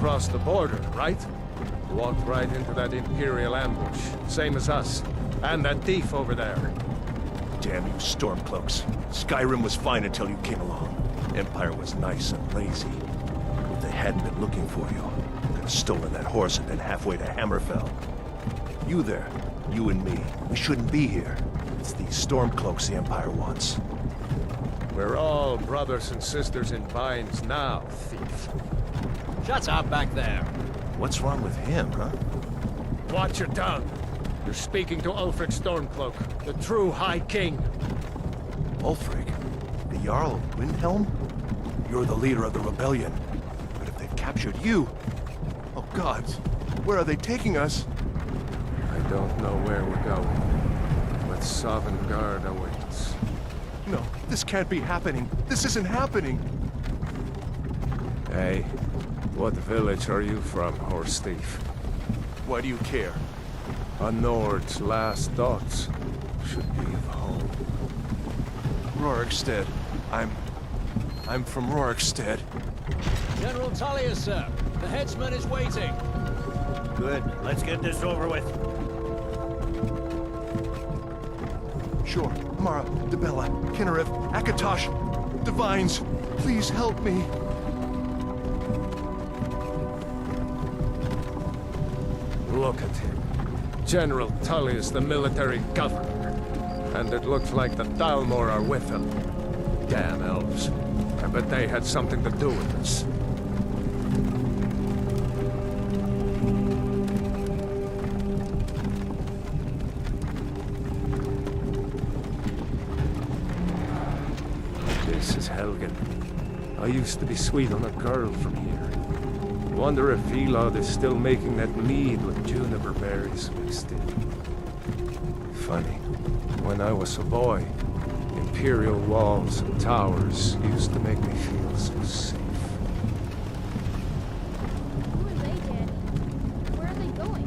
across the border, right? Walked right into that Imperial ambush, same as us. And that thief over there. Damn you Stormcloaks. Skyrim was fine until you came along. Empire was nice and lazy. If they hadn't been looking for you, they could have stolen that horse and been halfway to Hammerfell. You there, you and me, we shouldn't be here. It's these Stormcloaks the Empire wants. We're all brothers and sisters in binds now, thief. Shut up back there. What's wrong with him, huh? Watch your tongue. You're speaking to Ulfric Stormcloak, the true High King. Ulfric? The Jarl of Windhelm? You're the leader of the rebellion. But if they've captured you... Oh gods, where are they taking us? I don't know where we're going, but Sovngarde awaits. No, this can't be happening. This isn't happening. Hey, what village are you from, horse thief? Why do you care? A Nord's last thoughts should be of home. Rorikstead. I'm from Rorikstead. General Tullius, sir. The headsman is waiting. Good. Let's get this over with. Sure. Mara, Dibella, Kinnereth, Akatosh, Divines, please help me. Look at him. General Tullius, the military governor. And it looks like the Thalmor are with him. Damn elves. I bet they had something to do with this. This is Helgen. I used to be sweet on a girl from here. Wonder if Elod is still making that mead with juniper berries mixed in. Funny, when I was a boy, Imperial walls and towers used to make me feel so safe. Who are they, Daddy? Where are they going?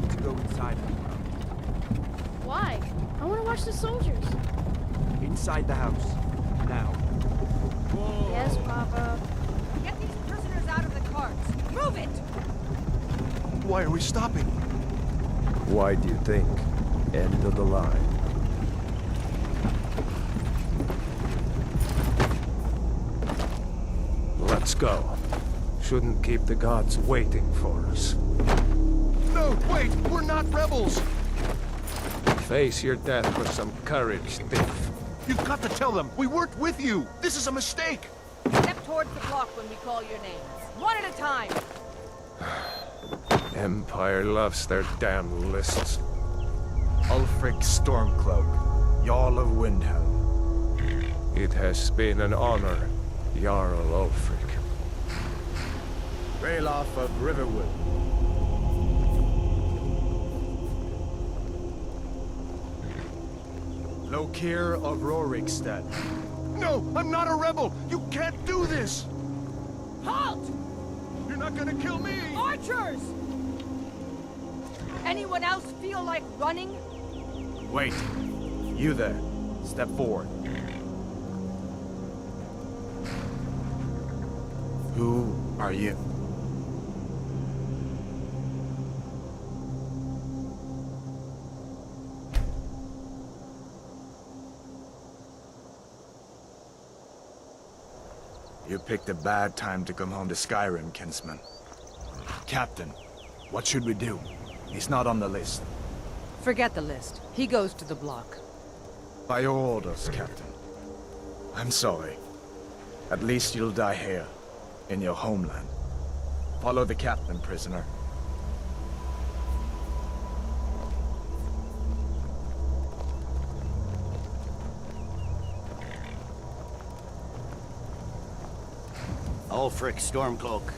To go inside. Why? I want to watch the soldiers. Inside the house. Now. Yes, Papa. Get these prisoners out of the carts. Move it! Why are we stopping? Why do you think? End of the line. Let's go. Shouldn't keep the gods waiting for us. No, wait! We're not rebels! Face your death with some courage, thief. You've got to tell them! We weren't with you! This is a mistake! Step towards the block when we call your names. One at a time. Empire loves their damn lists. Ulfric Stormcloak, Jarl of Windhelm. It has been an honor, Jarl Ulfric. Ralof of Riverwood. Lokir of Rorikstead. No, I'm not a rebel! You can't do this! Halt! You're not gonna kill me! Archers! Anyone else feel like running? Wait. You there. Step forward. Who are you? You picked a bad time to come home to Skyrim, kinsman. Captain, what should we do? He's not on the list. Forget the list. He goes to the block. By your orders, Captain. I'm sorry. At least you'll die here, in your homeland. Follow the captain, prisoner. Ulfric Stormcloak.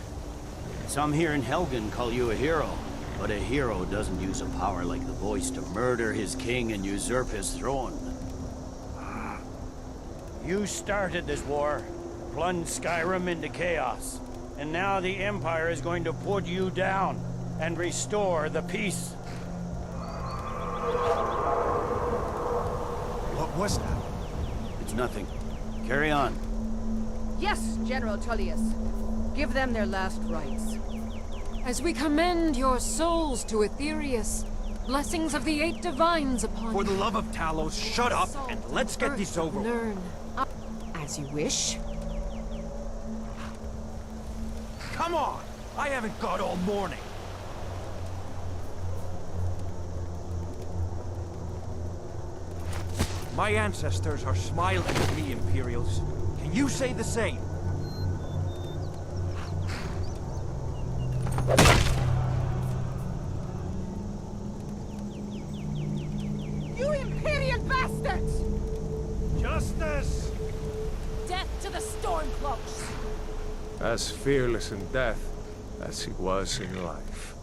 Some here in Helgen call you a hero, but a hero doesn't use a power like the voice to murder his king and usurp his throne. You started this war, plunged Skyrim into chaos, and now the Empire is going to put you down and restore the peace. What was that? It's nothing. Carry on. Yes, General Tullius. Give them their last rites. As we commend your souls to Aetherius, blessings of the 8 divines upon For you. the love of Talos, shut up and let's get this over with. Learn. As you wish. Come on! I haven't got all morning. My ancestors are smiling at me, Imperials. Can you say the same? You Imperial bastards! Justice! Death to the Stormcloaks! As fearless in death as he was in life.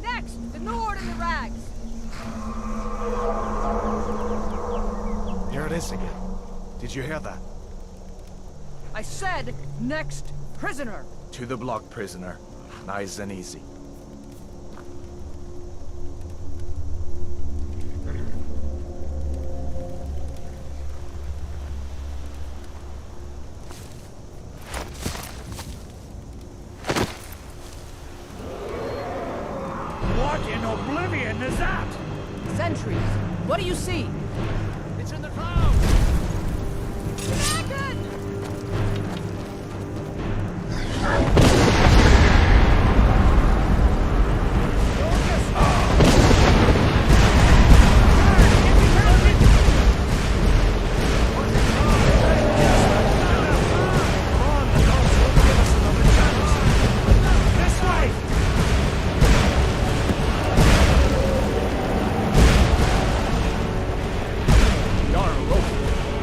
Next, the Nord and the Rags! Here it is again. Did you hear that? I said, next prisoner! To the block, prisoner. Nice and easy. What in Oblivion is that? Sentries, what do you see? It's in the clouds! Dragon!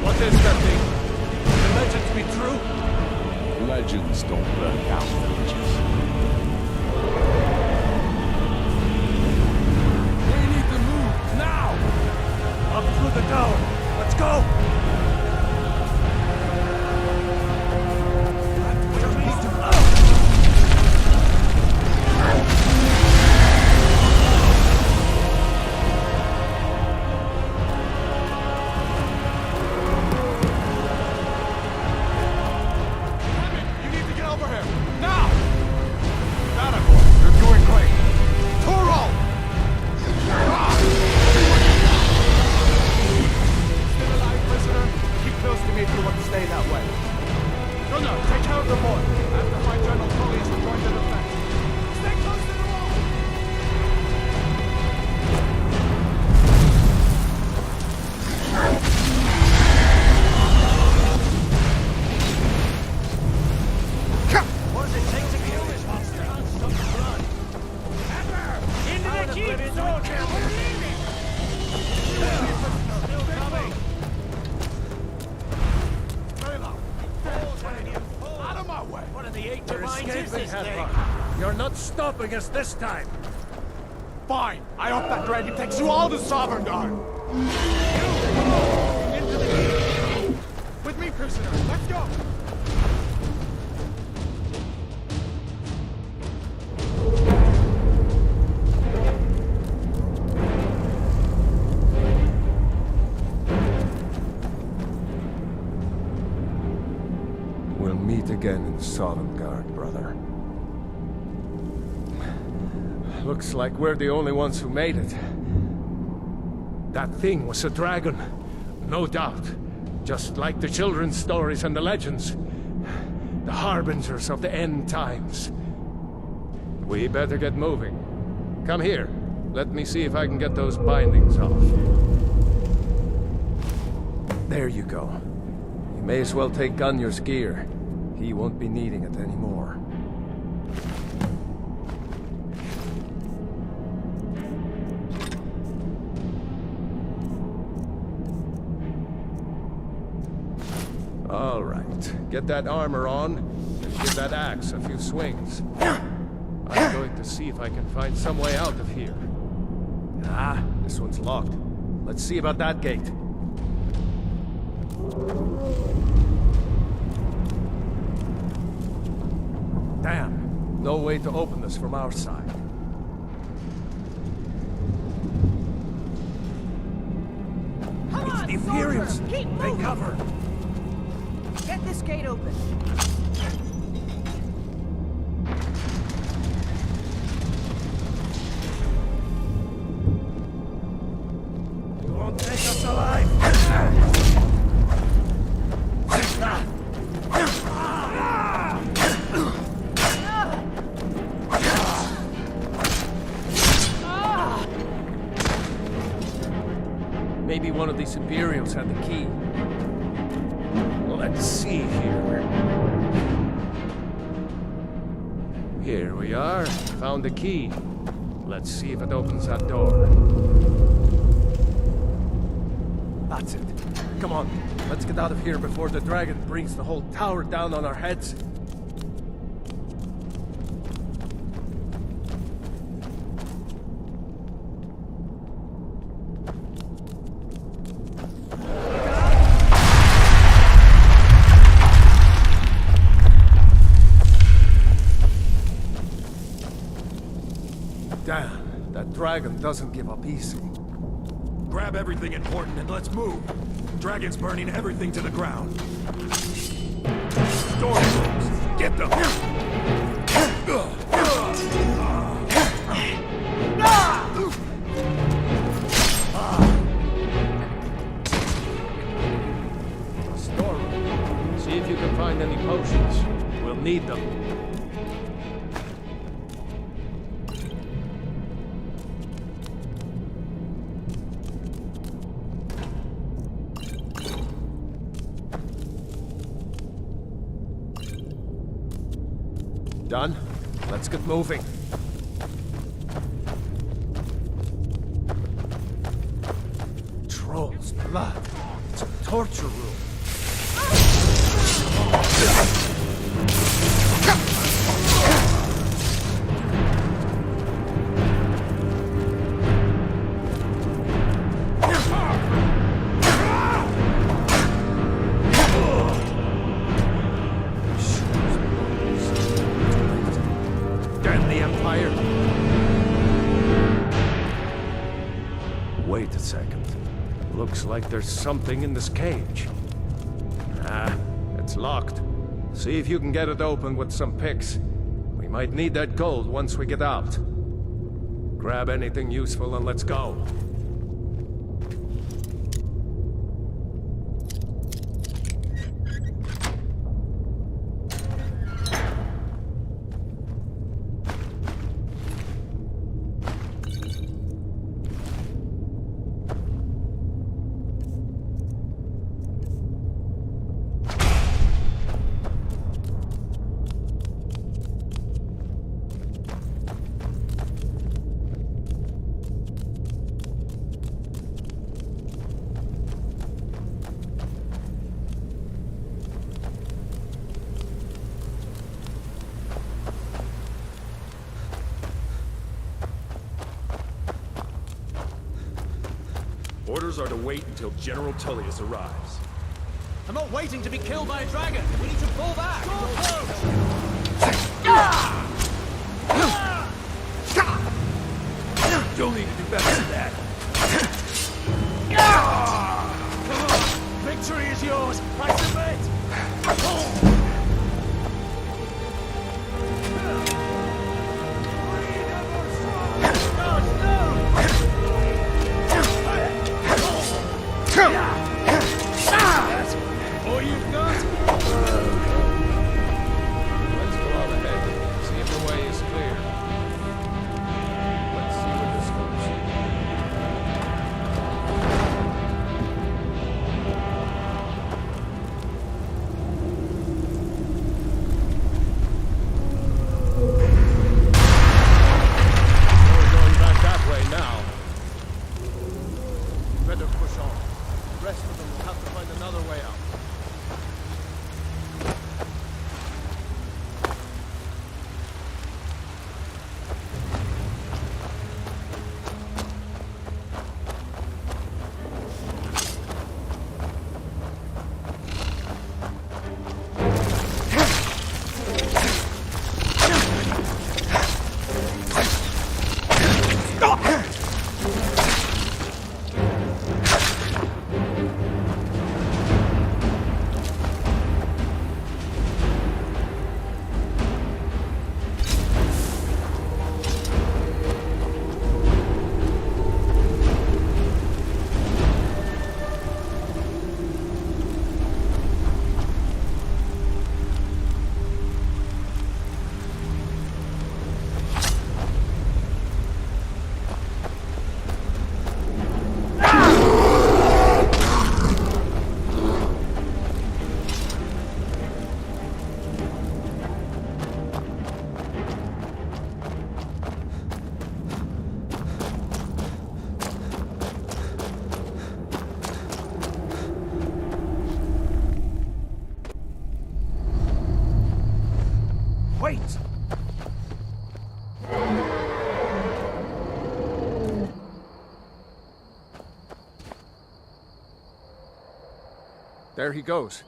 What is that thing? The legends be true? Legends don't burn down villages. We need to move now! Up through the tower. Let's go! You're not stopping us this time! Fine! I hope that dragon takes you all to Sovereign Guard! Into the keep! With me, prisoner! Let's go! We'll meet again in Sovngarde, brother. Looks like we're the only ones who made it. That thing was a dragon, no doubt. Just like the children's stories and the legends. The harbingers of the end times. We better get moving. Come here. Let me see if I can get those bindings off. There you go. You may as well take Gunnar's gear. He won't be needing it anymore. All right. Get that armor on, and give that axe a few swings. I'm going to see if I can find some way out of here. Ah, this one's locked. Let's see about that gate. Damn, no way to open this from our side. Come on, The Imperials! Keep Take moving! cover! Get this gate open. one of these Imperials had the key. Let's see here. Here we are. Found the key. Let's see if it opens that door. That's it. Come on, let's get out of here before the dragon brings the whole tower down on our heads. Damn, that dragon doesn't give up easy. Grab everything important and let's move. Dragon's burning everything to the ground. Stormcloaks, get them! Storeroom. See if you can find any potions. We'll need them. Done? Let's get moving. Troll's blood. It's a torture room. Wait a second. Looks like there's something in this cage. Ah, it's locked. See if you can get it open with some picks. We might need that gold once we get out. Grab anything useful and let's go. Orders are to wait until General Tullius arrives. I'm not waiting to be killed by a dragon. We need to fall back. You'll need to do better than that. Victory is yours. I submit. Wait! There he goes.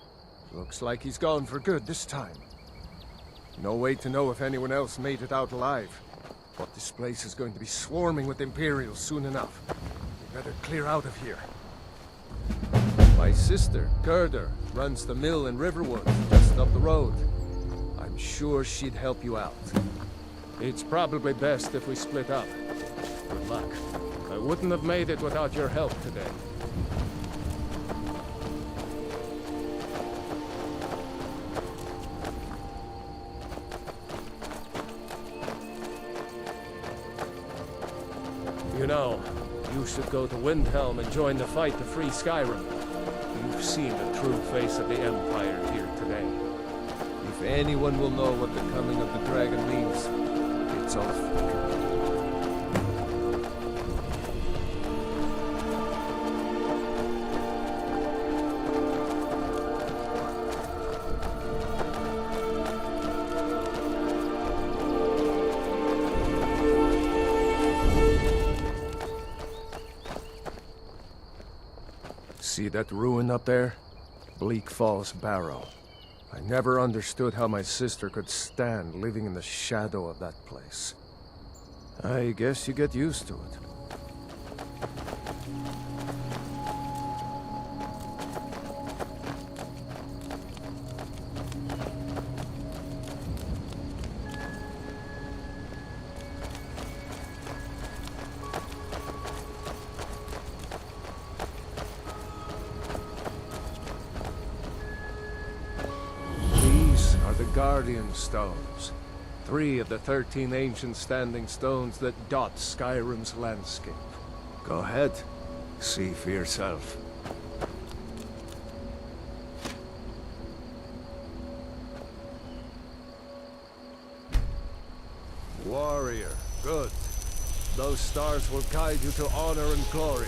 Looks like he's gone for good this time. No way to know if anyone else made it out alive. But this place is going to be swarming with Imperials soon enough. We better clear out of here. My sister, Gerda, runs the mill in Riverwood, just up the road. I'm sure she'd help you out. It's probably best if we split up. Good luck. I wouldn't have made it without your help today. You know, you should go to Windhelm and join the fight to free Skyrim. You've seen the true face of the Empire here today. If anyone will know what the coming of the dragon means, it's off. See that ruin up there? Bleak Falls Barrow. I never understood how my sister could stand living in the shadow of that place. I guess you get used to it. Guardian Stones. 3 of the 13 ancient standing stones that dot Skyrim's landscape. Go ahead. See for yourself. Warrior. Good. Those stars will guide you to honor and glory.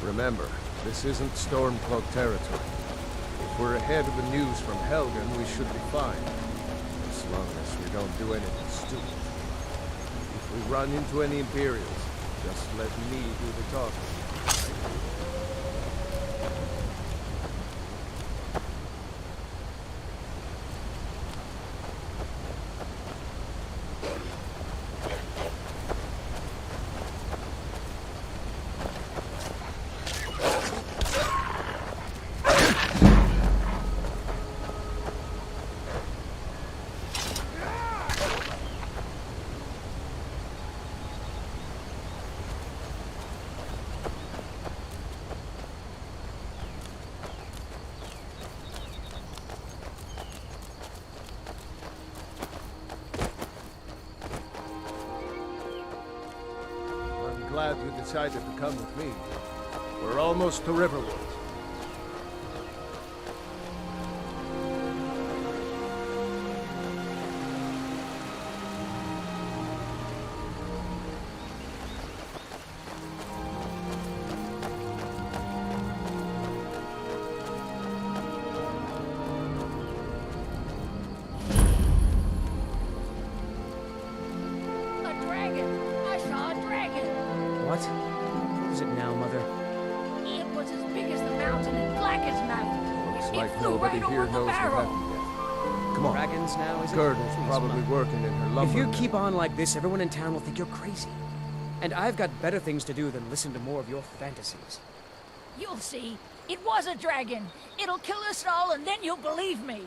Remember, this isn't Stormcloak territory. If we're ahead of the news from Helgen, we should be fine. As long as we don't do anything stupid. If we run into any Imperials, just let me do the talking. Glad you decided to come with me. We're almost to Riverwood. A dragon! I saw a dragon! What? What is it now, Mother? It was as big as the mountain and black as night. Looks It like flew nobody right here over the knows what barrel. happened yet. Come on. Dragons now, is it? Gerda's Please, probably Mom. working in her lumber. If you mill. keep on like this, everyone in town will think you're crazy. And I've got better things to do than listen to more of your fantasies. You'll see. It was a dragon. It'll kill us all and then you'll believe me.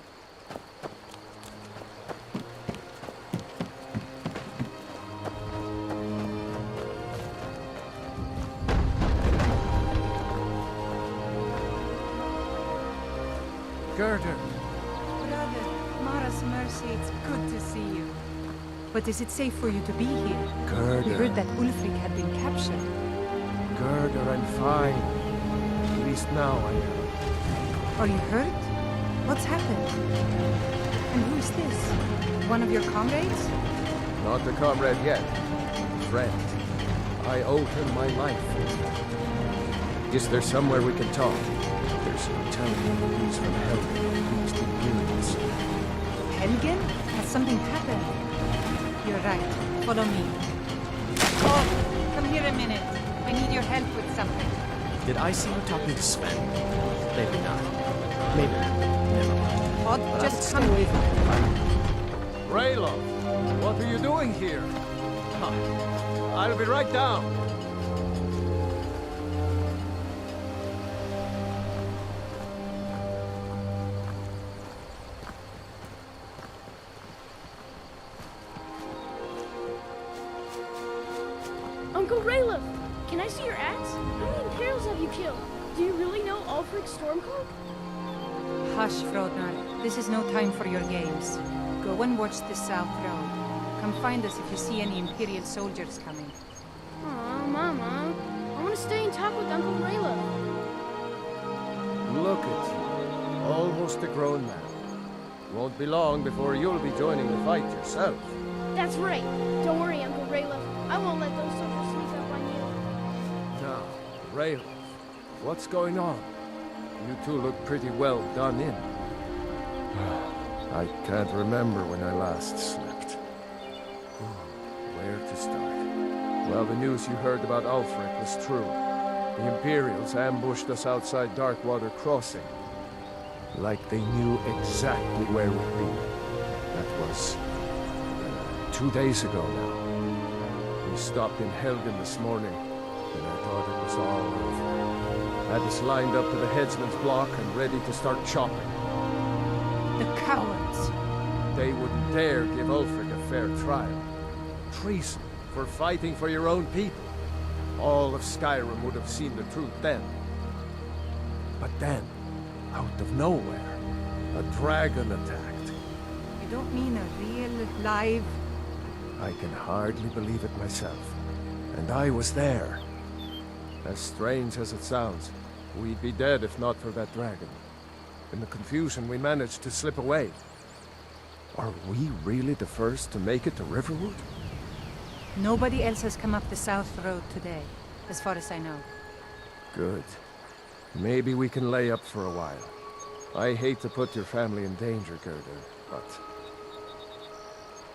Gerda. Brother, Mara's mercy, it's good to see you. But is it safe for you to be here? Gerda. We heard that Ulfric had been captured. Gerda, I'm fine. At least now I am. Are you hurt? What's happened? And who is this? One of your comrades? Not the comrade yet. Friend. I owed him my life. Is there somewhere we can talk? There's no telling whether he's from Helgen. He's the Imperials. Helgen? Has something happened? You're right. Follow me. Oh, come here a minute. I need your help with something. Did I see you talking to Sven? Maybe not. Maybe. Never mind. Odd, just come with me. Raylo, what are you doing here? I'll be right down. Uncle Raylo, can I see your axe? How many Imperials have you killed? Do you really know Ulfric's Stormcloak? Hush, Frodnar. This is no time for your games. Go and watch the South Road. Come find us if you see any Imperial soldiers coming. Aw, Mama. I want to stay and talk with Uncle Raylo. Look at you. Almost a grown man. Won't be long before you'll be joining the fight yourself. That's right. Don't worry, Uncle Raylo. I won't let those soldiers sneak up on you. Now, Raylo, what's going on? You two look pretty well done in. I can't remember when I last slept. Where to start? Well, the news you heard about Ulfric was true. The Imperials ambushed us outside Darkwater Crossing. Like they knew exactly where we'd be. That was 2 days ago now. We stopped in Helgen this morning, and I thought it was all over. Had us lined up to the headsman's block and ready to start chopping. The cowards! They wouldn't dare give Ulfric a fair trial. Treason for fighting for your own people. All of Skyrim would have seen the truth then. But then, out of nowhere, a dragon attacked. You don't mean a real, live... I can hardly believe it myself. And I was there. As strange as it sounds, we'd be dead if not for that dragon. In the confusion, we managed to slip away. Are we really the first to make it to Riverwood? Nobody else has come up the South Road today, as far as I know. Good. Maybe we can lay up for a while. I hate to put your family in danger, Gerda, but...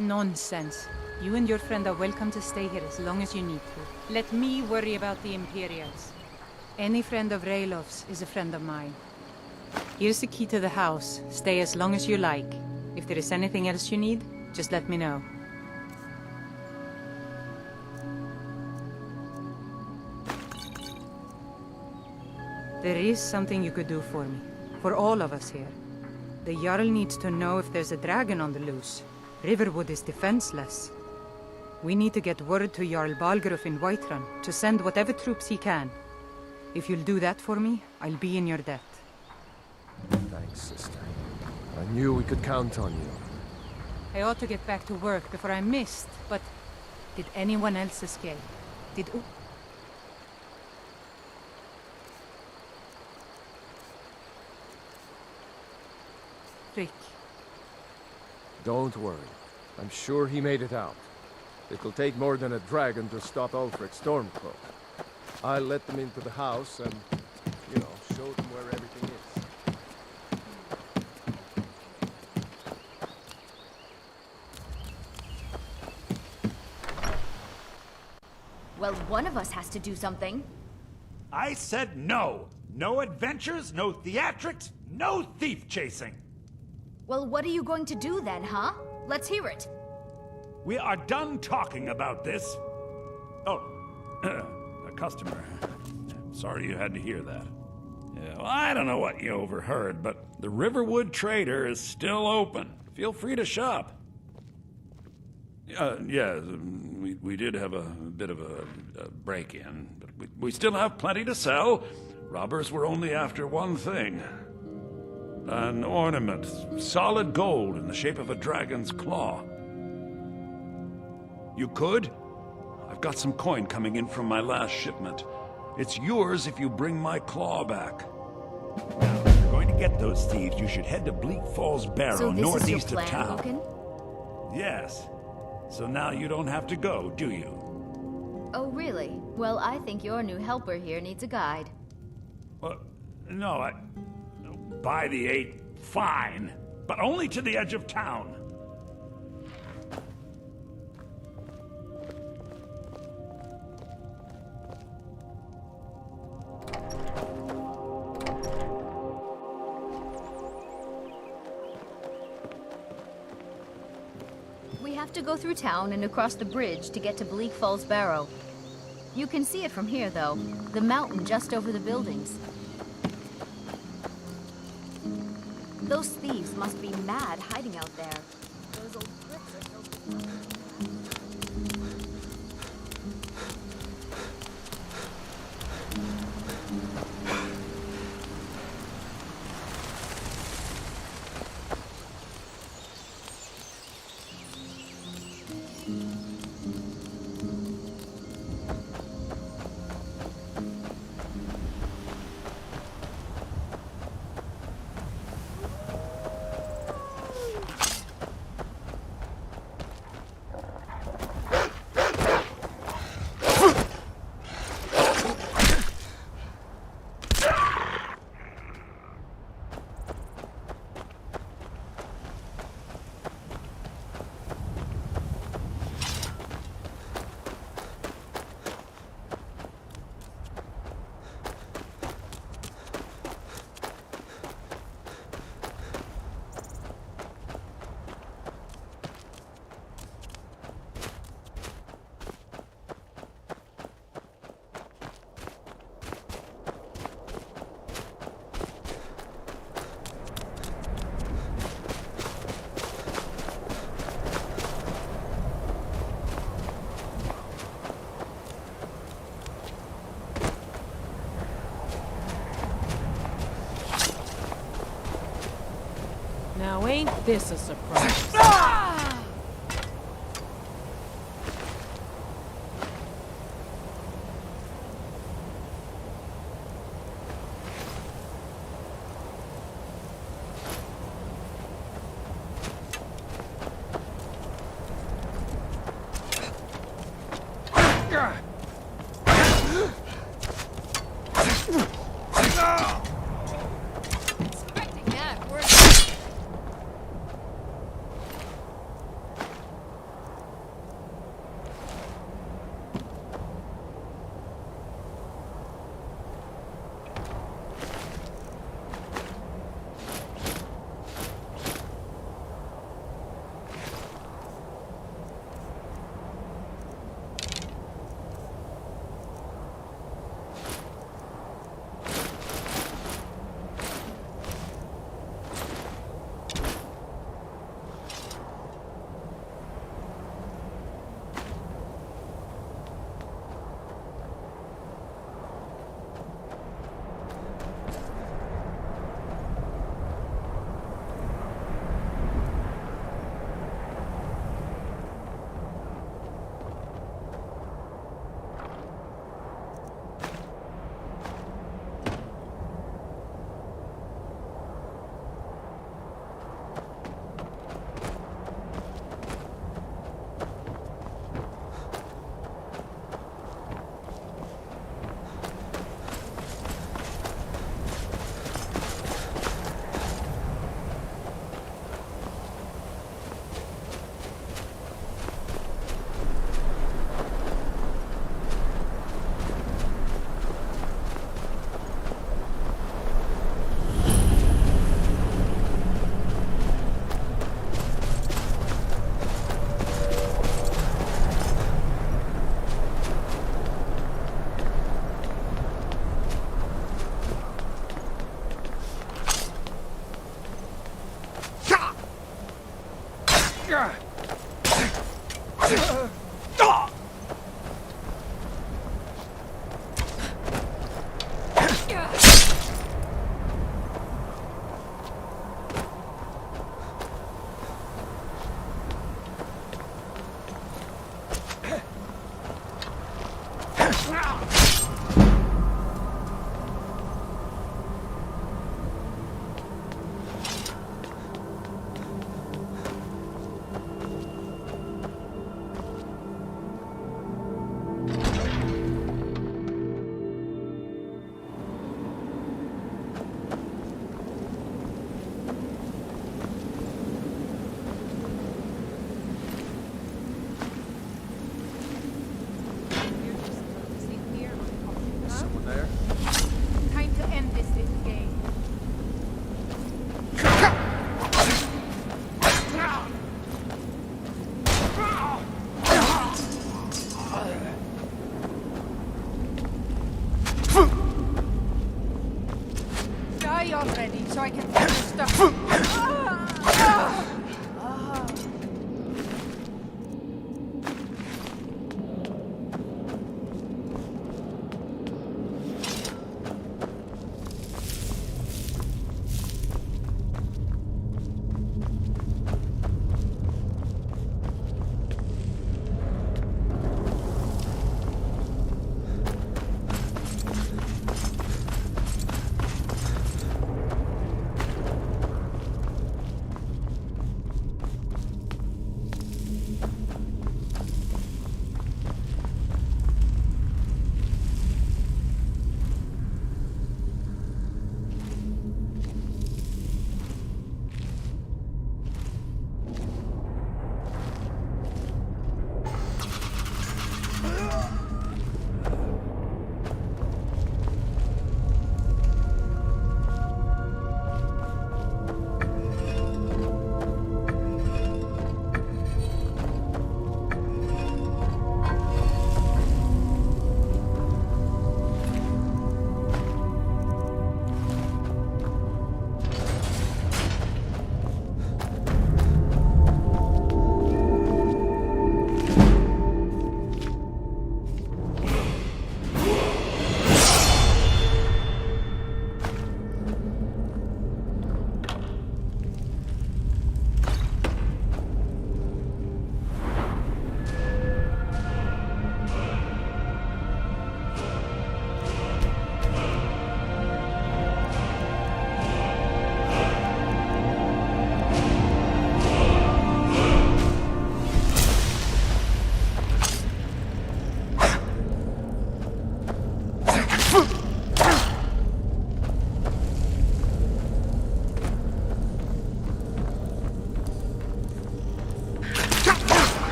Nonsense. You and your friend are welcome to stay here as long as you need to. Let me worry about the Imperials. Any friend of Raylof's is a friend of mine. Here's the key to the house. Stay as long as you like. If there is anything else you need, just let me know. There is something you could do for me. For all of us here. The Jarl needs to know if there's a dragon on the loose. Riverwood is defenseless. We need to get word to Jarl Balgruuf in Whiterun to send whatever troops he can. If you'll do that for me, I'll be in your debt. Thanks, sister. I knew we could count on you. I ought to get back to work before I'm missed, but... Did anyone else escape? Did... Rick. Don't worry. I'm sure he made it out. It'll take more than a dragon to stop Ulfric's Stormcloak. I'll let them into the house and, you know, show them where everything is. Well, one of us has to do something. I said no. No adventures, no theatrics, no thief chasing. Well, what are you going to do then, huh? Let's hear it. We are done talking about this. Oh, a customer. Sorry you had to hear that. Yeah, well, I don't know what you overheard, but the Riverwood Trader is still open. Feel free to shop. Yeah, we did have a bit of a break-in, but we still have plenty to sell. Robbers were only after one thing. An ornament, solid gold in the shape of a dragon's claw. You could? I've got some coin coming in from my last shipment. It's yours if you bring my claw back. Now, you're going to to get those thieves, you should head to Bleak Falls Barrow, So this is your northeast plan, of town. Hogan? Yes. So now you don't have to go, do you? Oh, really? Well, I think your new helper here needs a guide. Well, no, by the 8, fine. But only to the edge of town. We have to go through town and across the bridge to get to Bleak Falls Barrow. You can see it from here, though. The mountain just over the buildings. Those thieves must be mad hiding out there. Those old crypts are filled with... Now ain't this a surprise?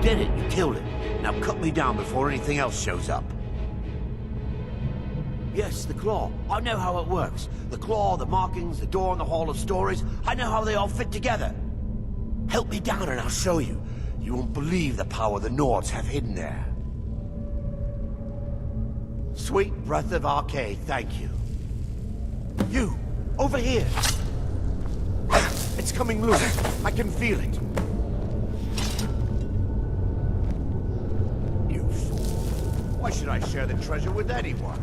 did it. You killed it. Now cut me down before anything else shows up. Yes, the claw. I know how it works. The claw, the markings, the door in the Hall of Stories. I know how they all fit together. Help me down and I'll show you. You won't believe the power the Nords have hidden there. Sweet breath of Arcade, thank you. You, over here. It's coming loose. I can feel it. You fool. Why should I share the treasure with anyone?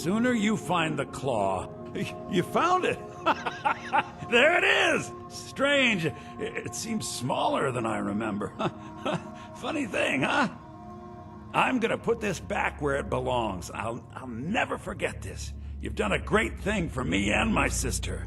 sooner you find the claw... You found it! There it is! Strange. It seems smaller than I remember. Funny thing, huh? I'm gonna put this back where it belongs. I'll never forget this. You've done a great thing for me and my sister.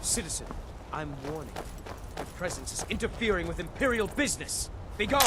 Citizen, I'm warning. Your presence is interfering with Imperial business. Be gone!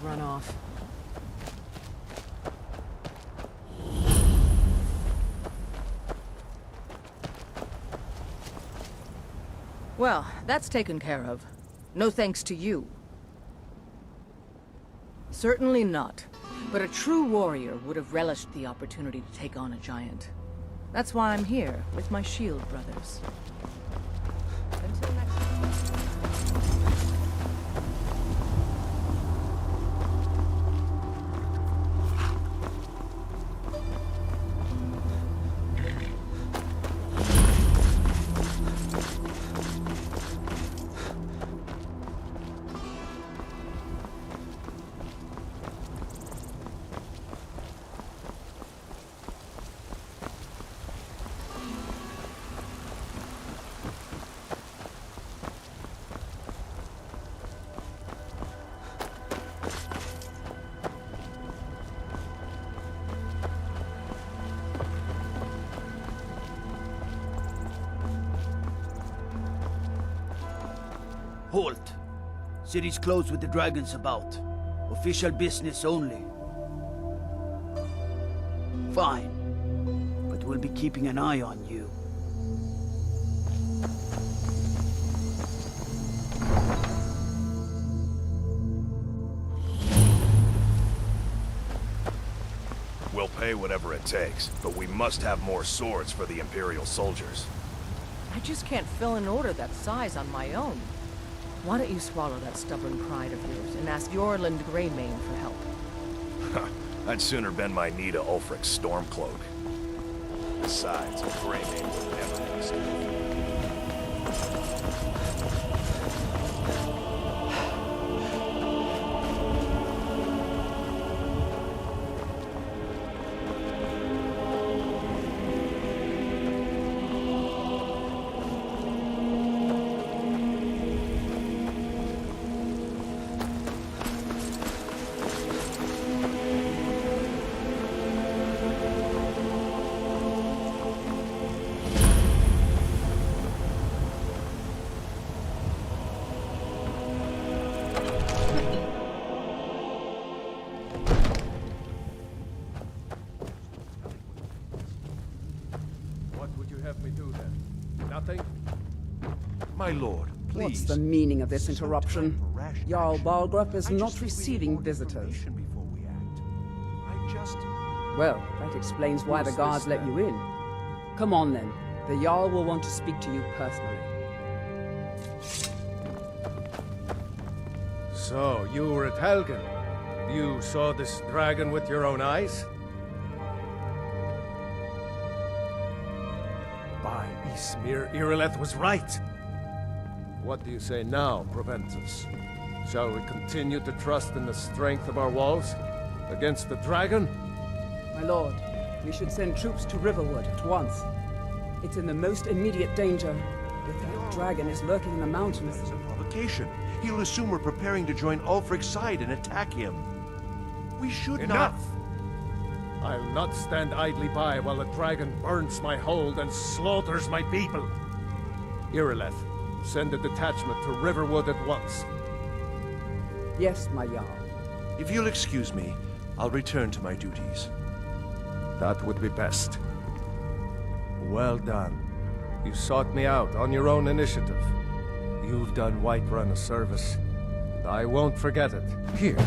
Run off. Well, that's taken care of. No thanks to you. Certainly not. But a true warrior would have relished the opportunity to take on a giant. That's why I'm here, with my shield brothers. Until next time. Halt. City's closed with the dragons about. Official business only. Fine. But we'll be keeping an eye on you. We'll pay whatever it takes, but we must have more swords for the Imperial soldiers. I just can't fill an order that size on my own. Why don't you swallow that stubborn pride of yours and ask Yorland Greymane for help? I'd sooner bend my knee to Ulfric's Stormcloak. Besides, Greymane would never be stupid. My lord, please. What's the meaning of this interruption? Jarl Balgrup is not receiving visitors. Well, that explains why the guards let you in. Come on then. The Jarl will want to speak to you personally. So, you were at Helgen. You saw this dragon with your own eyes? By Ysmir, Irileth was right. What do you say now, Proventus? Shall we continue to trust in the strength of our walls against the dragon? My lord, we should send troops to Riverwood at once. It's in the most immediate danger. If that dragon is lurking in the mountains... It's a provocation. He'll assume we're preparing to join Ulfric's side and attack him. We should Enough! I'll not stand idly by while the dragon burns my hold and slaughters my people. Irileth, send a detachment to Riverwood at once. Yes, my Jarl. If you'll excuse me, I'll return to my duties. That would be best. Well done. You sought me out on your own initiative. You've done Whiterun a service, and I won't forget it. Here,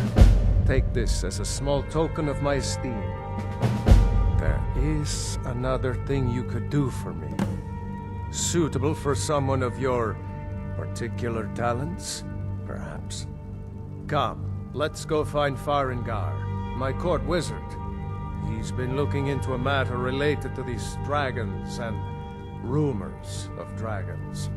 take this as a small token of my esteem. There is another thing you could do for me. Suitable for someone of your particular talents, perhaps. Come, let's go find Farengar, my court wizard. He's been looking into a matter related to these dragons and rumors of dragons.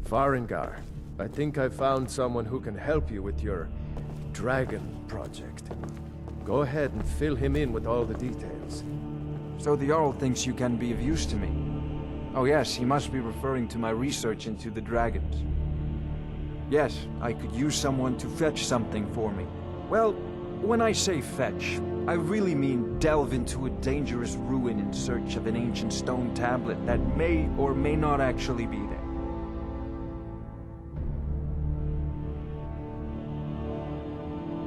Farengar, I think I found someone who can help you with your dragon project. Go ahead and fill him in with all the details. So the Jarl thinks you can be of use to me. Oh yes, he must be referring to my research into the dragons. Yes, I could use someone to fetch something for me. Well, when I say fetch, I really mean delve into a dangerous ruin in search of an ancient stone tablet that may or may not actually be there.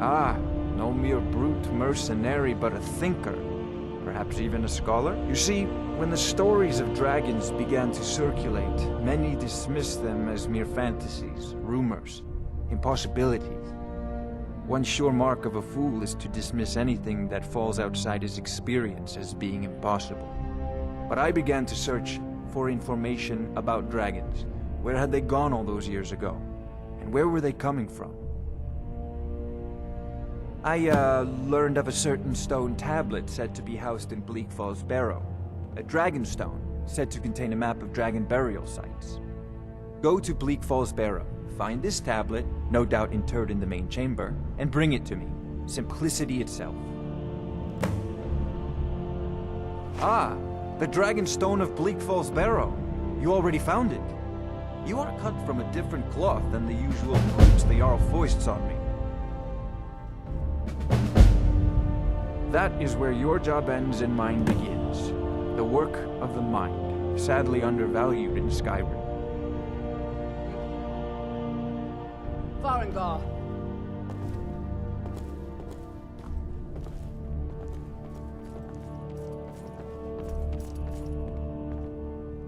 Ah, no mere brute mercenary, but a thinker. Perhaps even a scholar? You see, when the stories of dragons began to circulate, many dismissed them as mere fantasies, rumors, impossibilities. One sure mark of a fool is to dismiss anything that falls outside his experience as being impossible. But I began to search for information about dragons. Where had they gone all those years ago? And where were they coming from? I learned of a certain stone tablet said to be housed in Bleak Falls Barrow. A dragon stone, said to contain a map of dragon burial sites. Go to Bleak Falls Barrow, find this tablet, no doubt interred in the main chamber, and bring it to me. Simplicity itself. Ah, the dragon stone of Bleak Falls Barrow. You already found it. You are cut from a different cloth than the usual brutes the Jarl foists on me. That is where your job ends and mine begins. The work of the mind, sadly undervalued in Skyrim. Farengar!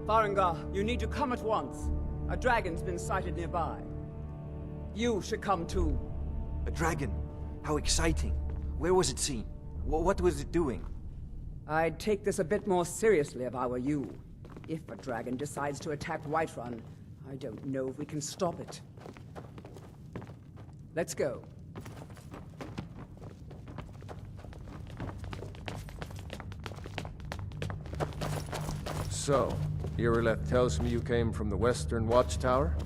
Farengar, you need to come at once. A dragon's been sighted nearby. You should come too. A dragon? How exciting. Where was it seen? What was it doing? I'd take this a bit more seriously if I were you. If a dragon decides to attack Whiterun, I don't know if we can stop it. Let's go. So, Irileth tells me you came from the Western Watchtower?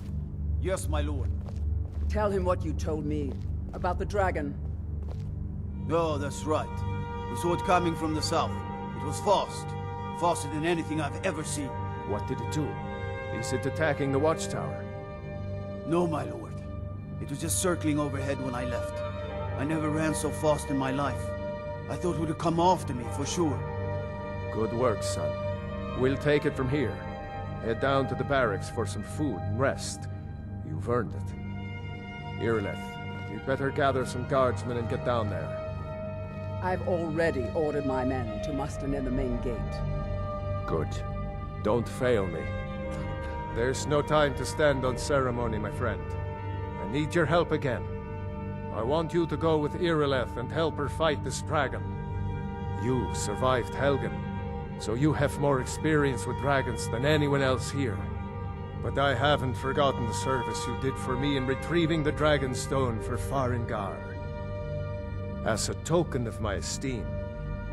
Yes, my lord. Tell him what you told me about the dragon. No, that's right. We saw it coming from the south. It was fast. Faster than anything I've ever seen. What did it do? Is it attacking the Watchtower? No, my lord. It was just circling overhead when I left. I never ran so fast in my life. I thought would have come after me, for sure. Good work, son. We'll take it from here. Head down to the barracks for some food and rest. You've earned it. Irileth, you'd better gather some guardsmen and get down there. I've already ordered my men to muster near the main gate. Good. Don't fail me. There's no time to stand on ceremony, my friend. I need your help again. I want you to go with Irileth and help her fight this dragon. You survived Helgen, so you have more experience with dragons than anyone else here. But I haven't forgotten the service you did for me in retrieving the Dragon Stone for Farengar. As a token of my esteem,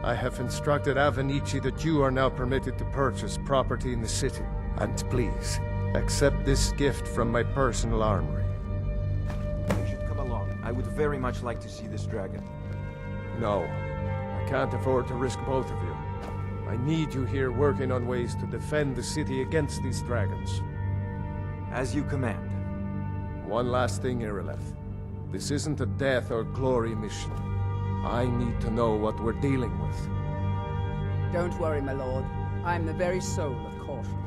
I have instructed Avenici that you are now permitted to purchase property in the city. And please, accept this gift from my personal armory. You should come along. I would very much like to see this dragon. No, I can't afford to risk both of you. I need you here working on ways to defend the city against these dragons. As you command. One last thing, Irileth. This isn't a death or glory mission. I need to know what we're dealing with. Don't worry, my lord. I'm the very soul of caution.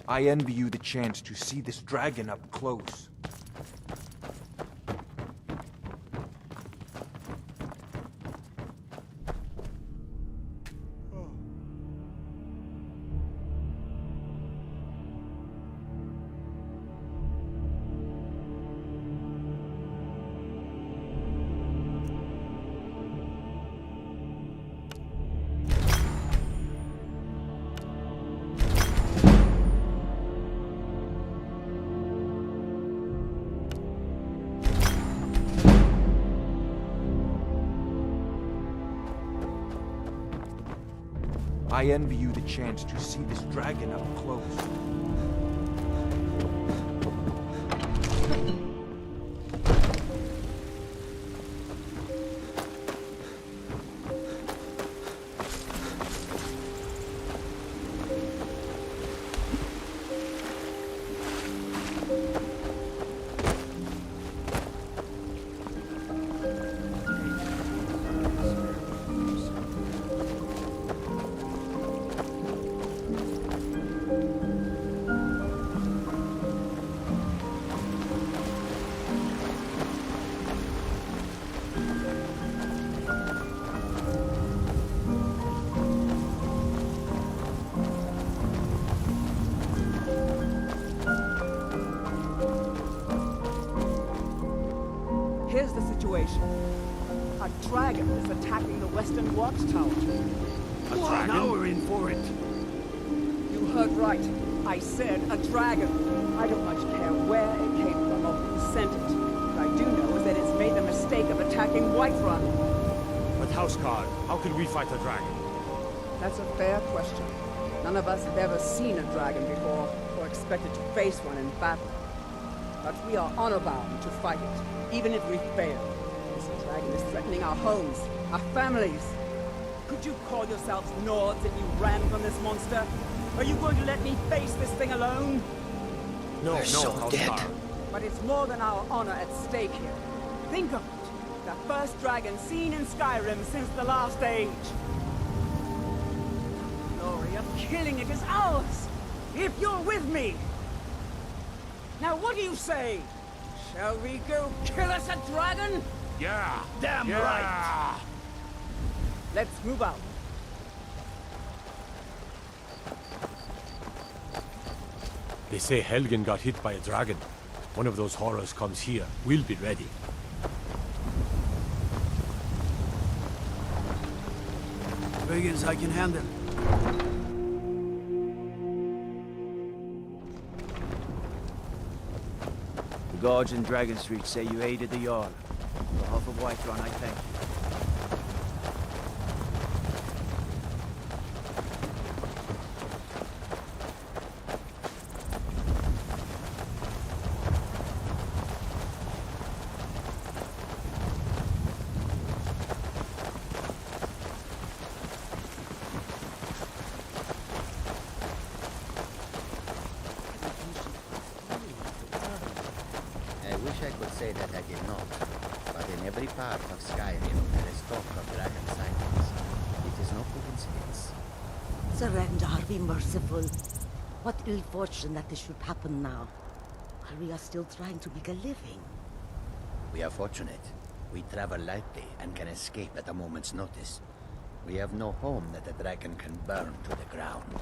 I envy you the chance to see this dragon up close. I envy you the chance to see this dragon up close. Here's the situation. A dragon is attacking the western watchtower. A dragon? Now we're in for it. You heard right. I said a dragon. I don't much care where it came from or who sent it. What I do know is that it's made the mistake of attacking Whiterun. But Houseguard, how can we fight a dragon? That's a fair question. None of us have ever seen a dragon before, or expected to face one in battle. But we are honor-bound to fight it, even if we fail. This dragon is threatening our homes, our families. Could you call yourselves Nords if you ran from this monster? Are you going to let me face this thing alone? No, we're so dead. But it's more than our honor at stake here. Think of it. The first dragon seen in Skyrim since the last age. The glory of killing it is ours, if you're with me. Now what do you say? Shall we go kill us a dragon? Yeah, Damn right. Let's move out. They say Helgen got hit by a dragon. One of those horrors comes here. We'll be ready. Brigands I can handle. The guards in Dragon Street say you aided the Jarl. On behalf of Whiterun, I thank you. say that I did not, but in every part of Skyrim there is talk of dragon sightings. It is no coincidence. Surrender, be merciful. What ill fortune that this should happen now, while we are still trying to make a living. We are fortunate. We travel lightly and can escape at a moment's notice. We have no home that a dragon can burn to the ground.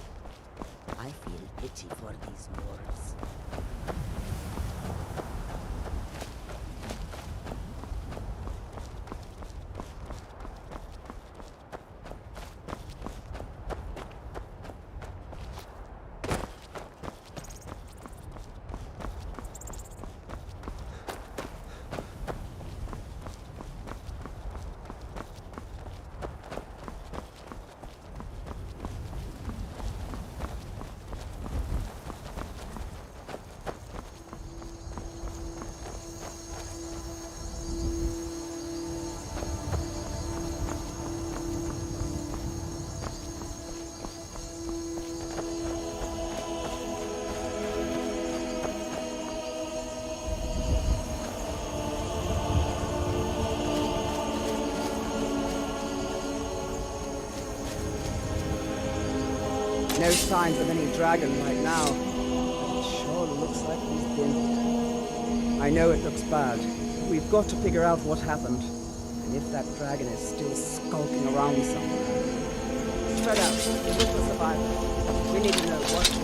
I feel pity for these Moors. No signs of any dragon right now. But it sure looks like he's been here. I know it looks bad. We've got to figure out what happened. And if that dragon is still skulking around somewhere. Spread out. Look for survivors. We need to know what to do.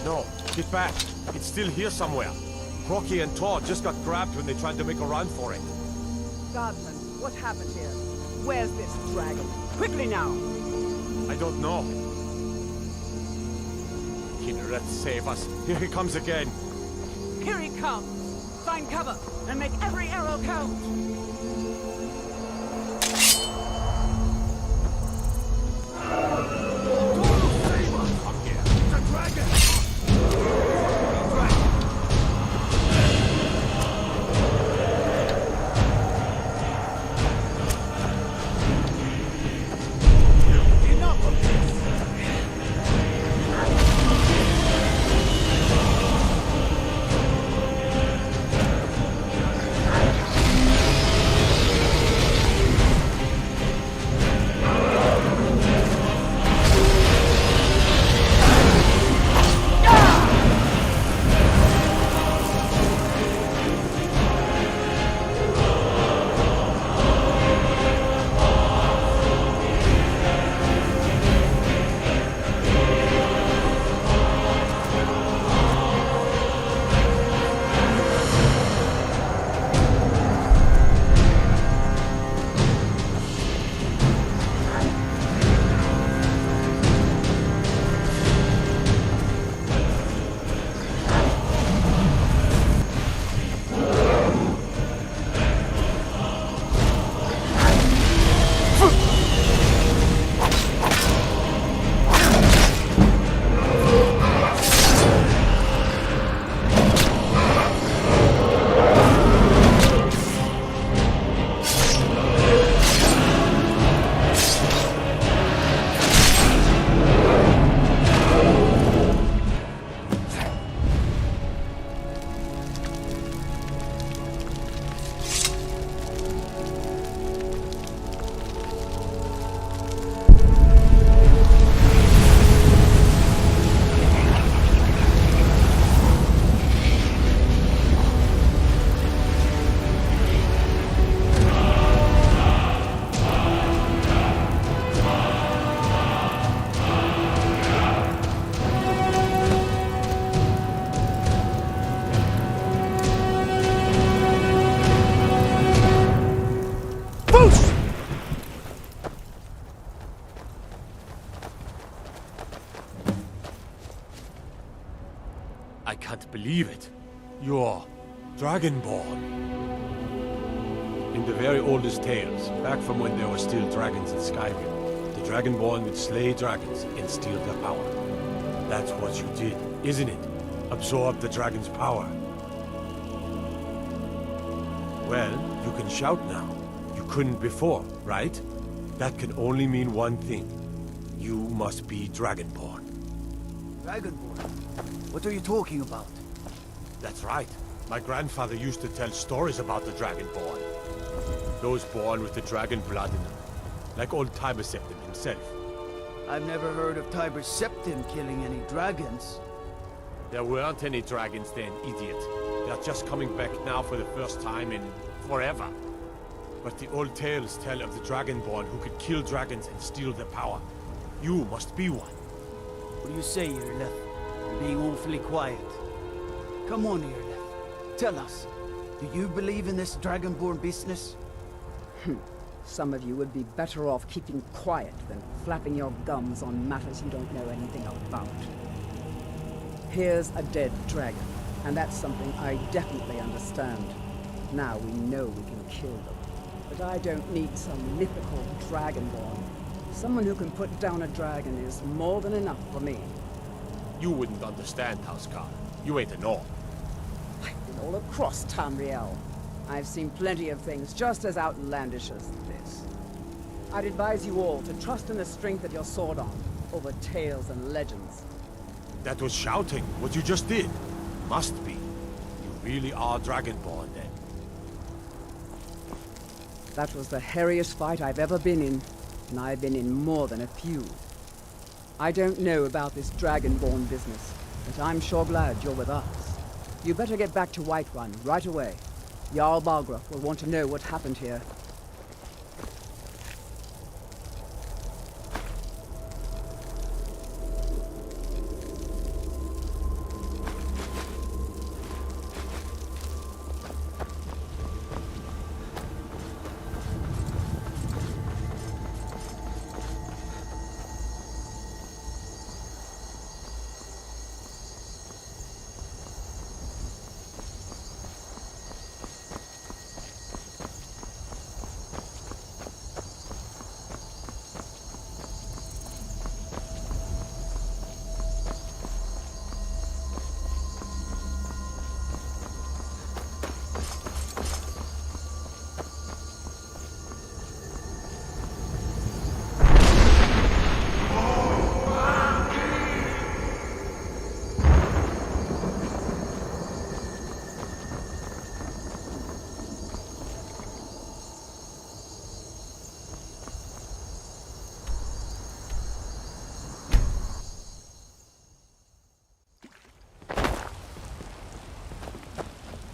No, get back. It's still here somewhere. Crocky and Todd just got grabbed when they tried to make a run for it. Guardsman, what happened here? Where's this dragon? Quickly now! I don't know. Kinneret, save us. Here he comes again. Here he comes! Find cover and make every arrow count! I can't believe it. You're Dragonborn. In the very oldest tales, back from when there were still dragons in Skyrim, the Dragonborn would slay dragons and steal their power. That's what you did, isn't it? Absorb the dragon's power. Well, you can shout now. You couldn't before, right? That can only mean one thing. You must be Dragonborn. Dragonborn? What are you talking about? That's right. My grandfather used to tell stories about the Dragonborn. Those born with the dragon blood in them. Like old Tiber Septim himself. I've never heard of Tiber Septim killing any dragons. There weren't any dragons then, idiot. They're just coming back now for the first time in forever. But the old tales tell of the Dragonborn who could kill dragons and steal their power. You must be one. What do you say, Irleth? You're being awfully quiet. Come on, Irleth. Tell us. Do you believe in this Dragonborn business? Some of you would be better off keeping quiet than flapping your gums on matters you don't know anything about. Here's a dead dragon, and that's something I definitely understand. Now we know we can kill them. But I don't need some mythical Dragonborn. Someone who can put down a dragon is more than enough for me. You wouldn't understand, Houseguard. You ain't a North. I've been all across Tamriel. I've seen plenty of things just as outlandish as this. I'd advise you all to trust in the strength of your sword arm over tales and legends. That was shouting, what you just did. Must be. You really are Dragonborn, then. That was the hairiest fight I've ever been in, and I've been in more than a few. I don't know about this Dragonborn business, but I'm sure glad you're with us. You better get back to Whiterun right away. Jarl Balgruuf will want to know what happened here.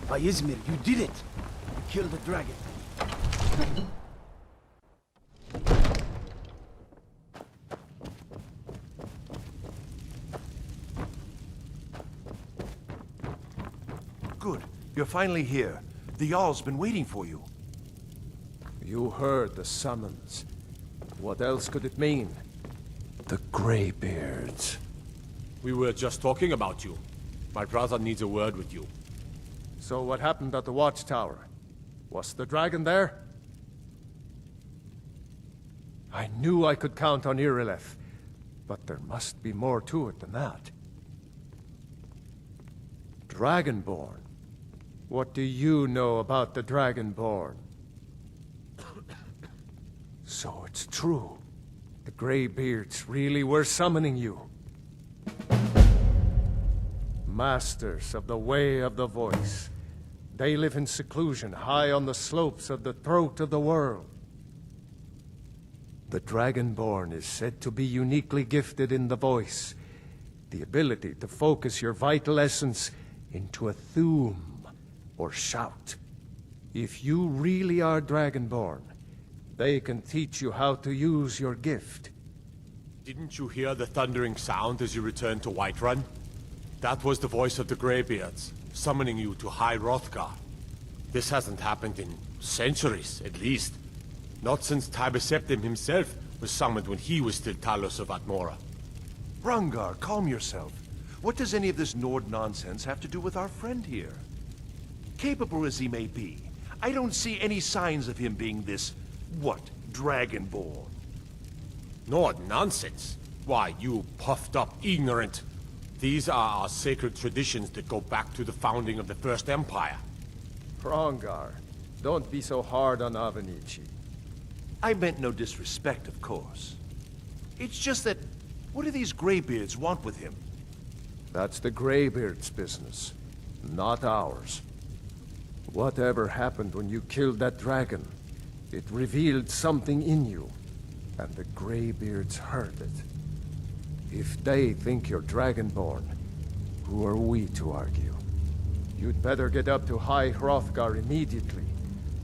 By Izmir, you did it! You killed the dragon. Good. You're finally here. The Jarl's been waiting for you. You heard the summons. What else could it mean? The Greybeards. We were just talking about you. My brother needs a word with you. So what happened at the Watchtower? Was the dragon there? I knew I could count on Irileth, but there must be more to it than that. Dragonborn? What do you know about the Dragonborn? So it's true. The Greybeards really were summoning you. Masters of the Way of the Voice. They live in seclusion, high on the slopes of the throat of the world. The Dragonborn is said to be uniquely gifted in the voice, the ability to focus your vital essence into a thume, or shout. If you really are Dragonborn, they can teach you how to use your gift. Didn't you hear the thundering sound as you returned to Whiterun? That was the voice of the Greybeards, summoning you to High Hrothgar. This hasn't happened in centuries, at least. Not since Tiber Septim himself was summoned when he was still Talos of Atmora. Rangar, calm yourself. What does any of this Nord nonsense have to do with our friend here? capable as he may be, I don't see any signs of him being this, what, Dragonborn. No nonsense. Why, you puffed up ignorant. These are our sacred traditions that go back to the founding of the First Empire. Hrongar, don't be so hard on Avenici. I meant no disrespect, of course. It's just that, what do these Greybeards want with him? That's the Greybeards' business, not ours. Whatever happened when you killed that dragon, it revealed something in you, and the Greybeards heard it. If they think you're Dragonborn, who are we to argue? You'd better get up to High Hrothgar immediately.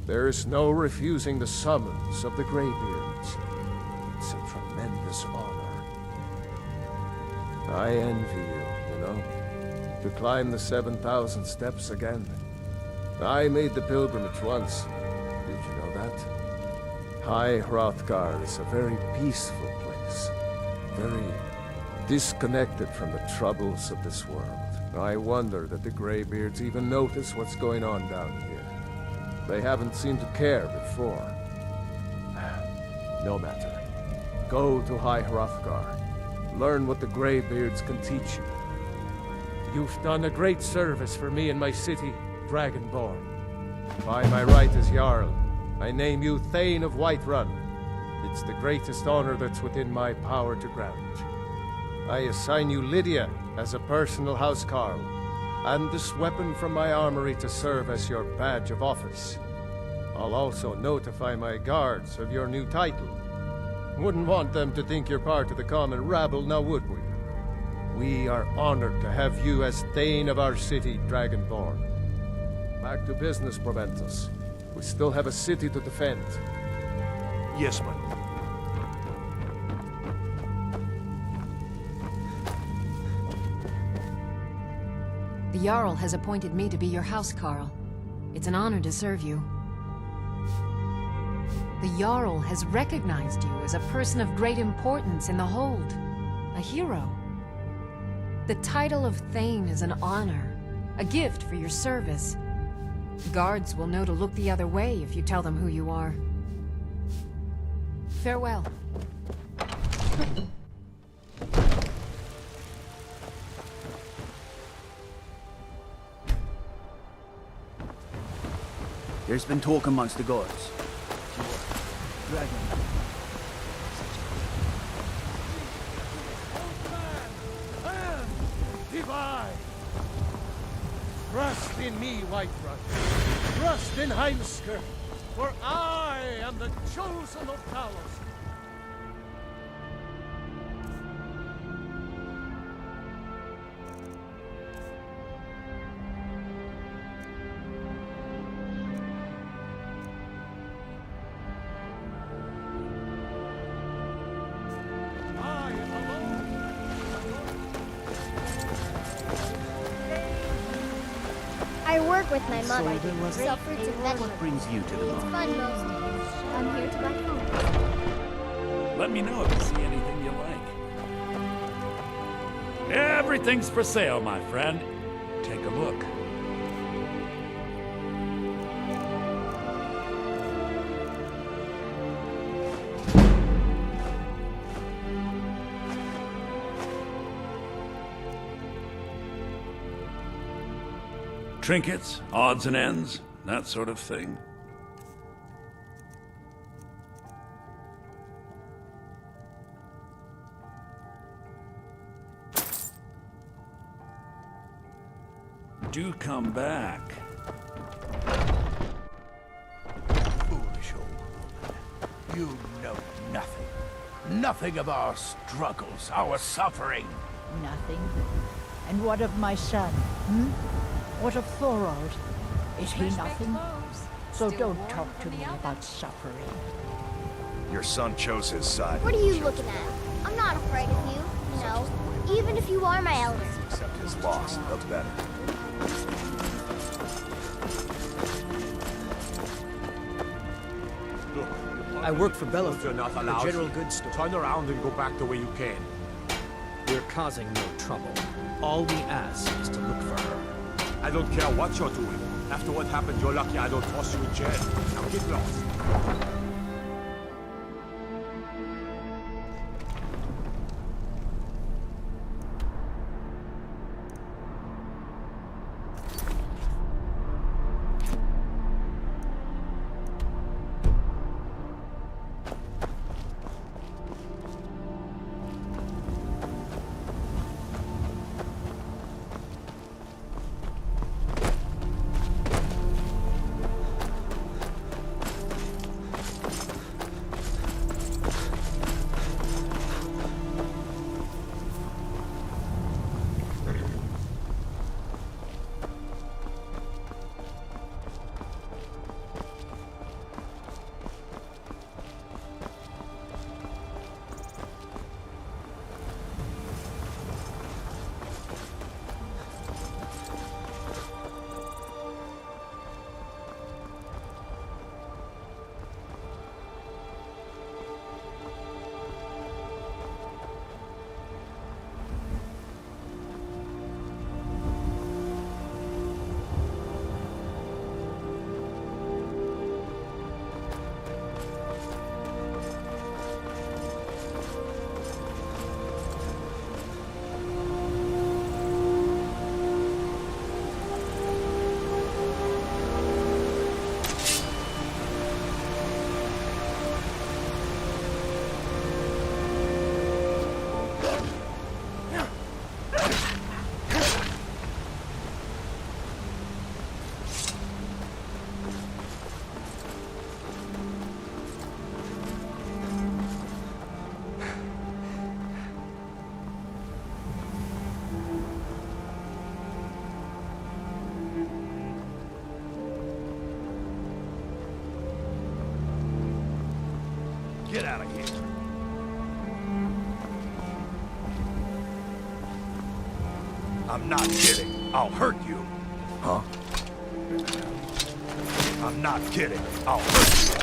There's no refusing the summons of the Greybeards. It's a tremendous honor. I envy you, you know? To climb the 7,000 steps again. I made the pilgrimage once. Did you know that? High Hrothgar is a very peaceful place. Very disconnected from the troubles of this world. I wonder that the Greybeards even notice what's going on down here. They haven't seemed to care before. No matter. Go to High Hrothgar. Learn what the Greybeards can teach you. You've done a great service for me and my city, Dragonborn. By my right as Jarl, I name you Thane of Whiterun. It's the greatest honor that's within my power to grant. I assign you Lydia as a personal housecarl, and this weapon from my armory to serve as your badge of office. I'll also notify my guards of your new title. Wouldn't want them to think you're part of the common rabble, now would we? We are honored to have you as Thane of our city, Dragonborn. Back to business, Proventus. We still have a city to defend. Yes, my lord. The Jarl has appointed me to be your housecarl. It's an honor to serve you. The Jarl has recognized you as a person of great importance in the Hold. A hero. The title of Thane is an honor, a gift for your service. Guards will know to look the other way if you tell them who you are. Farewell. There's been talk amongst the gods. Dragon. Divine! Trust in me, Whiterun. Trust in Heimskr, for I am the chosen of Talos. I work with my mother. So there was Sell fruits and vegetables. What brings you to the It's market? fun most days. I'm here to buy food. Let me know if you see anything you like. Everything's for sale, my friend. Take a look. Trinkets, odds and ends, that sort of thing. Do come back. Foolish old woman. You know nothing. Nothing of our struggles, our suffering. Nothing. And what of my son? Hmm? What of Thorold? Is he nothing? So don't talk to me about suffering. Your son chose his side. What are you looking at? I'm not afraid of you, you know. Even if you are my elder. Accept his loss, the better. I work for Bellow, You're not the allowed. general goods store. Turn around and go back the way you came. We're causing no trouble. All we ask is to look for her. I don't care what you're doing. After what happened, you're lucky I don't toss you in jail. Now get lost. Get out of here. I'm not kidding. I'll hurt you. Huh? I'm not kidding. I'll hurt you.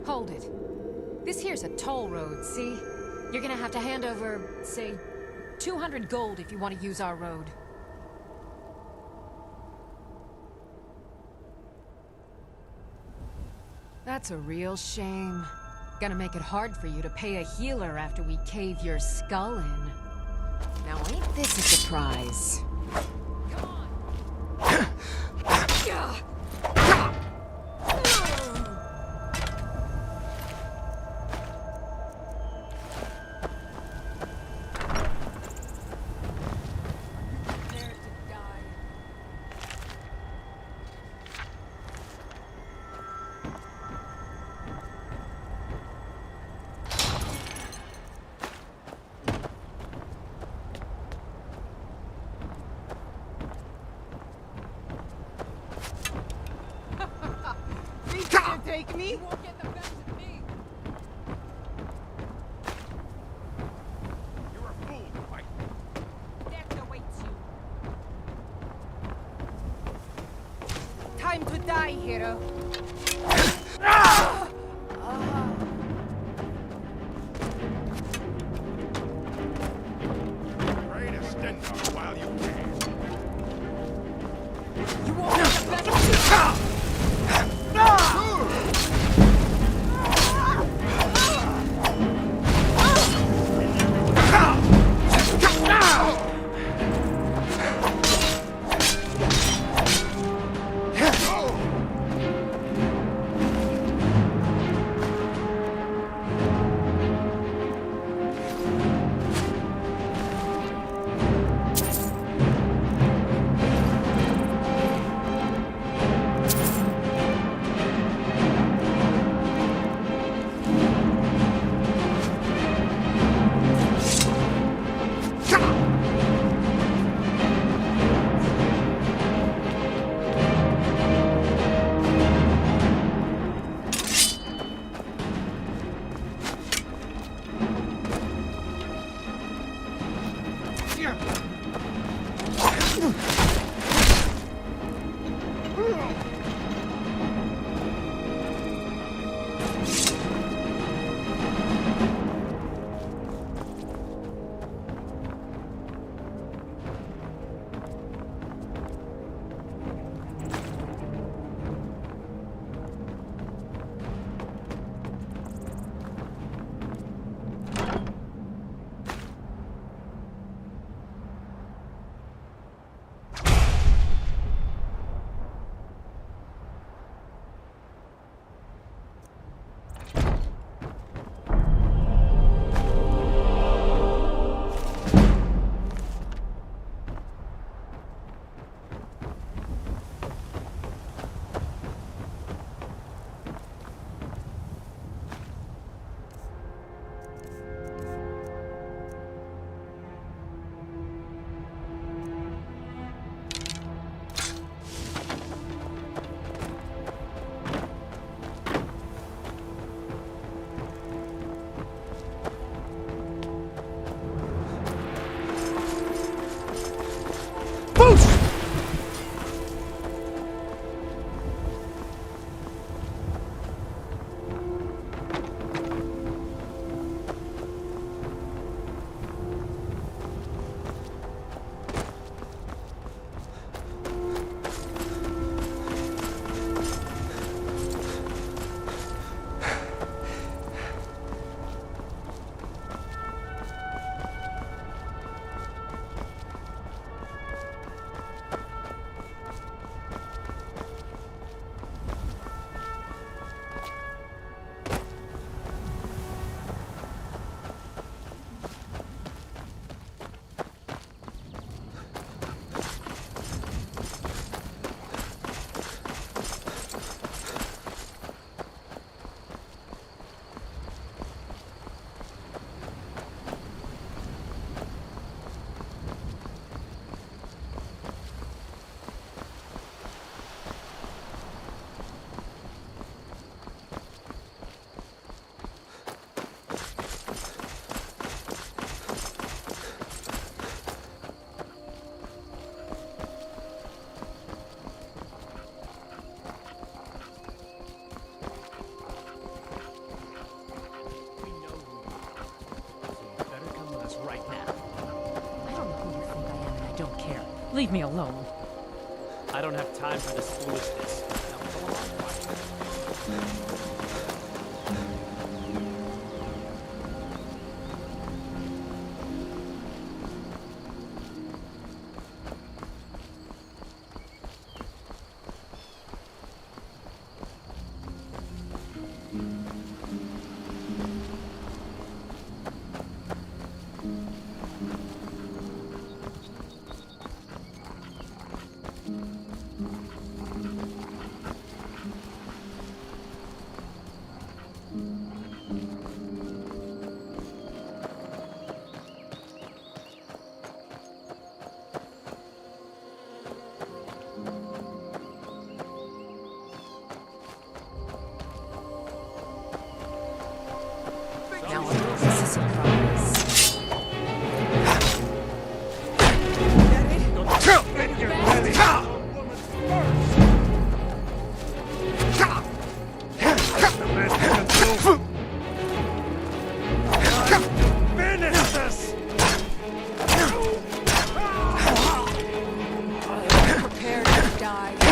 Hold it. This here's a toll road, see? You're gonna have to hand over, say, 200 gold if you want to use our road. That's a real shame. Gonna make it hard for you to pay a healer after we cave your skull in. Now ain't this a surprise? me? You're a fool, White. Death awaits you. Time to die, hero. Pray to Stendarr while you can. You won't get the best. Leave me alone. I don't have time for this foolishness. surprise. Prepare to die.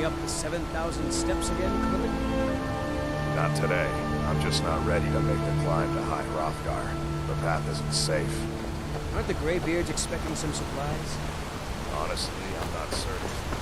way up the 7,000 steps again, Clifford? Not today. I'm just not ready to make the climb to High Hrothgar. The path isn't safe. Aren't the Greybeards expecting some supplies? Honestly, I'm not certain.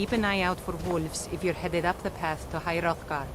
Keep an eye out for wolves if you're headed up the path to High Hrothgar.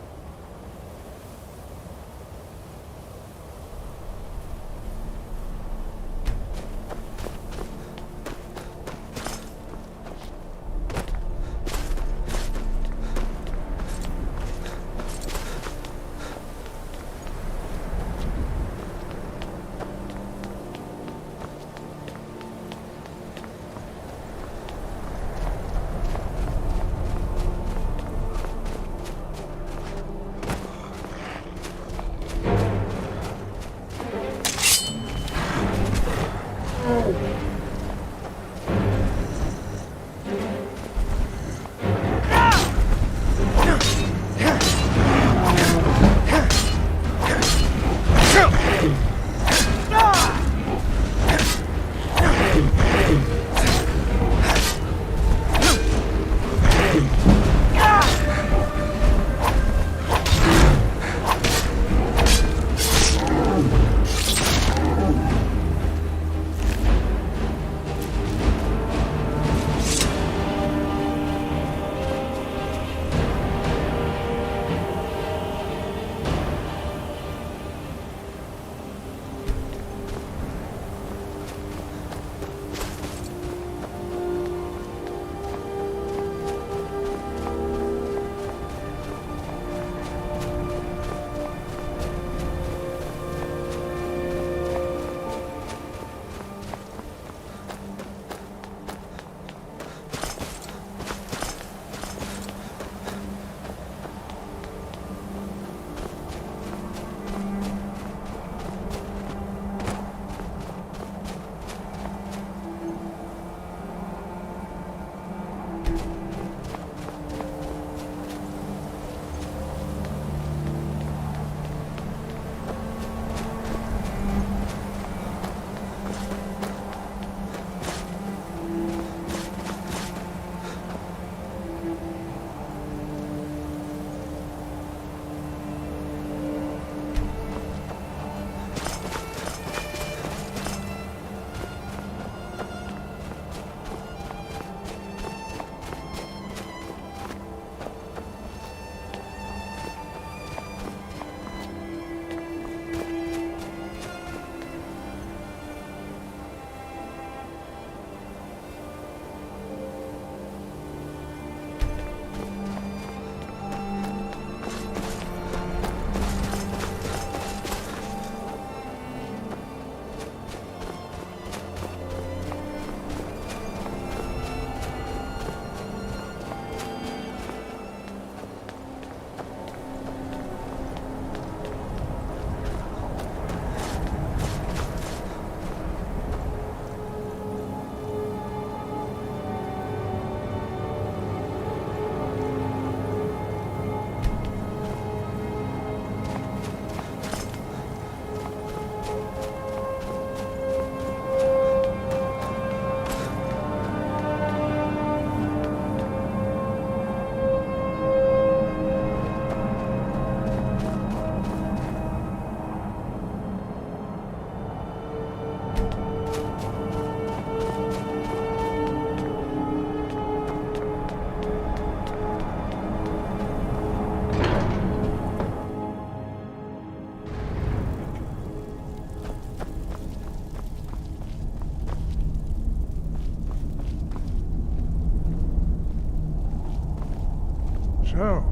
So,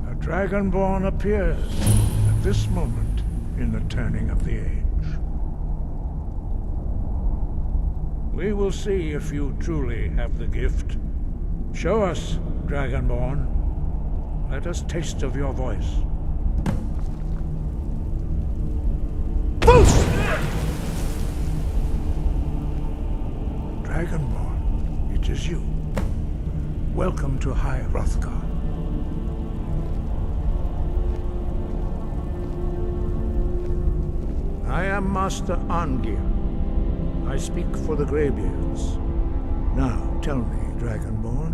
a Dragonborn appears at this moment in the turning of the age. We will see if you truly have the gift. Show us, Dragonborn. Let us taste of your voice. Dragonborn, it is you. Welcome to High Hrothgar. I am Master Arngir. I speak for the Greybeards. Now, tell me, Dragonborn,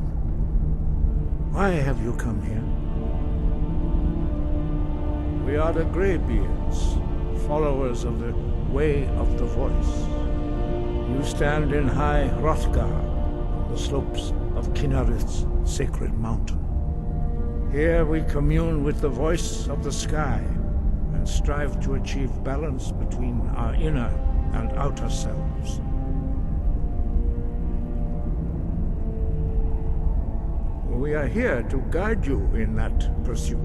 why have you come here? We are the Greybeards, followers of the Way of the Voice. You stand in High Hrothgar, on the slopes of Kinnarith's sacred mountain. Here we commune with the voice of the sky and strive to achieve balance between our inner and outer selves. We are here to guide you in that pursuit,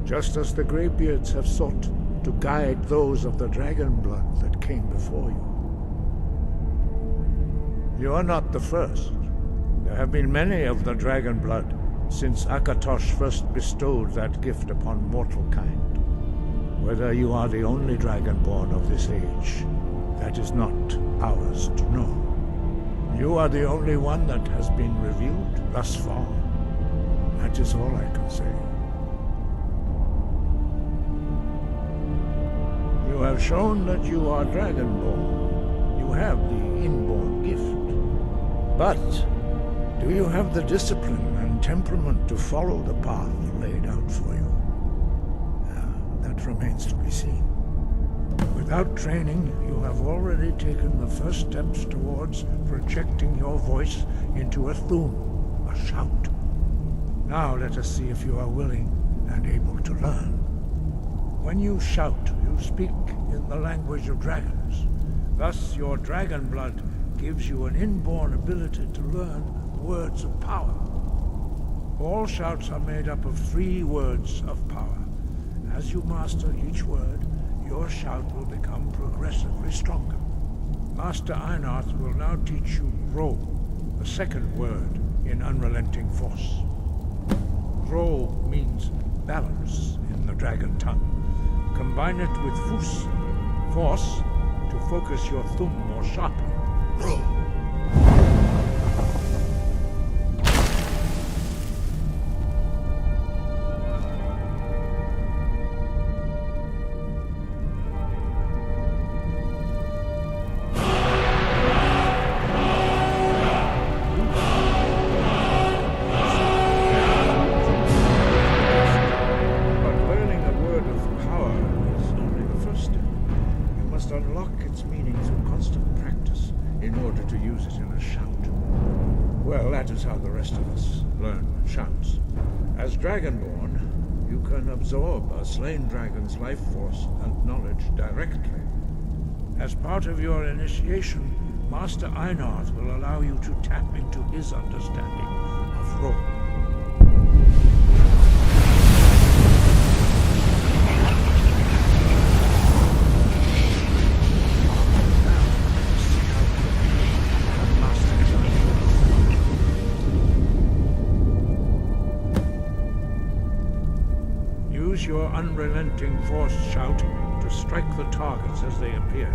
just as the Greybeards have sought to guide those of the dragon blood that came before you. You are not the first. There have been many of the dragon blood since Akatosh first bestowed that gift upon mortal kind. Whether you are the only dragonborn of this age, that is not ours to know. You are the only one that has been revealed thus far. That is all I can say. You have shown that you are dragonborn. You have the inborn gift. But do you have the discipline and temperament to follow the path laid out for you? That remains to be seen. Without training, you have already taken the first steps towards projecting your voice into a thum, a shout. Now let us see if you are willing and able to learn. When you shout, you speak in the language of dragons. Thus, your dragon blood gives you an inborn ability to learn words of power. All shouts are made up of 3 words of power. As you master each word, your shout will become progressively stronger. Master Einarth will now teach you Ro, the second word in Unrelenting Force. Ro means balance in the dragon tongue. Combine it with Fus, force, to focus your thumb more sharply. Ro. Dragonborn, you can absorb a slain dragon's life force and knowledge directly. As part of your initiation, Master Einarth will allow you to tap into his understanding of Ro. Your unrelenting force shout to strike the targets as they appear.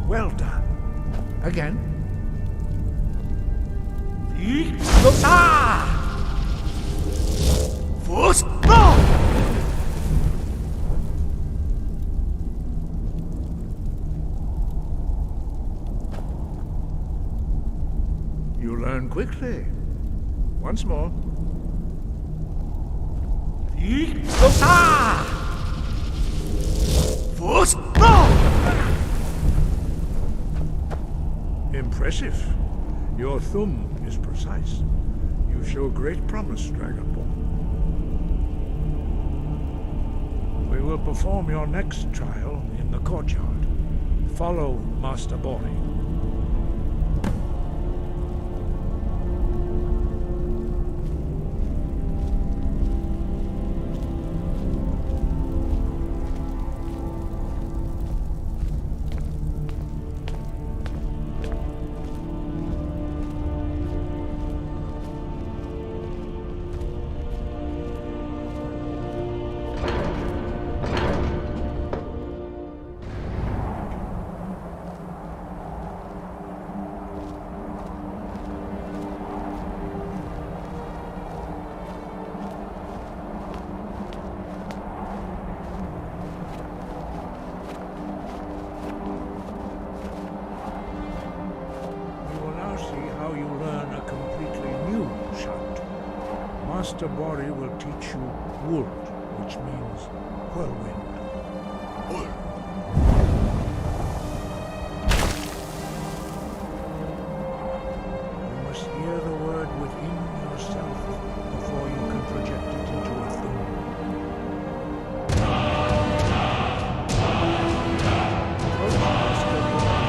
Well done. Again. You learn quickly. Once more. Impressive. Your thumb is precise. You You show great promise, Dragonborn. We will perform your next trial in the courtyard. Follow Master Bori. Master Bori will teach you Wold, which means whirlwind. You must hear the word within yourself before you can project it into a thing. Approach Master Bori.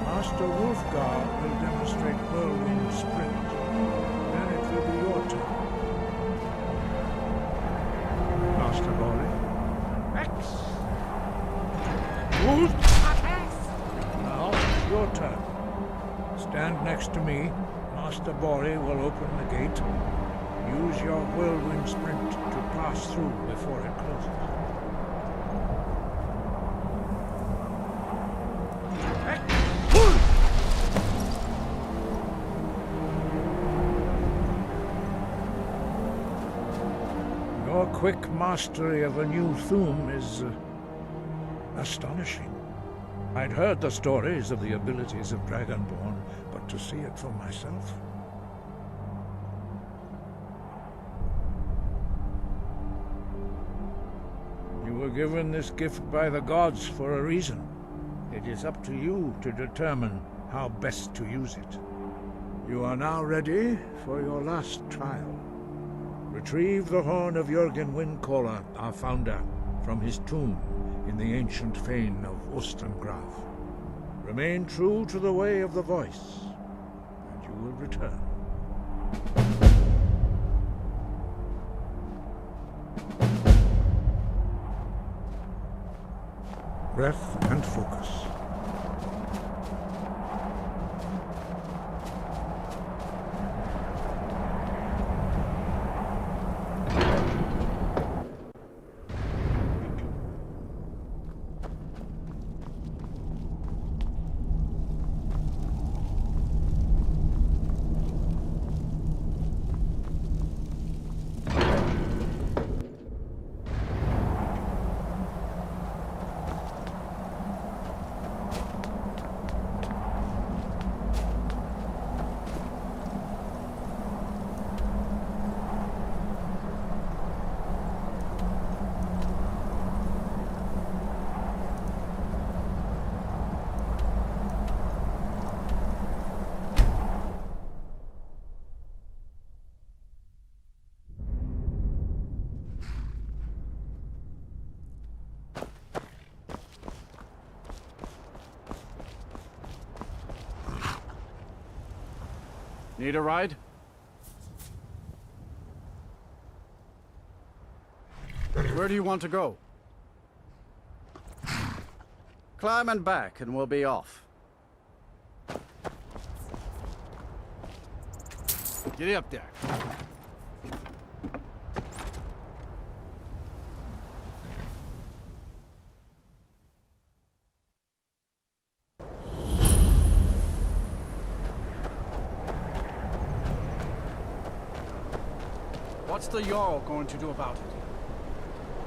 Master Wolfgar will demonstrate whirlwind sprint. Then it will be your turn. Master Bori. X. Wolf. Now, your turn. Stand next to me. Master Bori will open the gate. Use your whirlwind sprint to pass through before it closes. Your quick mastery of a new Thuum is astonishing. I'd heard the stories of the abilities of Dragonborn, but to see it for myself... You were given this gift by the gods for a reason. It is up to you to determine how best to use it. You are now ready for your last trial. Retrieve the horn of Jürgen Windcaller, our founder, from his tomb in the ancient fane of Ostengraf. Remain true to the way of the voice, and you will return. Breath and focus. Need a ride? Where do you want to go? Climb and back and we'll be off. Get up there. What's the Jarl going to do about it?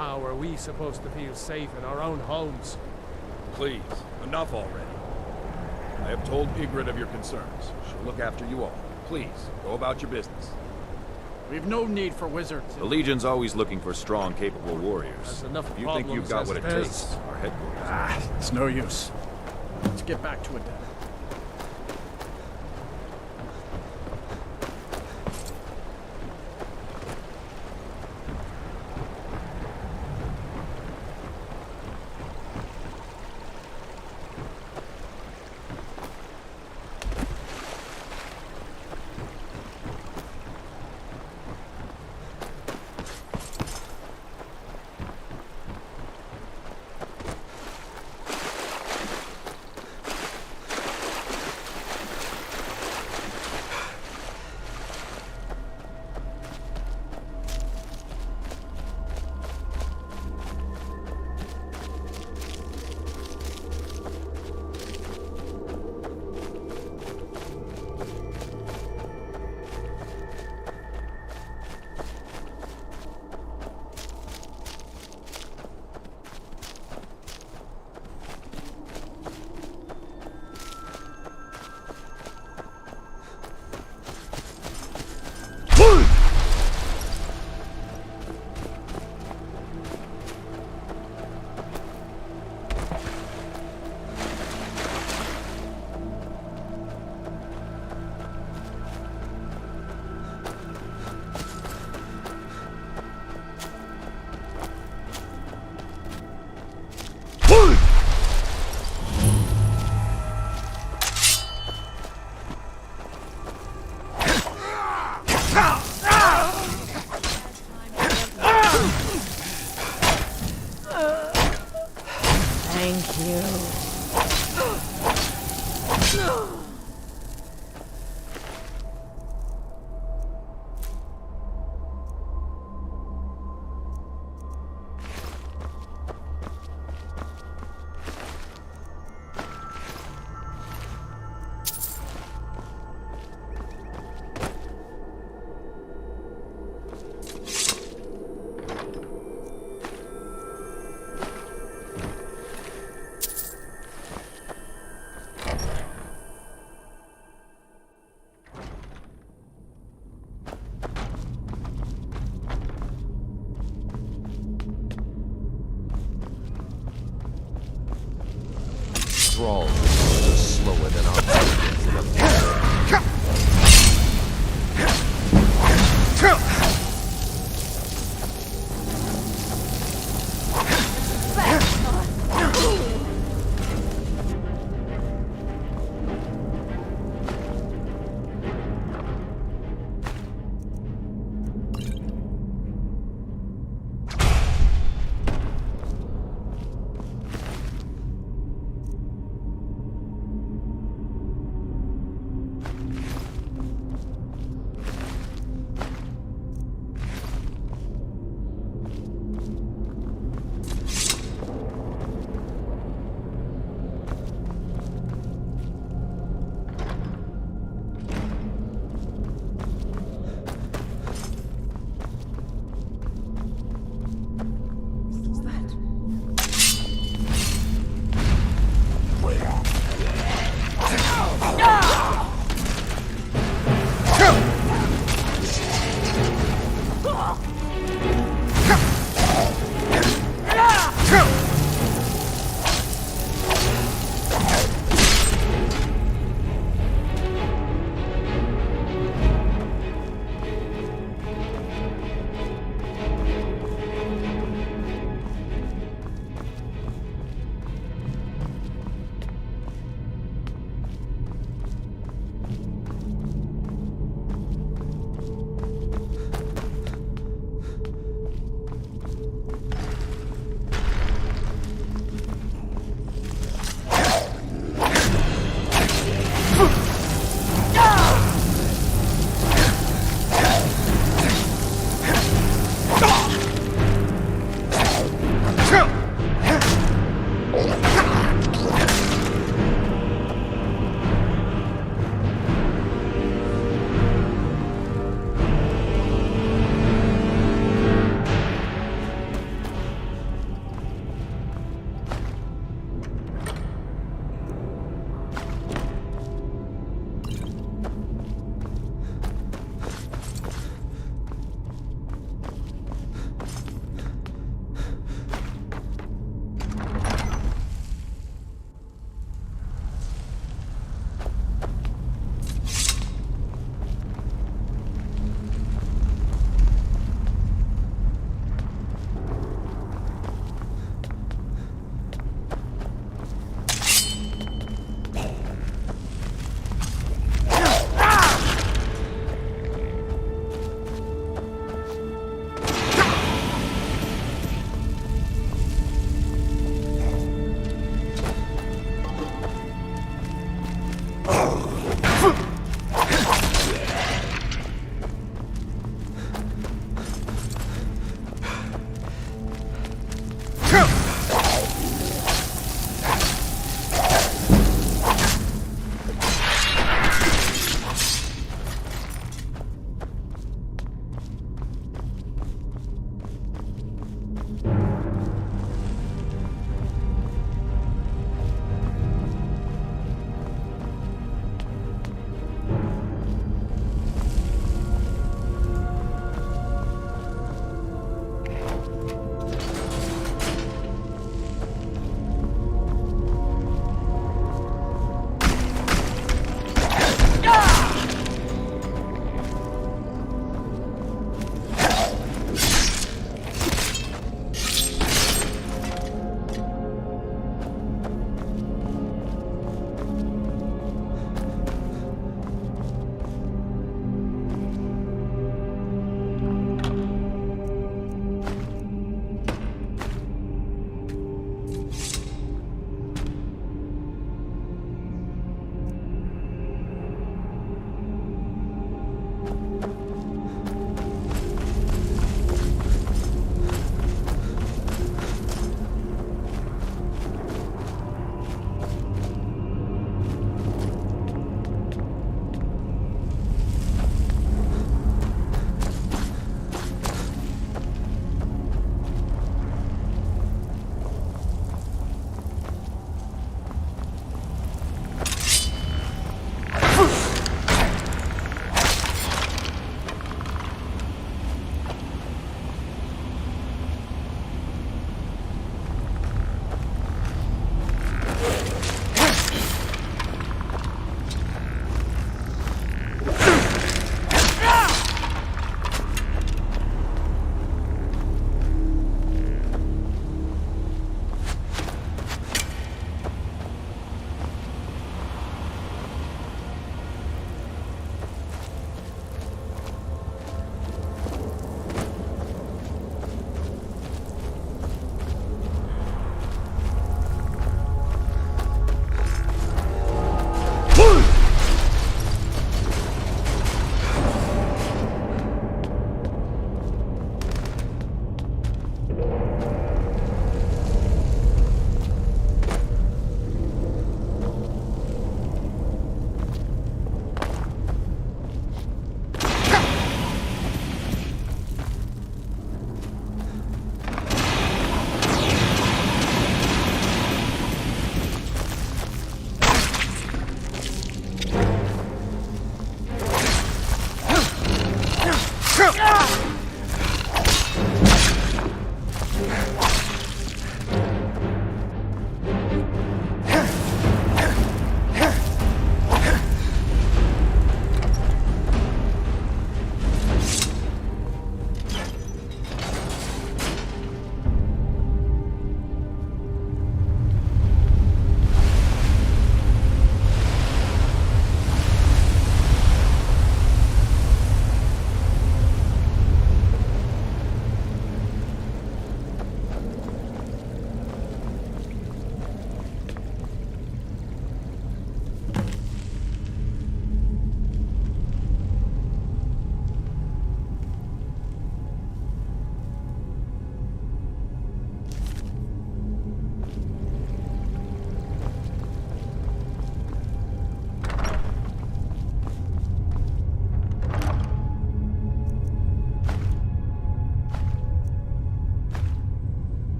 how are we supposed to feel safe in our own homes? Please, enough already. I have told Ygritte of your concerns. She'll look after you all. Please, go about your business. We've no need for wizards. The Legion's always looking for strong, capable warriors. Has enough If you think you've got what it problems takes, as it is. our headquarters. It's no use. Let's get back to it then. Thralls are slower than our guardians in a battle.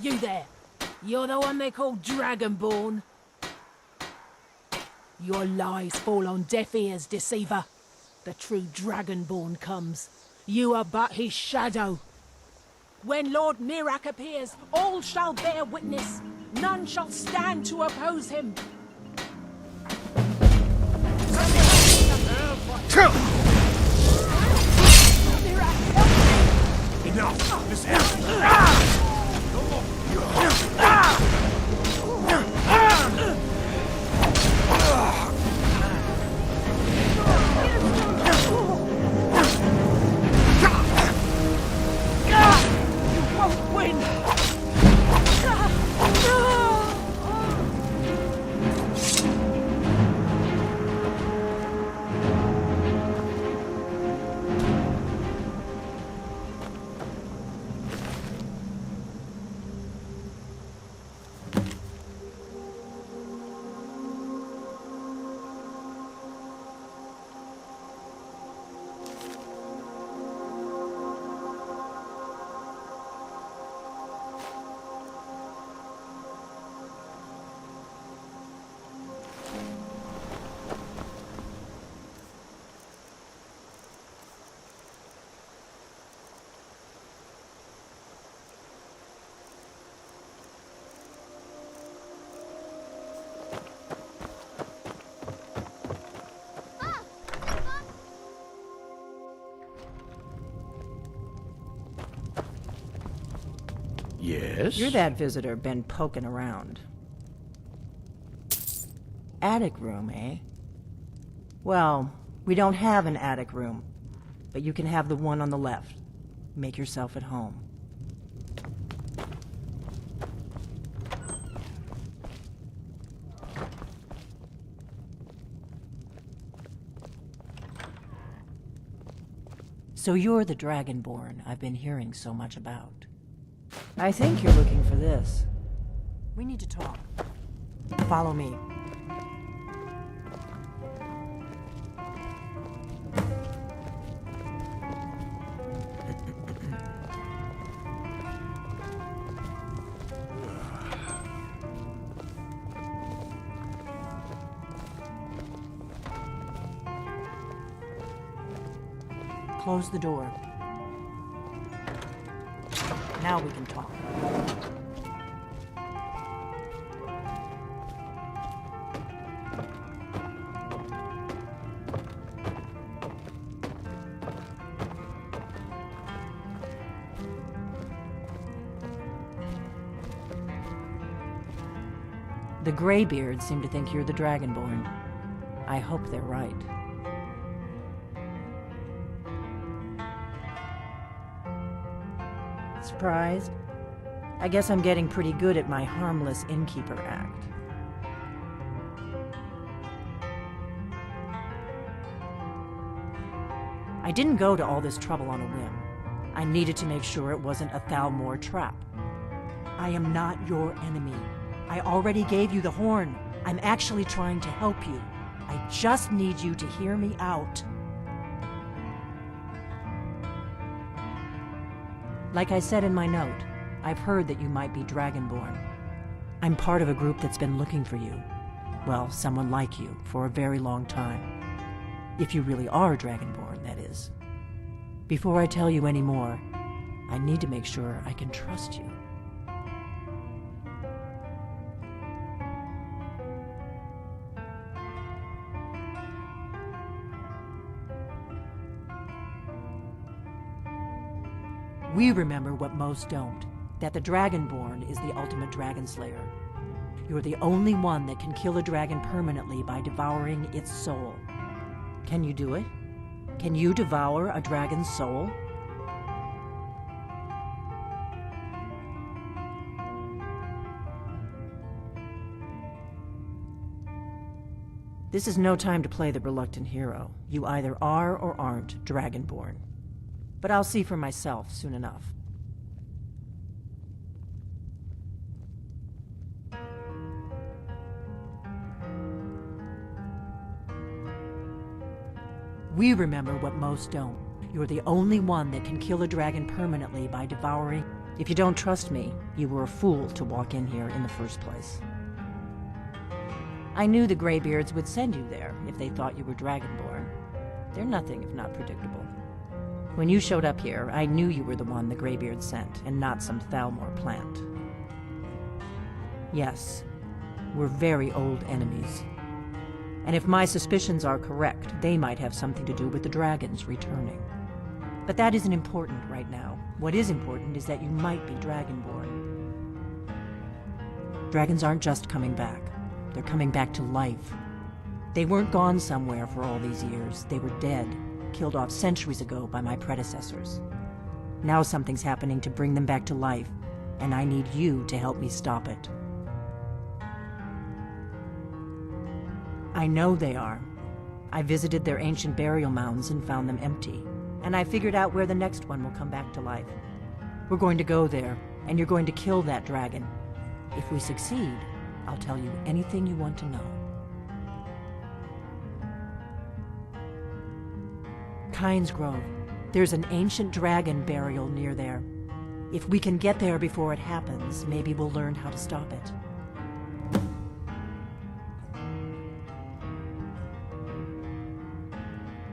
You there. You're the one they call Dragonborn. Your lies fall on deaf ears, deceiver. The true Dragonborn comes. You are but his shadow. When Lord Mirak appears, all shall bear witness. None shall stand to oppose him. Enough! This You won't win! Yes? You're that visitor been poking around. Attic room, eh? Well, we don't have an attic room, but you can have the one on the left. Make yourself at home. So you're the Dragonborn I've been hearing so much about. I think you're looking for this. We need to talk. Follow me. Close the door. Now we can talk. The Greybeards seem to think you're the Dragonborn. I hope they're right. Surprised? I guess I'm getting pretty good at my harmless innkeeper act. I didn't go to all this trouble on a whim. I needed to make sure it wasn't a Thalmor trap. I am not your enemy. I already gave you the horn. I'm actually trying to help you. I just need you to hear me out. Like I said in my note, I've heard that you might be Dragonborn. I'm part of a group that's been looking for you. Well, someone like you, for a very long time. If you really are Dragonborn, that is. Before I tell you any more, I need to make sure I can trust you. We remember what most don't, that the Dragonborn is the ultimate dragon slayer. You're the only one that can kill a dragon permanently by devouring its soul. Can you do it? Can you devour a dragon's soul? This is no time to play the reluctant hero. You either are or aren't Dragonborn. But I'll see for myself soon enough. We remember what most don't. You're the only one that can kill a dragon permanently by devouring. If you don't trust me, you were a fool to walk in here in the first place. I knew the Greybeards would send you there if they thought you were Dragonborn. They're nothing if not predictable. When you showed up here, I knew you were the one the Greybeards sent, and not some Thalmor plant. Yes, we're very old enemies. And if my suspicions are correct, they might have something to do with the dragons returning. But that isn't important right now. What is important is that you might be Dragonborn. Dragons aren't just coming back. They're coming back to life. They weren't gone somewhere for all these years. They were dead, killed off centuries ago by my predecessors. Now something's happening to bring them back to life, and I need you to help me stop it. I know they are. I visited their ancient burial mounds and found them empty, and I figured out where the next one will come back to life. We're going to go there, and you're going to kill that dragon. If we succeed, I'll tell you anything you want to know. Kynes Grove. There's an ancient dragon burial near there. If we can get there before it happens, maybe we'll learn how to stop it.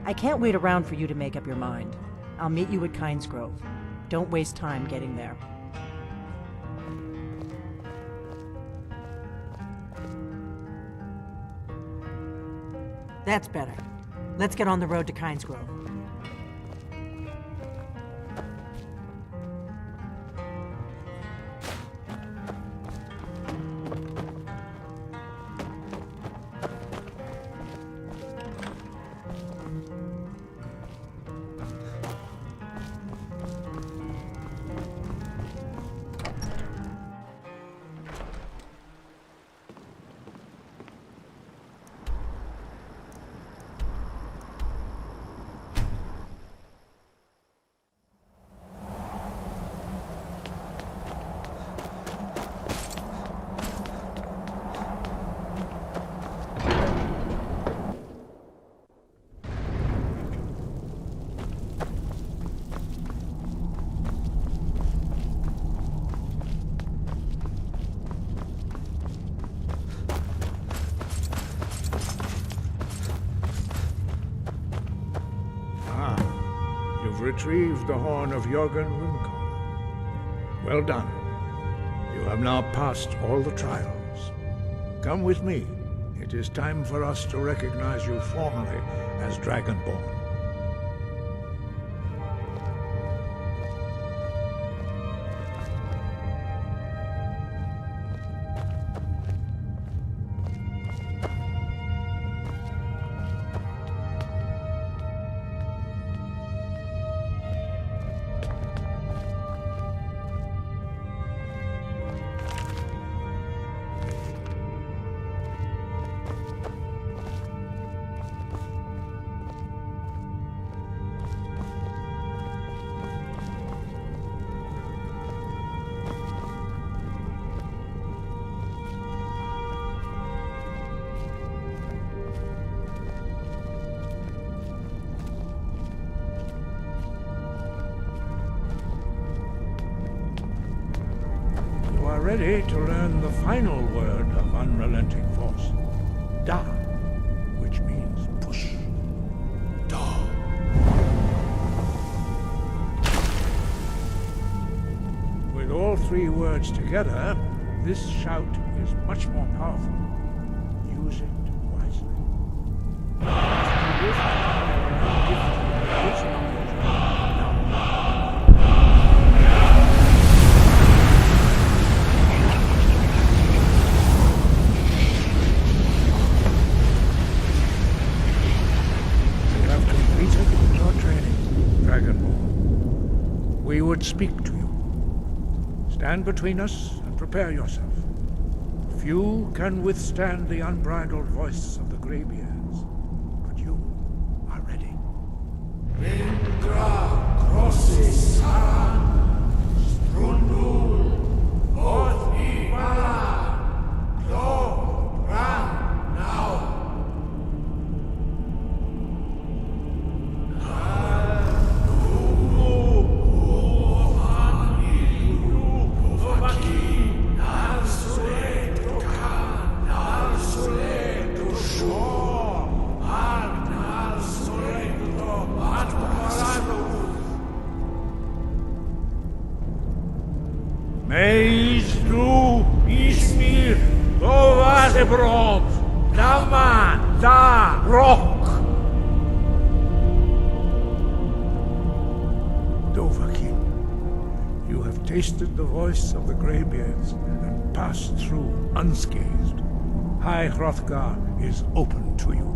I can't wait around for you to make up your mind. I'll meet you at Kynes Grove. Don't waste time getting there. That's better. Let's get on the road to Kynes Grove. Retrieved the horn of Jörgen Runcorn. Well done. You have now passed all the trials. Come with me. It is time for us to recognize you formally as Dragonborn. Ready to learn the final word of unrelenting force. Da, which means push. Da. With all three words together, this shout is much more powerful. Use it wisely. We would speak to you. Stand between us and prepare yourself. Few can withstand the unbridled voice of the Greybeards, but you are ready. Vindra crossis saran, strundul, oth ibala, clo, ran, now. Meis du ismir Tovasebrom Daman da Rock. Dovahkiin, you have tasted the voice of the Greybeards and passed through unscathed. High Hrothgar is open to you.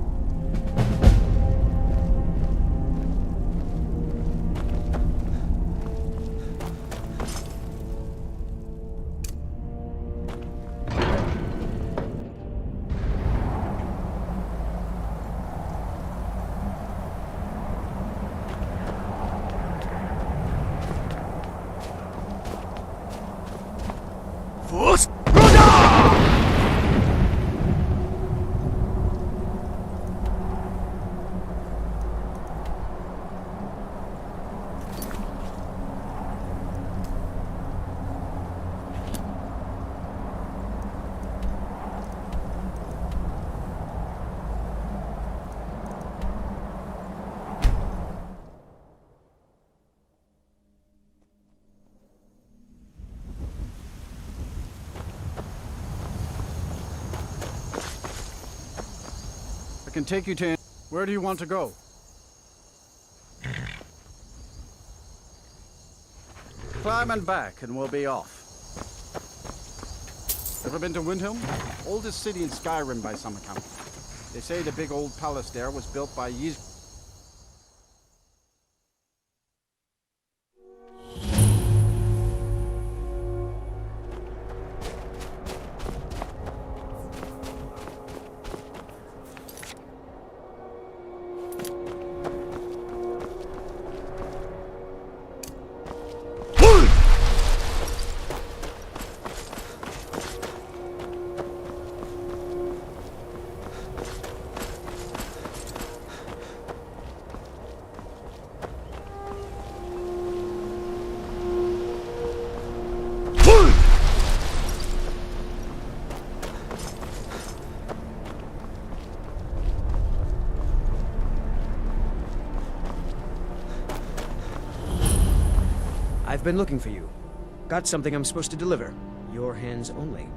I can take you to... Where do you want to go? Climb and back, and we'll be off. Ever been to Windhelm? Oldest city in Skyrim by some account. They say the big old palace there was built by Ys... I've been looking for you. Got something I'm supposed to deliver. Your hands only.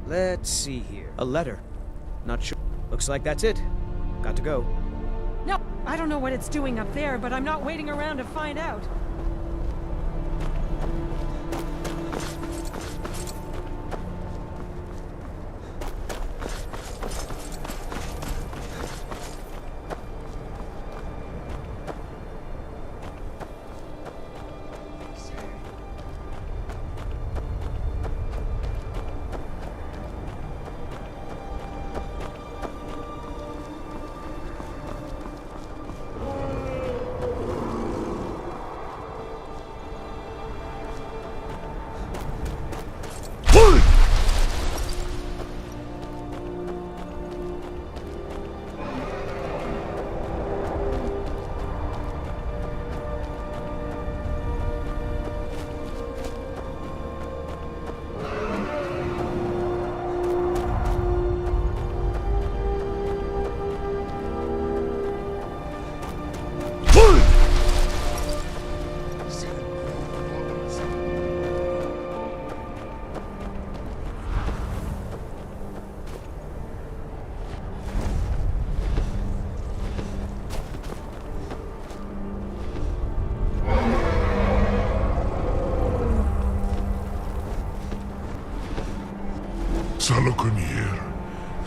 Let's see here. A letter. Not sure. Looks like that's it. Got to go. No, I don't know what it's doing up there, but I'm not waiting around to find out. Salokunir,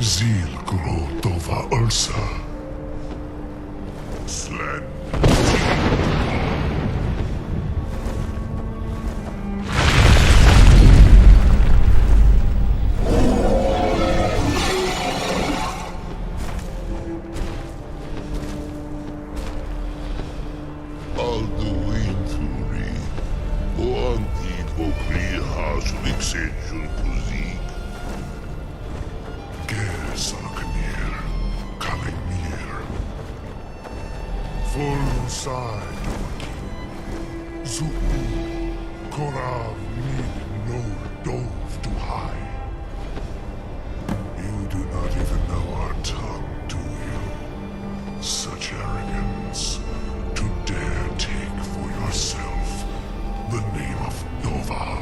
Zil Gro Tova Ursa. Slen. Alduin Turi, Oanti Bokri Haslik Sejun Kuzik. Salokunir, Kalimir. Full side, Zuku, Korav need no dove to hide. You do not even know our tongue, do you? Such arrogance, to dare take for yourself the name of Dova.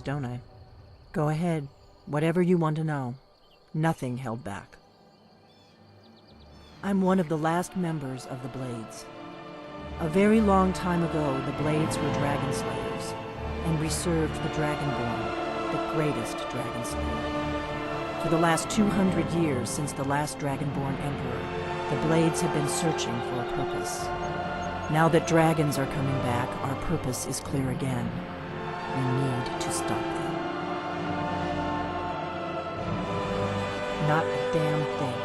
answers, don't I? Go ahead. Whatever you want to know. Nothing held back. I'm one of the last members of the Blades. A very long time ago, the Blades were dragon slayers, and we served the Dragonborn, the greatest dragon slayer. For the last 200 years since the last Dragonborn Emperor, the Blades have been searching for a purpose. Now that dragons are coming back, our purpose is clear again. We need to stop them. Not a damn thing.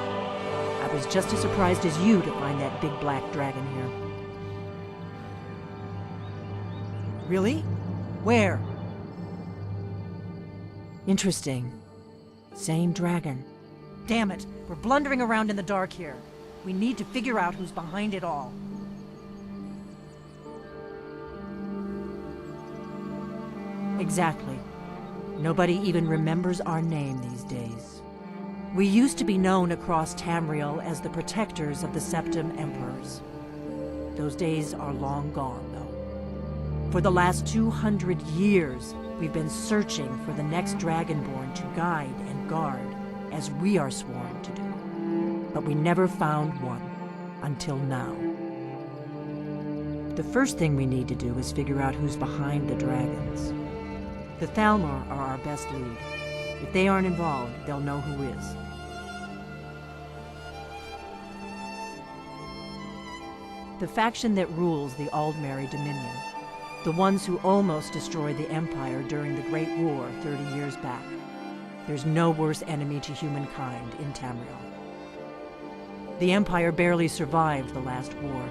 I was just as surprised as you to find that big black dragon here. Really? Where? Interesting. Same dragon. Damn it, we're blundering around in the dark here. We need to figure out who's behind it all. Exactly. Nobody even remembers our name these days. We used to be known across Tamriel as the protectors of the Septim Emperors. Those days are long gone, though. For the last 200 years, we've been searching for the next Dragonborn to guide and guard, as we are sworn to do. But we never found one, until now. The first thing we need to do is figure out who's behind the dragons. The Thalmor are our best lead. If they aren't involved, they'll know who is. The faction that rules the Aldmeri Dominion. The ones who almost destroyed the Empire during the Great War 30 years back. There's no worse enemy to humankind in Tamriel. The Empire barely survived the last war.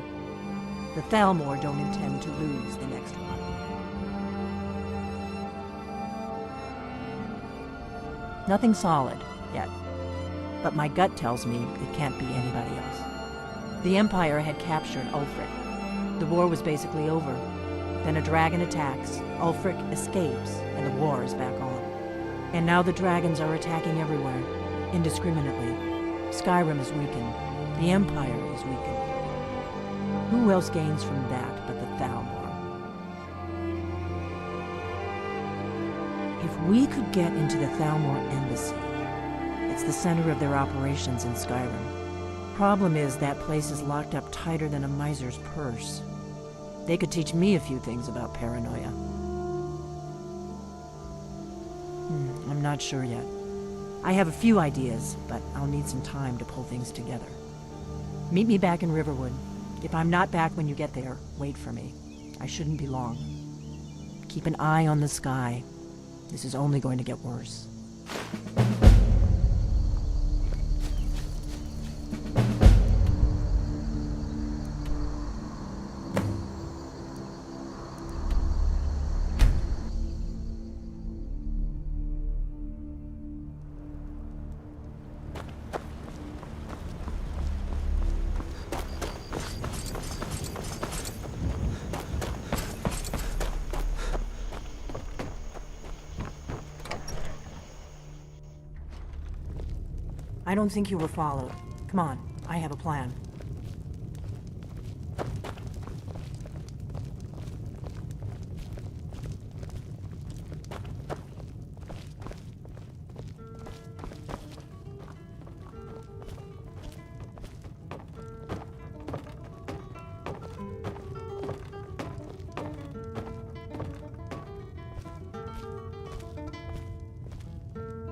The Thalmor don't intend to lose the next one. Nothing solid, yet. But my gut tells me it can't be anybody else. The Empire had captured Ulfric. The war was basically over. Then a dragon attacks, Ulfric escapes, and the war is back on. And now the dragons are attacking everywhere, indiscriminately. Skyrim is weakened. The Empire is weakened. Who else gains from that but the Thalmor? If we could get into the Thalmor embassy, it's the center of their operations in Skyrim. Problem is, that place is locked up tighter than a miser's purse. They could teach me a few things about paranoia. I'm not sure yet. I have a few ideas, but I'll need some time to pull things together. Meet me back in Riverwood. If I'm not back when you get there, wait for me. I shouldn't be long. Keep an eye on the sky. This is only going to get worse. I don't think you were followed. Come on, I have a plan.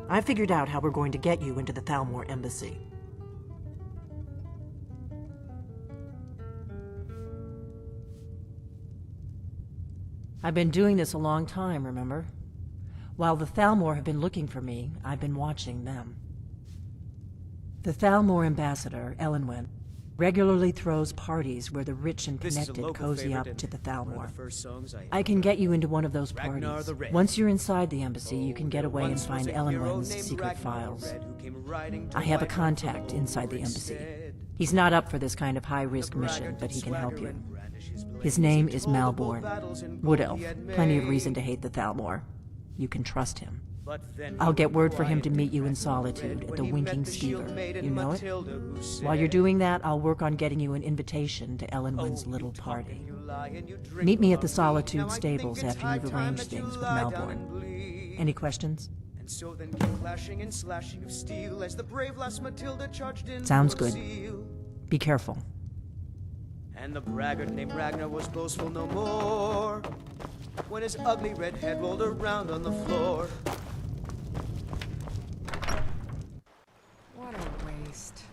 I figured out how we're going to get you into the Thalmor embassy. I've been doing this a long time, remember? While the Thalmor have been looking for me, I've been watching them. The Thalmor ambassador, Elenwen, regularly throws parties where the rich and connected cozy up to the Thalmor. I can get you into one of those parties. Once you're inside the embassy, you can get away and find Elenwen's secret files. I have a contact inside the embassy. He's not up for this kind of high-risk mission, but he can help you. His name is Malborn. Wood Elf. Plenty of reason to hate the Thalmor. You can trust him. I'll get word for him to meet you in Solitude at the Winking Skeever. You know it? While you're doing that, I'll work on getting you an invitation to Elenwen's little party. Meet me at the Solitude stables after you've arranged things with Malborn. Any questions? And so then came clashing and slashing of steel as the brave lass Matilda charged in. Sounds full good. zeal. Be careful. And the braggart named Ragnar was boastful no more when his ugly red head rolled around on the floor. What a waste.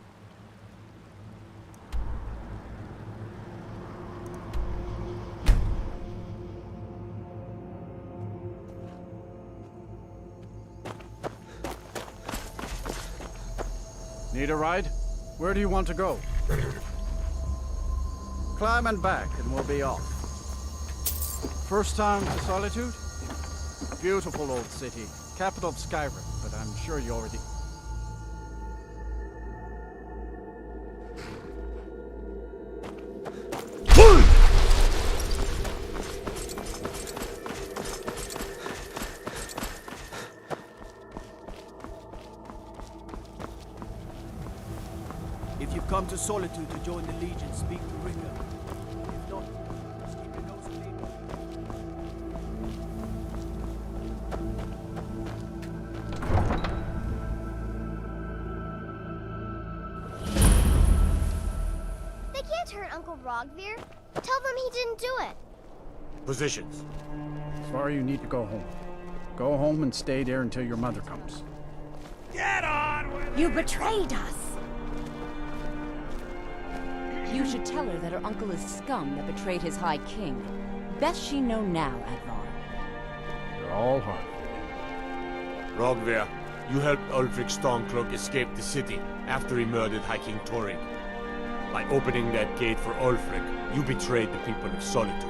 Need a ride? Where do you want to go? Climb and back, and we'll be off. First time to Solitude? Beautiful old city. Capital of Skyrim, but I'm sure you already... If you've come to Solitude to join the Legion, speak to Ricker. If not, just keep your nose clean. They can't hurt Uncle Rogvir. Tell them he didn't do it. Positions. Sorry, you need to go home. Go home and stay there until your mother comes. Get on with it! You betrayed us! You should tell her that her uncle is scum that betrayed his High King. Best she know now, Advar. You're all hard. Rogvir, you helped Ulfric Stormcloak escape the city after he murdered High King Torrig. By opening that gate for Ulfric, you betrayed the people of Solitude.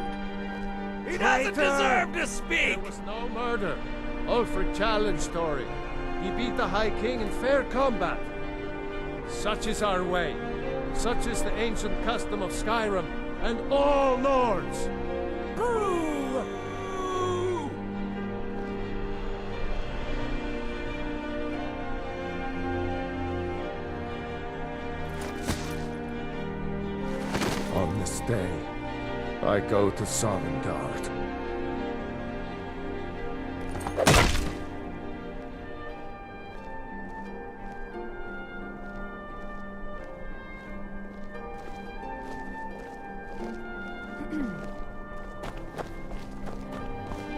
He doesn't deserve to speak! There was no murder. Ulfric challenged Torrig. He beat the High King in fair combat. Such is our way. Such is the ancient custom of Skyrim and all Lords. Boo! On this day, I go to Sovngarde.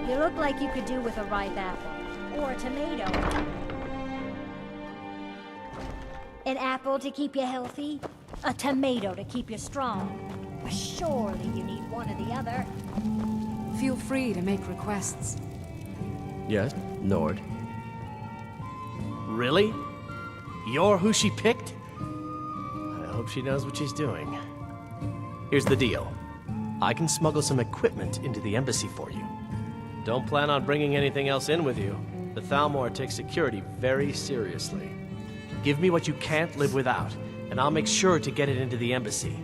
You look like you could do with a ripe apple. Or a tomato. An apple to keep you healthy. A tomato to keep you strong. Surely you need one or the other. Feel free to make requests. Yes, Nord. Really? You're who she picked? I hope she knows what she's doing. Here's the deal. I can smuggle some equipment into the embassy for you. Don't plan on bringing anything else in with you. The Thalmor takes security very seriously. Give me what you can't live without, and I'll make sure to get it into the embassy.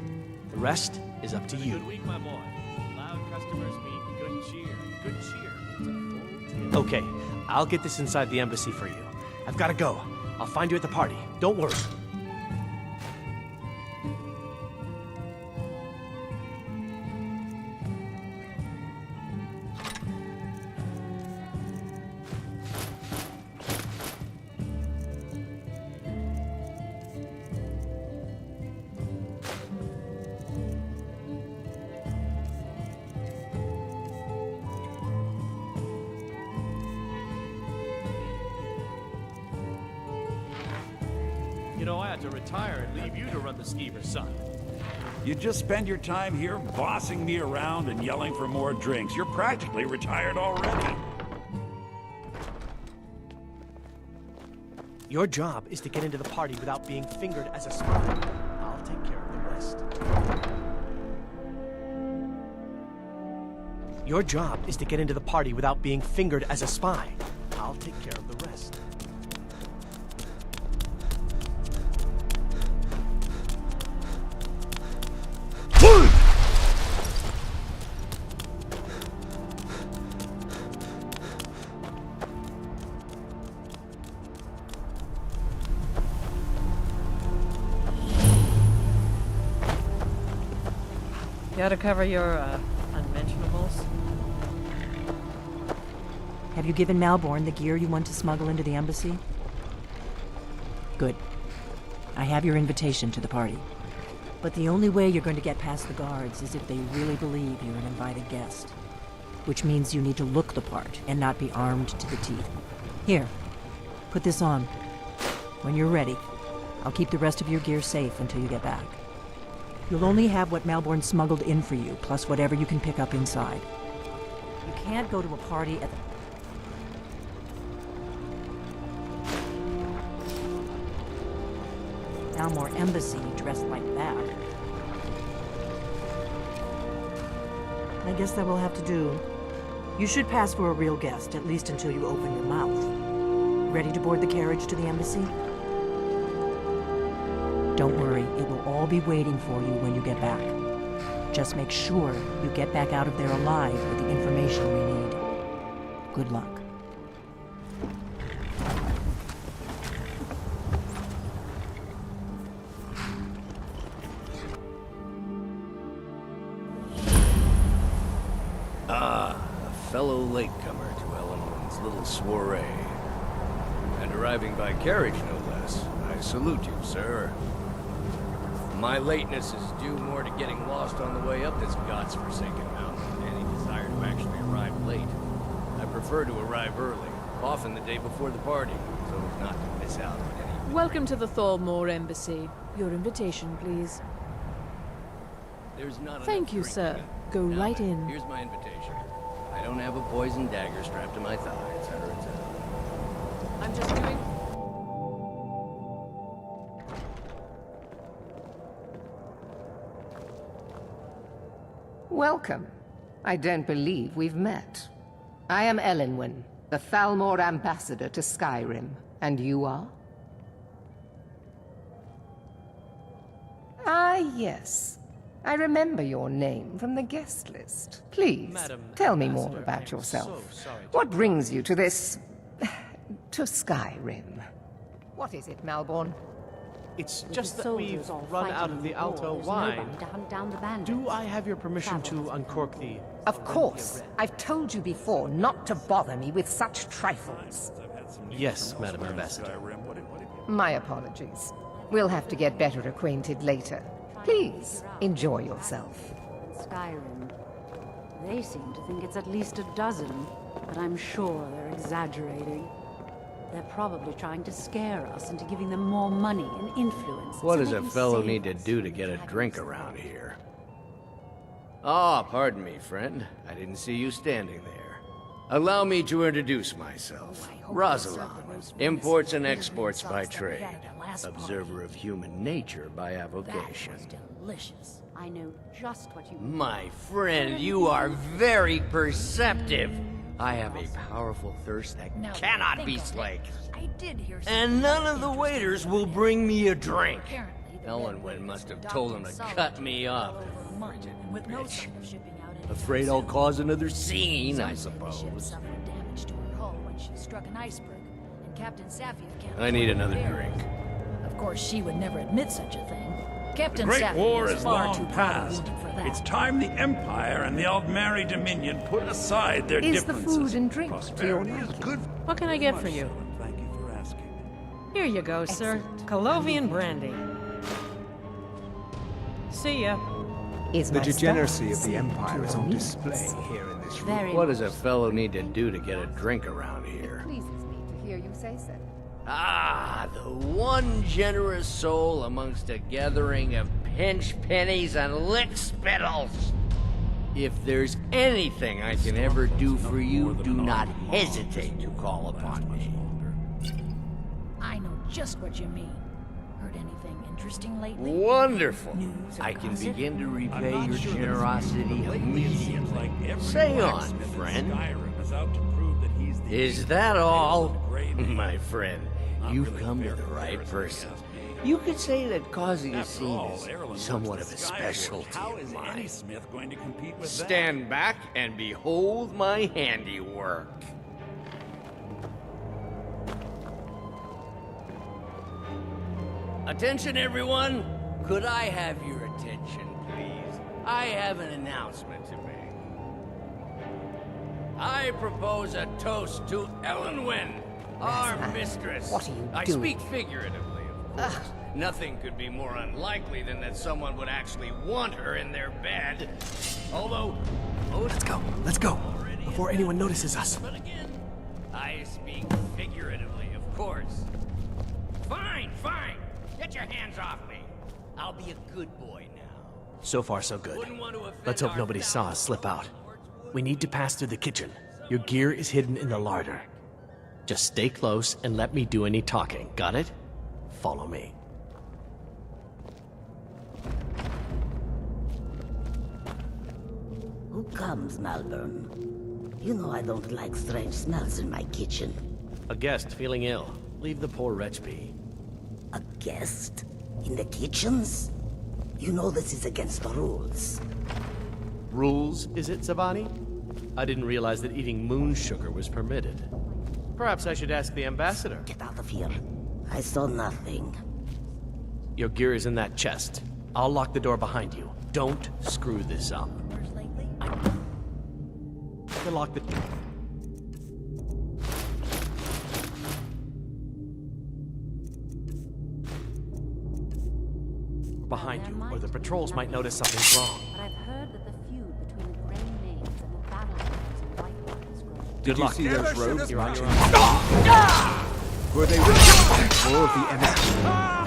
The rest is up to you. Good week, my boy. Loud customers mean good cheer. Good cheer means a full Okay, I'll get this inside the embassy for you. I've got to go. I'll find you at the party. Don't worry. You know, I had to retire and leave you to run the skeever, son. You just spend your time here bossing me around and yelling for more drinks. You're practically retired already. Your job is to get into the party without being fingered as a spy. I'll take care of the rest. Your job is to get into the party without being fingered as a spy. I'll take care of the rest. You ought to cover your, unmentionables. Have you given Malborn the gear you want to smuggle into the embassy? Good. I have your invitation to the party. But the only way you're going to get past the guards is if they really believe you're an invited guest. Which means you need to look the part and not be armed to the teeth. Here, put this on. When you're ready, I'll keep the rest of your gear safe until you get back. You'll only have what Malborn smuggled in for you, plus whatever you can pick up inside. You can't go to a party at the... Malmor Embassy dressed like that. I guess that will have to do. You should pass for a real guest, at least until you open your mouth. Ready to board the carriage to the embassy? Don't worry, it will all be waiting for you when you get back. Just make sure you get back out of there alive with the information we need. Good luck. Fellow latecomer to Ellenwood's little soiree. And arriving by carriage, no less. I salute you, sir. My lateness is due more to getting lost on the way up this god's-forsaken mountain than any desire to actually arrive late. I prefer to arrive early, often the day before the party, so as not to miss out on any... Welcome to the Thalmor Embassy. Your invitation, please. There's not Thank you, sir. Go right in. Here's my invitation. I don't have a poison dagger strapped to my thigh, etc., etc. I'm just doing... Welcome. I don't believe we've met. I am Elenwen, the Thalmor ambassador to Skyrim. And you are? Ah, yes. I remember your name from the guest list. Please, tell me more about yourself. What brings you to this... to Skyrim? What is it, Malborn? It's just that we've run out of the Alto wine. Do I have your permission to uncork the... Of course. I've told you before not to bother me with such trifles. Yes, Madam Ambassador. My apologies. We'll have to get better acquainted later. Please, enjoy yourself. Skyrim. They seem to think it's at least a dozen, but I'm sure they're exaggerating. They're probably trying to scare us into giving them more money and influence. What does a fellow need to do to get a drink around here? Ah, pardon me, friend. I didn't see you standing there. Allow me to introduce myself. Rosalind, imports and exports by trade. Observer of human nature by avocation. Delicious. I know just what you... My friend, you are very perceptive. I have a powerful thirst that cannot be slaked. I did hear And none of the waiters will bring me a drink. Ellenwood must have told them to cut me off. with no Bitch. sign of shipping out. Afraid I'll cause another scene, I suppose. Suffered damage to her hull when she struck an iceberg, and Captain Safia can't... I need another drink. Of course, she would never admit such a thing. Captain The Great Safia War is is far long too past. proud for that. It's time the Empire and the Aldmeri Dominion put aside their Is the differences. food and drink to your liking? What can I get for you? Thank you for asking. Here you go, sir. Colovian brandy. See ya. The degeneracy of the Empire is on display here in this room. What does a fellow need to do to get a drink around here? Pleases me to hear you say so. Ah, the one generous soul amongst a gathering of pinch pennies and lick spittles. If there's anything I can ever do for you, do not hesitate to call upon me. I know just what you mean. Heard anything interesting lately? Wonderful. News or I can gossip? begin to repay your generosity immediately. Say on, friend. Is that all? My friend, you've come to the right person. You could say that causing a scene is somewhat of a specialty of mine. Stand back and behold my handiwork. Attention, everyone! Could I have your attention, please? I have an announcement to make. I propose a toast to Elenwen, our mistress. What are you I doing? speak figuratively, of course. Nothing could be more unlikely than that someone would actually want her in their bed. Although, Let's go, before anyone notices us. But again, I speak figuratively, of course. Fine. Get your hands off me. I'll be a good boy now. So far, so good. Wouldn't want to offend Let's hope our nobody saw us slip out. We need to pass through the kitchen. Your gear is hidden in the larder. Just stay close and let me do any talking. Got it? Follow me. Who comes, Malvern? You know I don't like strange smells in my kitchen. A guest feeling ill. Leave the poor wretch be. A guest? In the kitchens? You know this is against the rules. Rules, is it, Savani? I didn't realize that eating moon sugar was permitted. Perhaps I should ask the ambassador. Get out of here. I saw nothing. Your gear is in that chest. I'll lock the door behind you. Don't screw this up. I can lock the... behind you, or the patrols might notice something's wrong. But I've heard that the feud between the Grey Maids and the Battlelords in Whitewater is growing. Did you see those rogues? You're on your own. Were they with or the emissary?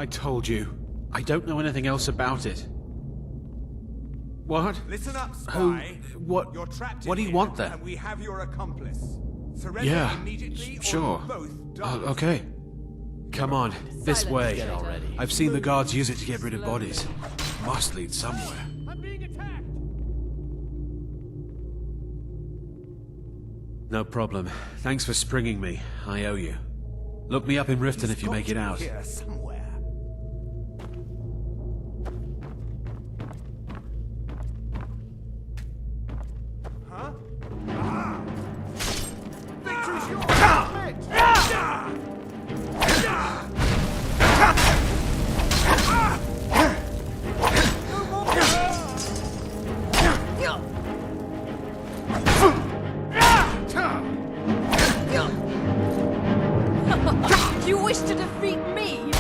I told you. I don't know anything else about it. What? Listen up, spy. Who? What? You're trapped What do in you here, want then? And we have your accomplice. Surrender Yeah. immediately or Sure. you both die. Okay. Come on, this way. Get already. I've seen the guards use it to get rid of bodies. Must lead somewhere. I'm being attacked! No problem. Thanks for springing me. I owe you. Look me up in Riften if you make it out. Here somewhere. Huh? Ah! Victory's yours! You wish to defeat me?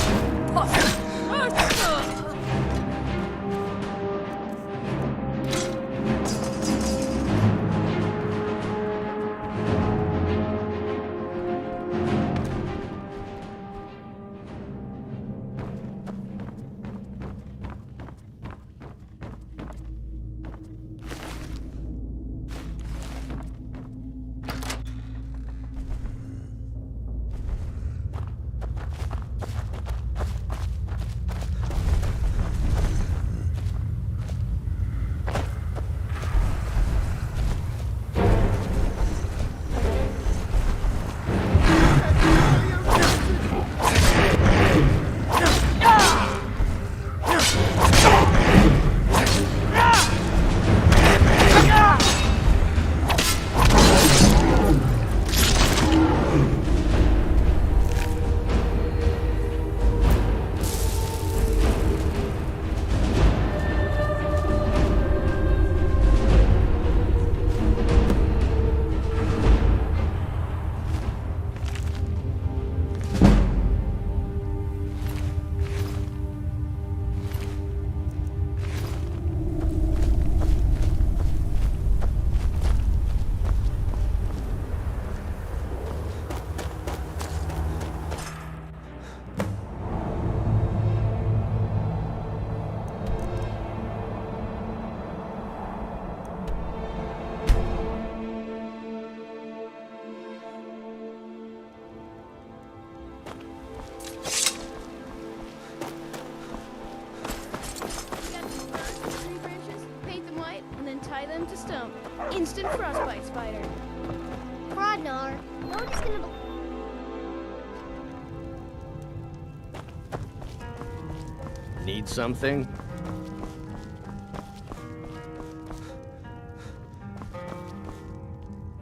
tie them to stone. Instant frostbite spider. Rodnar, nobody's gonna... Need something?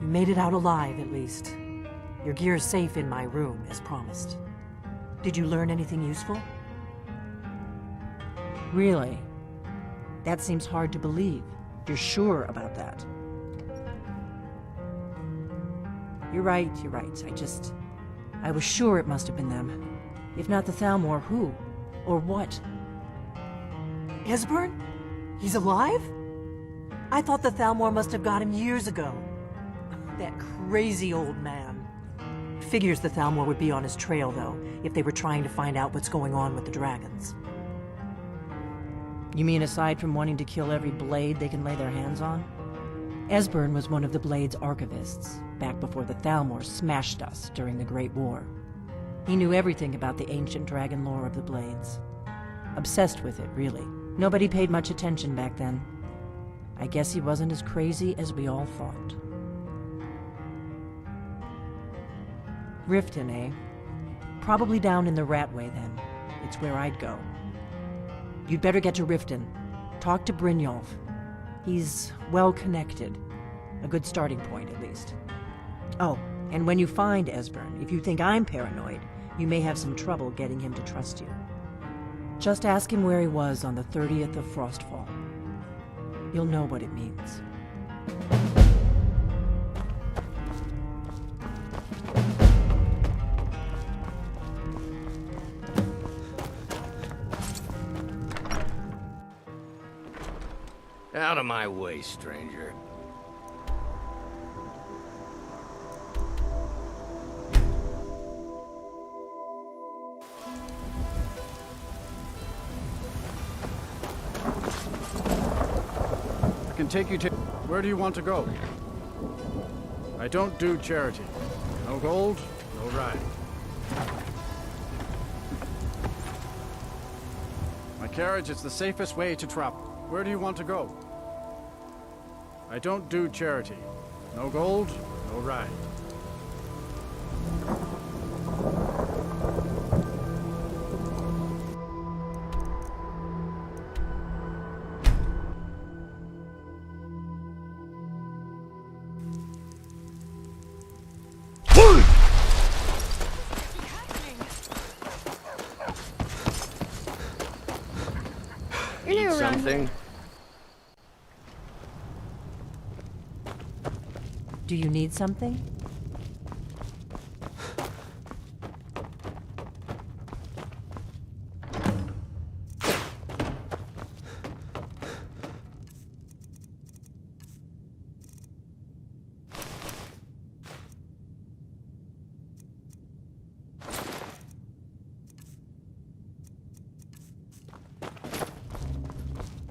You made it out alive, at least. Your gear's safe in my room, as promised. Did you learn anything useful? Really? That seems hard to believe. You're sure about that? You're right. I was sure it must have been them. If not the Thalmor, who? Or what? Esbern? He's alive? I thought the Thalmor must have got him years ago. That crazy old man. Figures the Thalmor would be on his trail, though, if they were trying to find out what's going on with the dragons. You mean aside from wanting to kill every blade they can lay their hands on? Esbern was one of the Blade's archivists, back before the Thalmor smashed us during the Great War. He knew everything about the ancient dragon lore of the Blades. Obsessed with it, really. Nobody paid much attention back then. I guess he wasn't as crazy as we all thought. Riften, eh? Probably down in the Ratway, then. It's where I'd go. You'd better get to Riften. Talk to Brynjolf. He's well-connected. A good starting point, at least. Oh, and when you find Esbern, if you think I'm paranoid, you may have some trouble getting him to trust you. Just ask him where he was on the 30th of Frostfall. You'll know what it means. Out of my way, stranger. can take you to... Where do you want to go? I don't do charity. No gold, no ride. My carriage is the safest way to travel. Where do you want to go? I don't do charity. No gold, no ride. Eat something? Do you need something?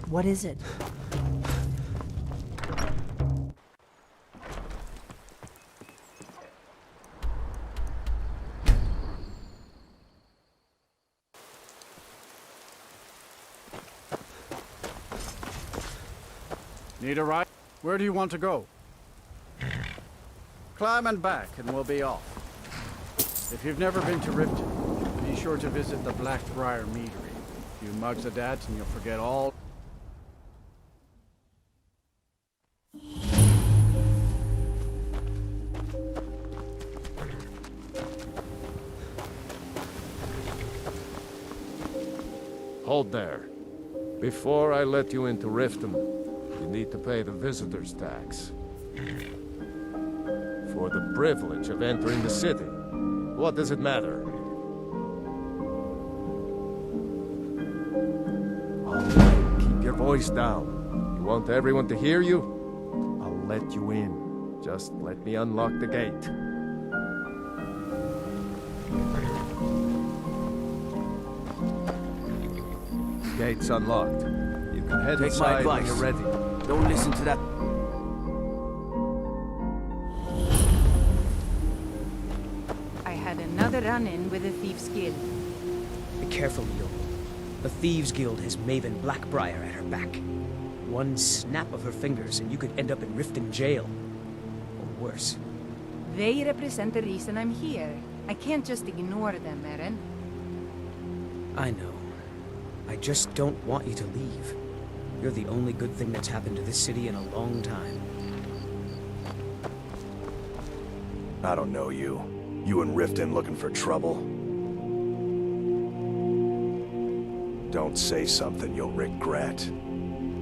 What is it? Need a ride? Where do you want to go? Climb and back and we'll be off. If you've never been to Riften, be sure to visit the Blackbriar Meadery. A few mugs of that and you'll forget all... Hold there. Before I let you into Riften, you need to pay the visitor's tax. For the privilege of entering the city. What does it matter? All right, keep your voice down. You want everyone to hear you? I'll let you in. Just let me unlock the gate. Gate's unlocked. You can head Take my inside when advice. you're ready. Don't listen to that. I had another run-in with a Thieves' Guild. Be careful, Mule. The Thieves Guild has Maven Blackbriar at her back. One snap of her fingers and you could end up in Riften jail. Or worse. They represent the reason I'm here. I can't just ignore them, Eren. I know. I just don't want you to leave. You're the only good thing that's happened to this city in a long time. I don't know you. You in Riften looking for trouble? Don't say something you'll regret.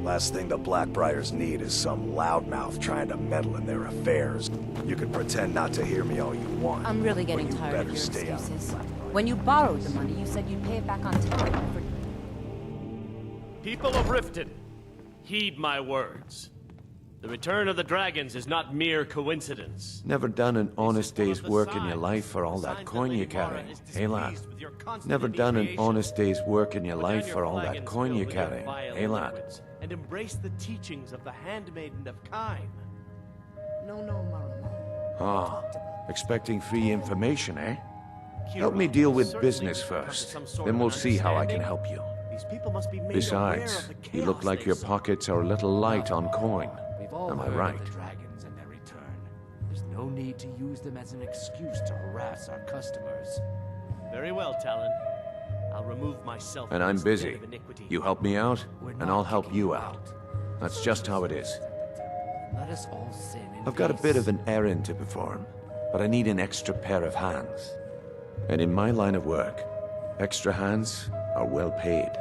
Last thing the Blackbriars need is some loudmouth trying to meddle in their affairs. You can pretend not to hear me all you want. I'm really getting tired of your excuses. When you borrowed the money, you said you'd pay it back on time. People of Riften, heed my words. The return of the dragons is not mere coincidence. Never done an honest day's work in your life for all that coin you carry, hey lad? Never done an honest day's work in your life for all that coin you carry, hey lad? And embrace the teachings of the Handmaiden of Kine. No, Maramo. Ah, expecting free information, eh? Help me deal with business first, then we'll see how I can help you. Besides, you look like your pockets are a little light on coin. Am I right? The dragons and their return. There's no need to use them as an excuse to harass our customers. Very well, Talon. I'll remove myself. And I'm busy. You help me out, and I'll help you out. That's just how it is. Let us all sin in I've got a peace. bit of an errand to perform, but I need an extra pair of hands. And in my line of work, extra hands are well paid.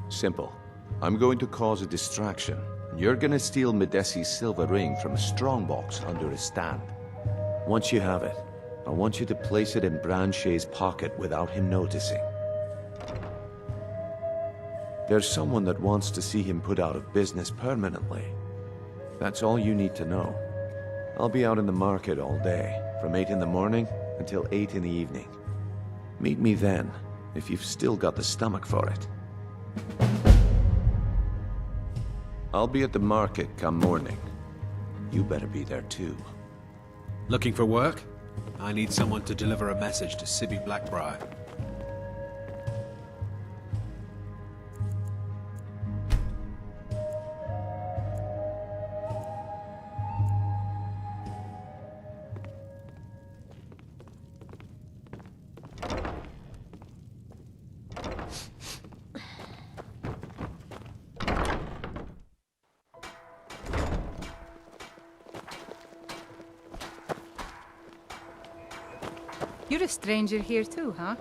Simple. I'm going to cause a distraction. You're gonna steal Medesi's silver ring from a strongbox under a stand. Once you have it, I want you to place it in Branche's pocket without him noticing. There's someone that wants to see him put out of business permanently. That's all you need to know. I'll be out in the market all day, from 8 in the morning until 8 in the evening. Meet me then, if you've still got the stomach for it. I'll be at the market come morning. You better be there too. Looking for work? I need someone to deliver a message to Sibby Blackbriar. You're a stranger here too, huh?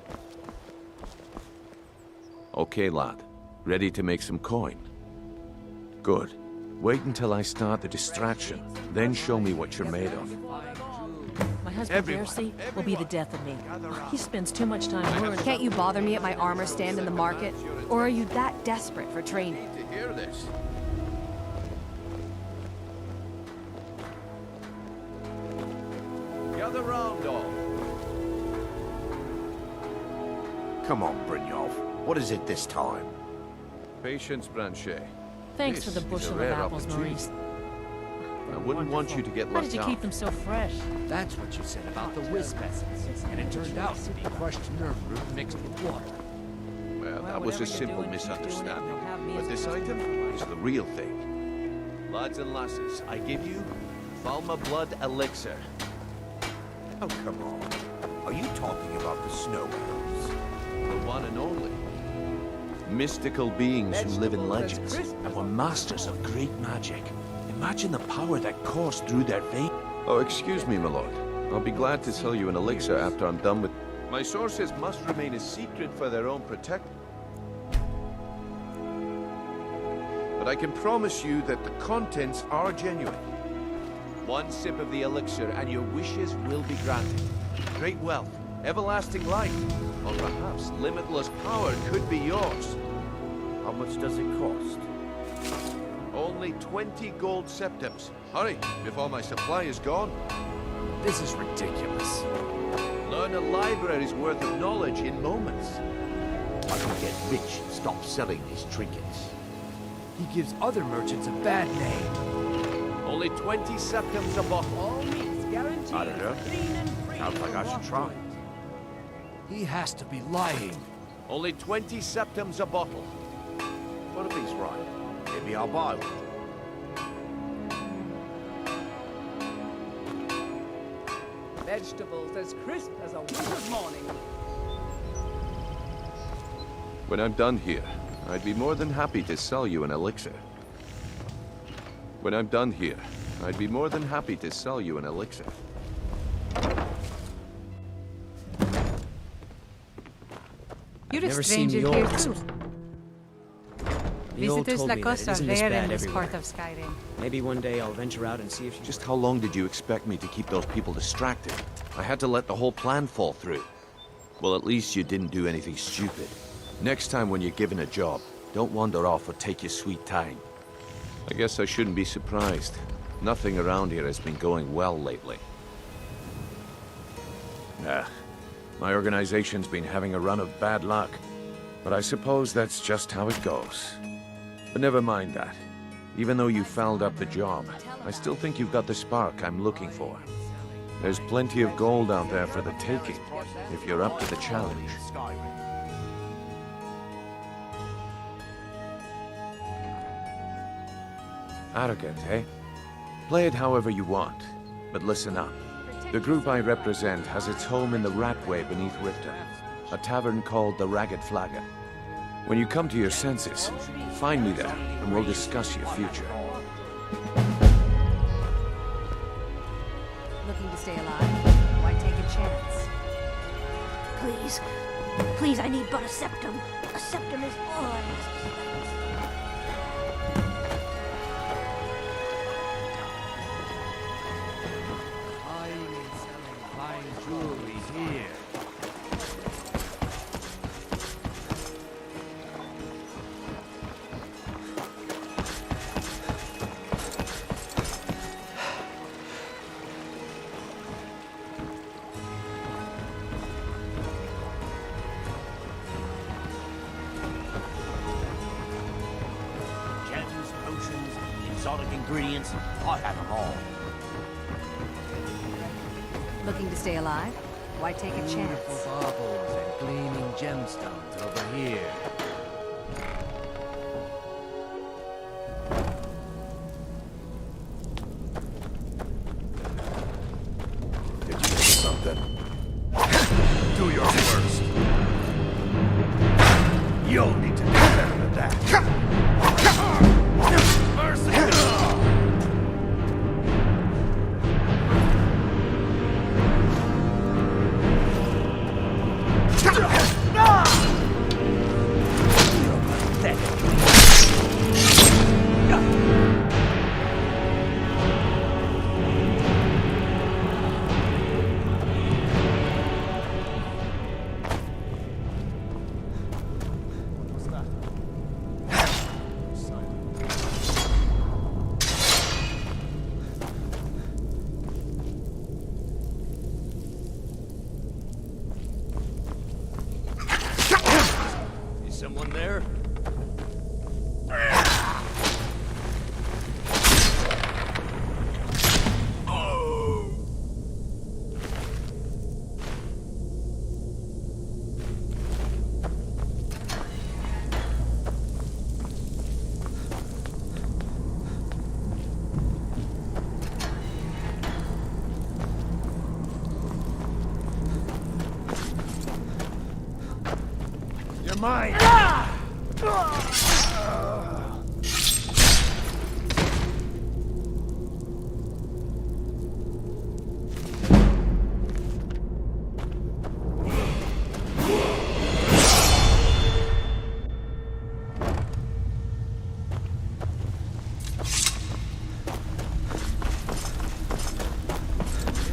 Okay, lad. Ready to make some coin? Good. Wait until I start the distraction, then show me what you're made of. My husband, Darcy, will be the death of me. He spends too much time worrying. Can't you bother me at my armor stand in the market? Or are you that desperate for training? To hear this. Gather round, all. Come on, Brynjolf. What is it this time? Patience, Branchet. Thanks for the bushel of apples, Maurice. I wouldn't want you to get How left did you out. keep them so fresh? That's what you said about the wisp essence. And it turned out to be crushed nerve root mixed with water. Well, that was a simple misunderstanding. But this item is the real thing. Lads and lasses, I give you Falma Blood Elixir. Oh, come on. Are you talking about the snow elves? The one and only. Mystical beings who live in legends and were masters of great magic. Imagine the power that coursed through their veins. Oh, excuse me, my lord. I'll be glad to sell you an elixir after I'm done with... My sources must remain a secret for their own protection. But I can promise you that the contents are genuine. One sip of the elixir and your wishes will be granted. Great wealth, everlasting life, or perhaps limitless power could be yours. How much does it cost? Only 20 gold septims. Hurry, before my supply is gone. This is ridiculous. Learn a library's worth of knowledge in moments. I can get rich and stop selling these trinkets. He gives other merchants a bad name. Only 20 septims a bottle. All meats guaranteed. I don't know. Sounds like I should try. He has to be lying. Only 20 septims a bottle. What if he's right? Maybe I'll buy one. Vegetables as crisp as a winter's morning. When I'm done here, I'd be more than happy to sell you an elixir. When I'm done here, I'd be more than happy to sell you an elixir. You're I've a never seen stranger the here old. too. The old Visitors told me like that us it are isn't this rare bad in this everywhere. part of Skyrim. Maybe one day I'll venture out and see if she... Just how long did you expect me to keep those people distracted? I had to let the whole plan fall through. Well, at least you didn't do anything stupid. Next time when you're given a job, don't wander off or take your sweet time. I guess I shouldn't be surprised. Nothing around here has been going well lately. My organization's been having a run of bad luck. But I suppose that's just how it goes. But never mind that. Even though you fouled up the job, I still think you've got the spark I'm looking for. There's plenty of gold out there for the taking, if you're up to the challenge. Arrogant, eh? Play it however you want, but listen up. The group I represent has its home in the Ratway beneath Riften, a tavern called the Ragged Flagon. When you come to your senses, find me there, and we'll discuss your future. Looking to stay alive? Why take a chance? Please. Please, I need but a septum. A septum is all I ask. Buying and selling fine jewelry here. exotic ingredients. I have them all. Looking to stay alive? Why take a chance? Beautiful baubles and gleaming gemstones over here. Did you hear something? Do your worst. You'll need to do better than that. Mercy! Someone there? You're mine!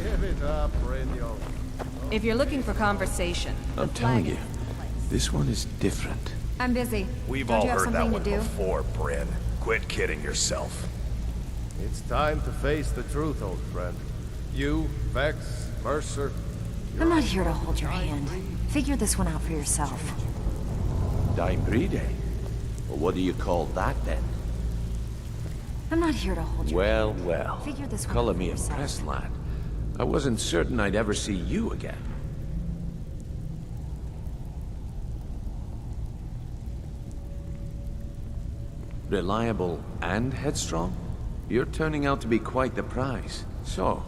Give it up, Renio. If you're looking for conversation, I'm telling you, this one is different. I'm busy. We've Don't all you have heard that something one to do? before, Bryn. Quit kidding yourself. It's time to face the truth, old friend. You, Vex, Mercer. I'm not here to hold your hand. Figure this one out for yourself. Dying Bride? Well, what do you call that then? I'm not here to hold your Well, hand. well. Figure this one Color out for me yourself. impressed, lad. I wasn't certain I'd ever see you again. Reliable and headstrong? You're turning out to be quite the prize. So,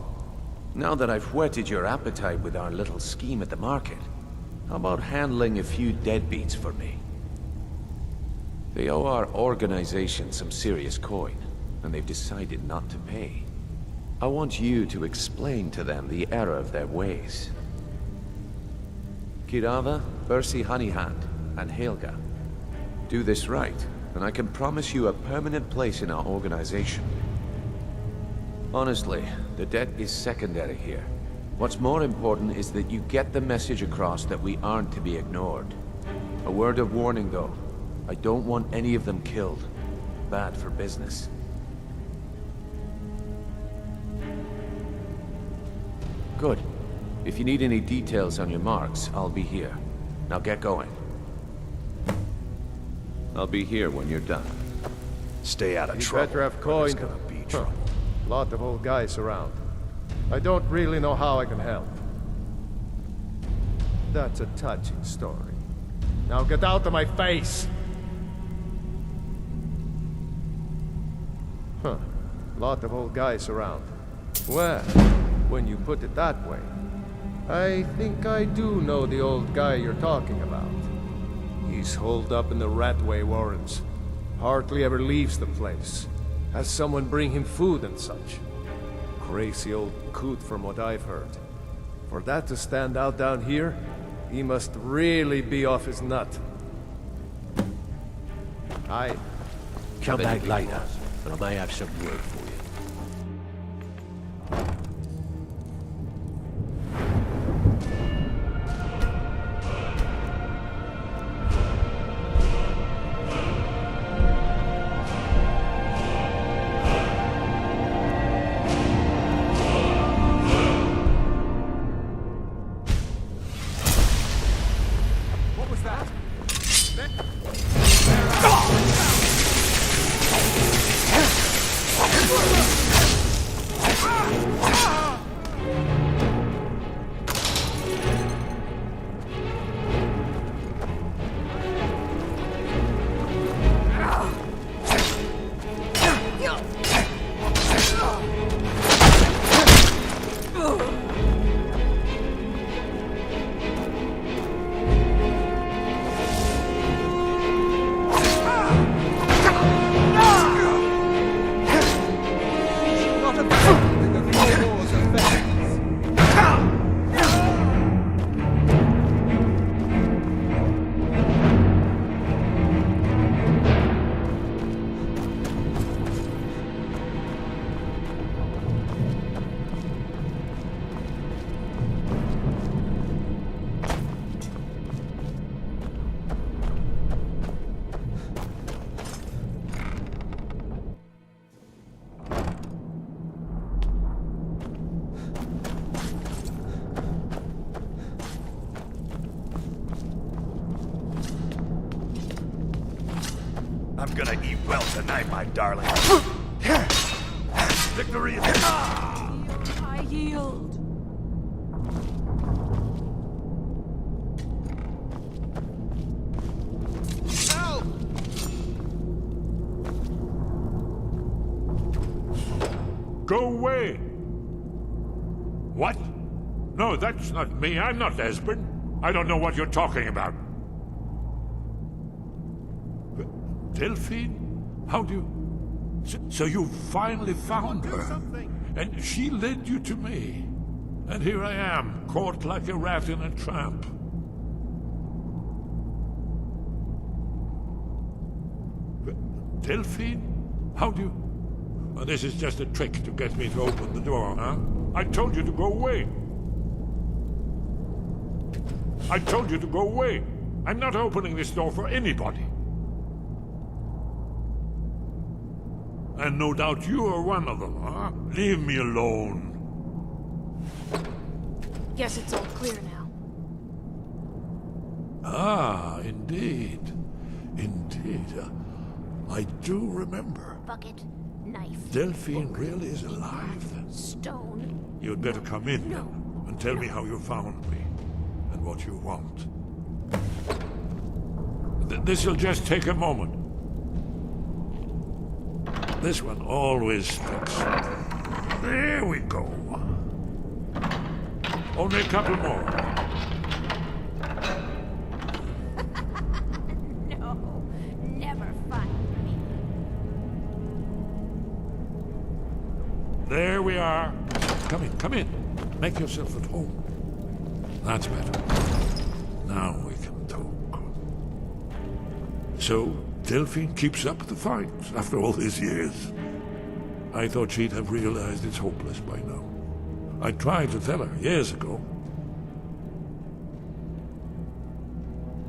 now that I've whetted your appetite with our little scheme at the market, how about handling a few deadbeats for me? They owe our organization some serious coin, and they've decided not to pay. I want you to explain to them the error of their ways. Kirava, Bersi Honeyhand, and Helga. Do this right, and I can promise you a permanent place in our organization. Honestly, the debt is secondary here. What's more important is that you get the message across that we aren't to be ignored. A word of warning, though. I don't want any of them killed. Bad for business. Good. If you need any details on your marks, I'll be here. Now get going. I'll be here when you're done. Stay out of You trouble. better have coin. Gonna be Huh. Lot of old guys around. I don't really know how I can help. That's a touching story. Now get out of my face! Huh. Lot of old guys around. Well, when you put it that way, I think I do know the old guy you're talking about. He's holed up in the Ratway Warrens. Hardly ever leaves the place. Has someone bring him food and such. Crazy old coot from what I've heard. For that to stand out down here, he must really be off his nut. Come back later, and I may have some word for you. I'm gonna eat well tonight, my darling. Victory is... I yield. Go away! What? No, that's not me. I'm not Esbern. I don't know what you're talking about. Delphine? How do you... So you finally found her. And she led you to me. And here I am, caught like a rat in a trap. Delphine? How do you... Oh, this is just a trick to get me to open the door, huh? I told you to go away. I told you to go away. I'm not opening this door for anybody. And no doubt you are one of them, huh? Leave me alone. Guess it's all clear now. Ah, indeed. Indeed. I do remember. Bucket, knife. Delphine really is alive, then. Stone. You'd better come in, then, and tell me how you found me, and what you want. This'll just take a moment. This one always sticks. There we go. Only a couple more. No, never find me. There we are. Come in, come in. Make yourself at home. That's better. Now we can talk. So, Delphine keeps up the fight after all these years. I thought she'd have realized it's hopeless by now. I tried to tell her years ago.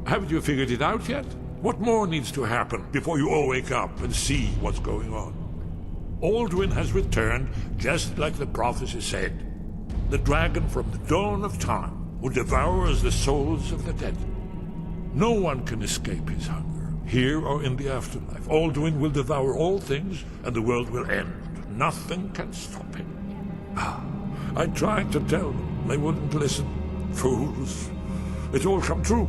Haven't you figured it out yet? What more needs to happen before you all wake up and see what's going on? Alduin has returned just like the prophecy said. The dragon from the dawn of time will devour the souls of the dead. No one can escape his hunger, here or in the afterlife. Alduin will devour all things, and the world will end. Nothing can stop him. I tried to tell them. They wouldn't listen. Fools. It's all come true.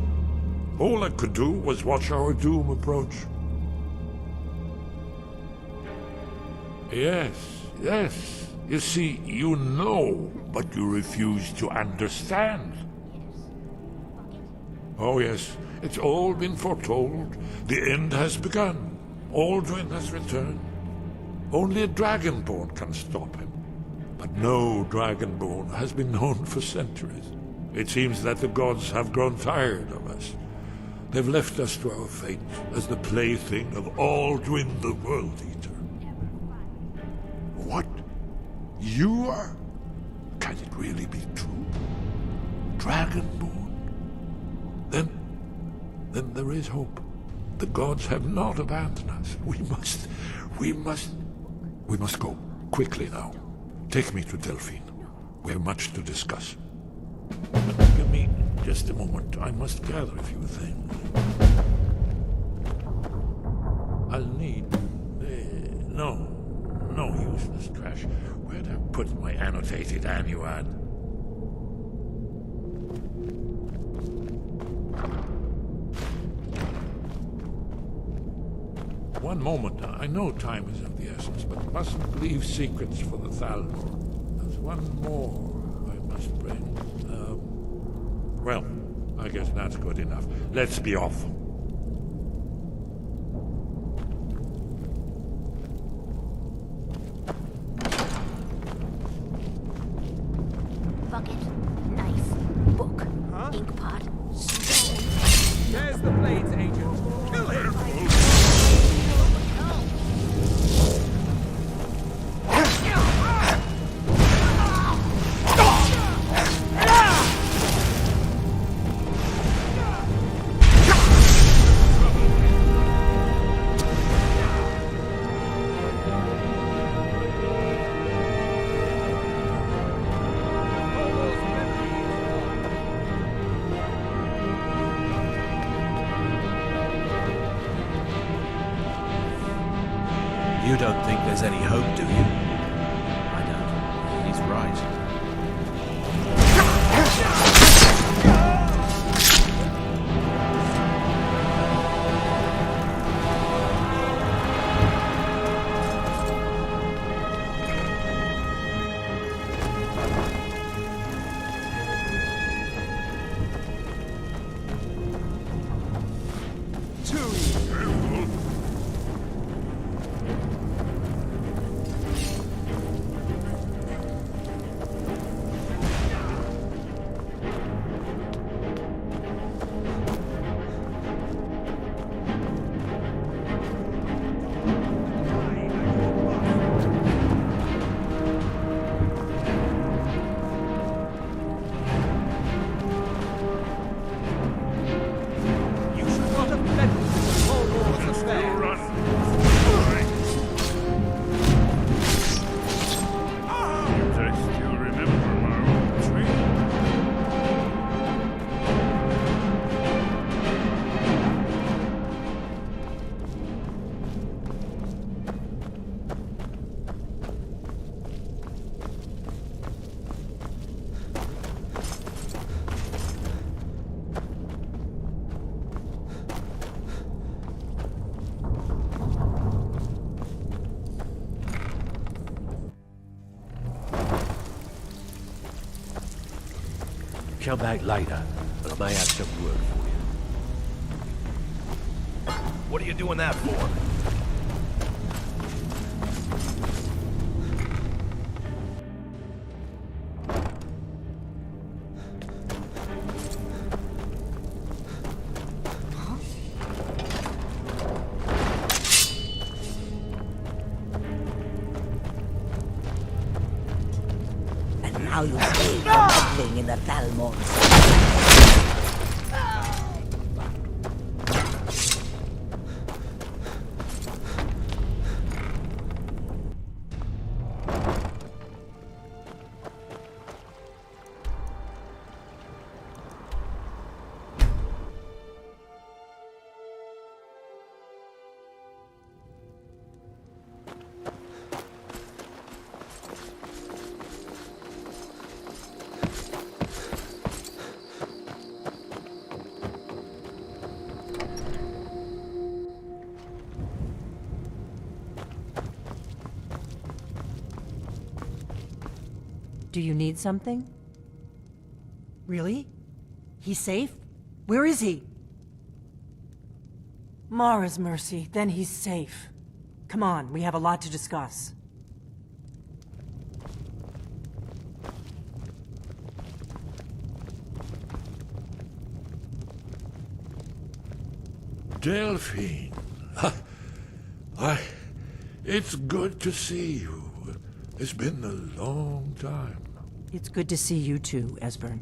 All I could do was watch our doom approach. Yes, yes. You see, you know, but you refuse to understand. Oh yes, it's all been foretold. The end has begun. Alduin has returned. Only a Dragonborn can stop him. But no Dragonborn has been known for centuries. It seems that the gods have grown tired of us. They've left us to our fate as the plaything of Alduin the World Eater. What? You are? Can it really be true? Dragonborn? Then there is hope. The gods have not abandoned us. We must go. Quickly now. Take me to Delphine. We have much to discuss. Give me just a moment. I must gather a few things. I'll need... No useless trash. Where'd I put my annotated annuad? One moment. I know time is of the essence, but mustn't leave secrets for the Thalmor. There's one more I must bring. Well, I guess that's good enough. Let's be off. Bucket, knife, book, ink pot, stone. There's the blades, agent. Kill him! You don't think there's any hope, do you? I don't. He's right. Come back later, but I may have some work for you. What are you doing that for? And now you stay for meddling in the Thalmors. Do you need something? Really? He's safe? Where is he? Mara's mercy, then he's safe. Come on, we have a lot to discuss. Delphine. It's good to see you. It's been a long time. It's good to see you too, Esbern.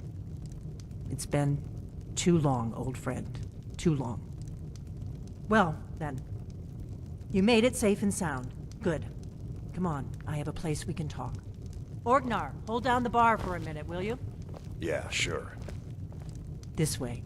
It's been too long, old friend. Too long. Well, then. You made it safe and sound. Good. Come on, I have a place we can talk. Orgnar, hold down the bar for a minute, will you? Yeah, sure. This way.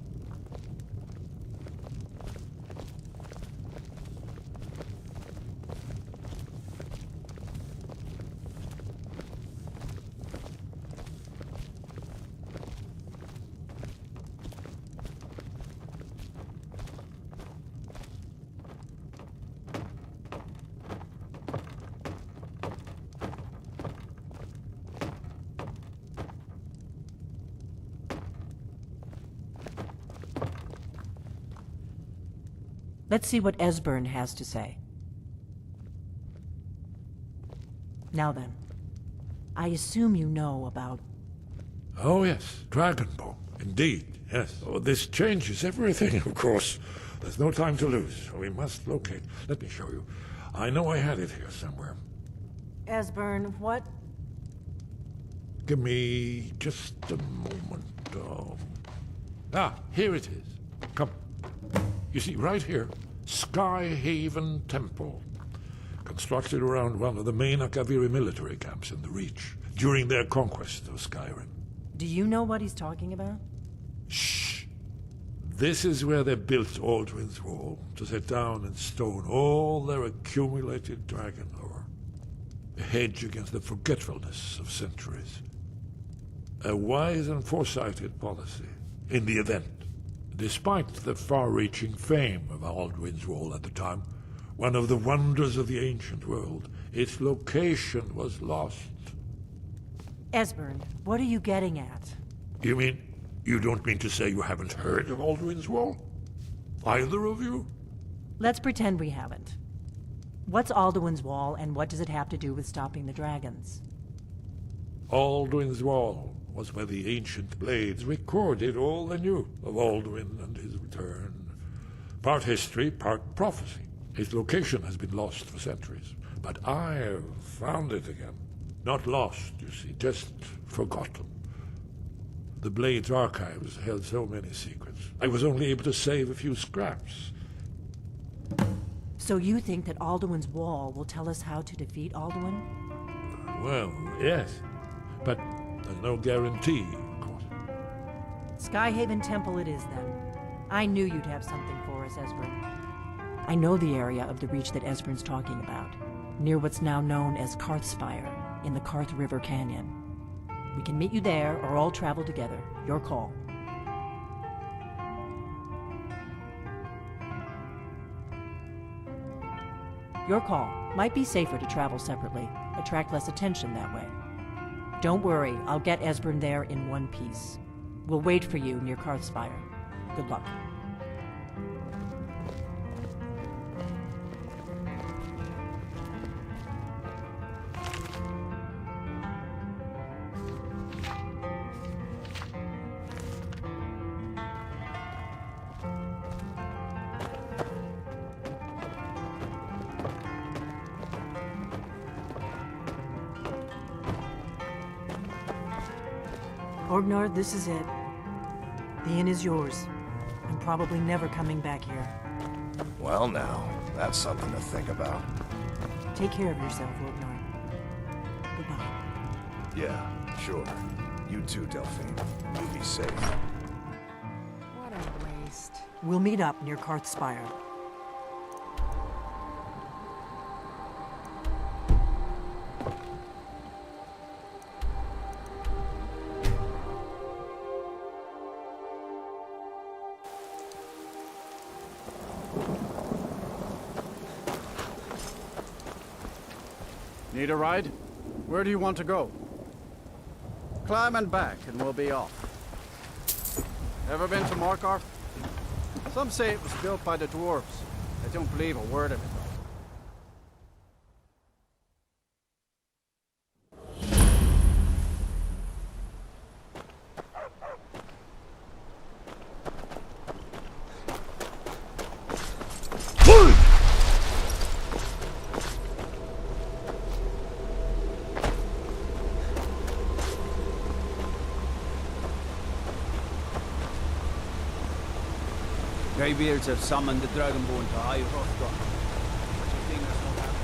Let's see what Esbern has to say. Now then, I assume you know about... Oh yes, Dragonbone. Indeed, yes. Oh, this changes everything, of course. There's no time to lose. We must locate. Let me show you. I know I had it here somewhere. Esbern, what? Give me just a moment. Here it is. Come. You see, right here, Skyhaven Temple. Constructed around one of the main Akaviri military camps in the Reach, during their conquest of Skyrim. Do you know what he's talking about? Shh! This is where they built Alduin's Wall, to set down in stone all their accumulated dragon lore. A hedge against the forgetfulness of centuries. A wise and foresighted policy, in the event. Despite the far-reaching fame of Alduin's Wall at the time, one of the wonders of the ancient world, its location was lost. Esbern, what are you getting at? You mean, you don't mean to say you haven't heard of Alduin's Wall? Either of you? Let's pretend we haven't. What's Alduin's Wall, and what does it have to do with stopping the dragons? Alduin's Wall was where the ancient blades recorded all they knew of Alduin and his return. Part history, part prophecy. His location has been lost for centuries, but I've found it again. Not lost, you see, just forgotten. The Blade's archives held so many secrets. I was only able to save a few scraps. So you think that Alduin's Wall will tell us how to defeat Alduin? Well, yes, but there's no guarantee, of course. Skyhaven Temple it is, then. I knew you'd have something for us, Esbern. I know the area of the Reach that Esbern's talking about, near what's now known as Karthspire, in the Karth River Canyon. We can meet you there, or all travel together. Your call. Your call. Might be safer to travel separately. Attract less attention that way. Don't worry, I'll get Esbern there in one piece. We'll wait for you near Karthspire. Good luck. Orgnar, this is it. The inn is yours. I'm probably never coming back here. Well now, that's something to think about. Take care of yourself, Orgnar. Goodbye. Yeah, sure. You too, Delphine. You be safe. What a waste. We'll meet up near Karthspire. Need a ride? Where do you want to go? Climb and back, and we'll be off. Ever been to Markarth? Some say it was built by the dwarves. I don't believe a word of it, though. Greybeards have summoned the Dragonborn to High Hrothgar. But you think that's not happening?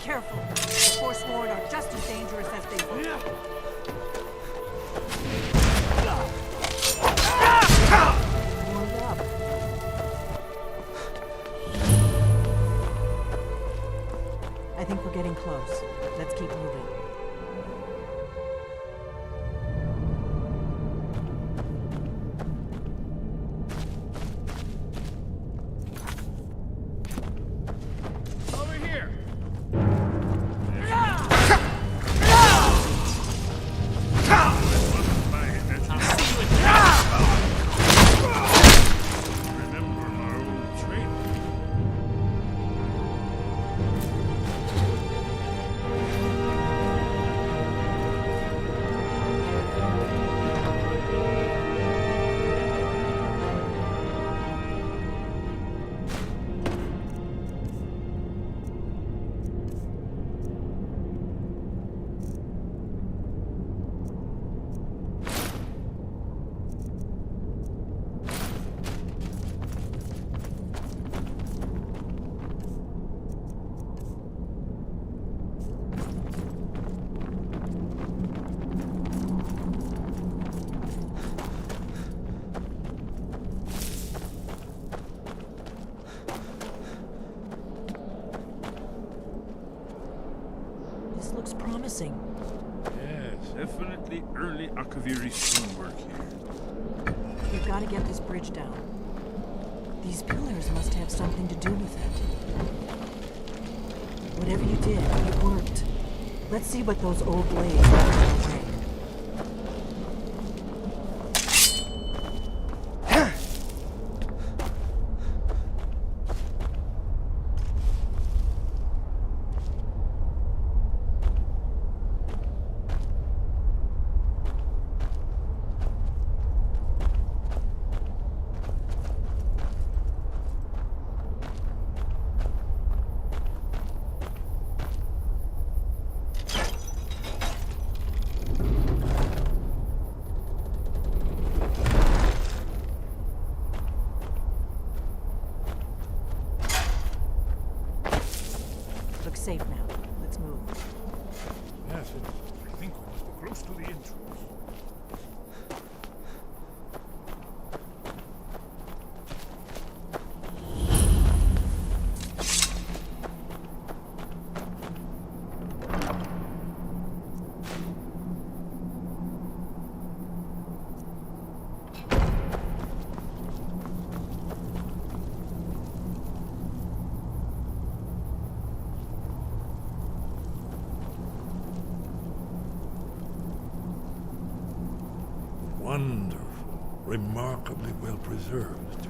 careful. The Forsworn are just as dangerous as they look. Warmed up. I think we're getting close. Let's keep moving. This looks promising. Yes, definitely early Akaviri stonework here. We've got to get this bridge down. These pillars must have something to do with it. Whatever you did, it worked. Let's see what those old blades are away. Looks safe now. Let's move. Yes, I think we must be close to the entrance. Wonderful, remarkably well preserved.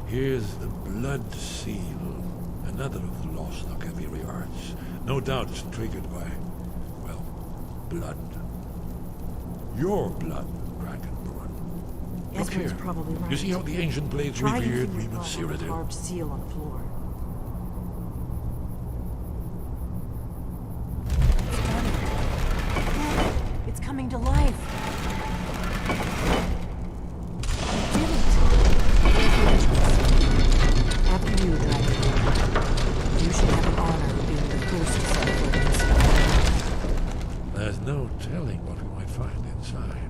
Here's the blood seal, another of the lost Akaviri arts. No doubt it's triggered by, well, blood. Your blood, Dragonborn. Look Esmer's here. probably right. You see how the ancient blades Try revered using Reman the Cyrodiil? carved seal on the floor. It's coming to life. You did it. After you, Dragon. You should have an honor of being the first to set foot inside. There's no telling what we might find inside.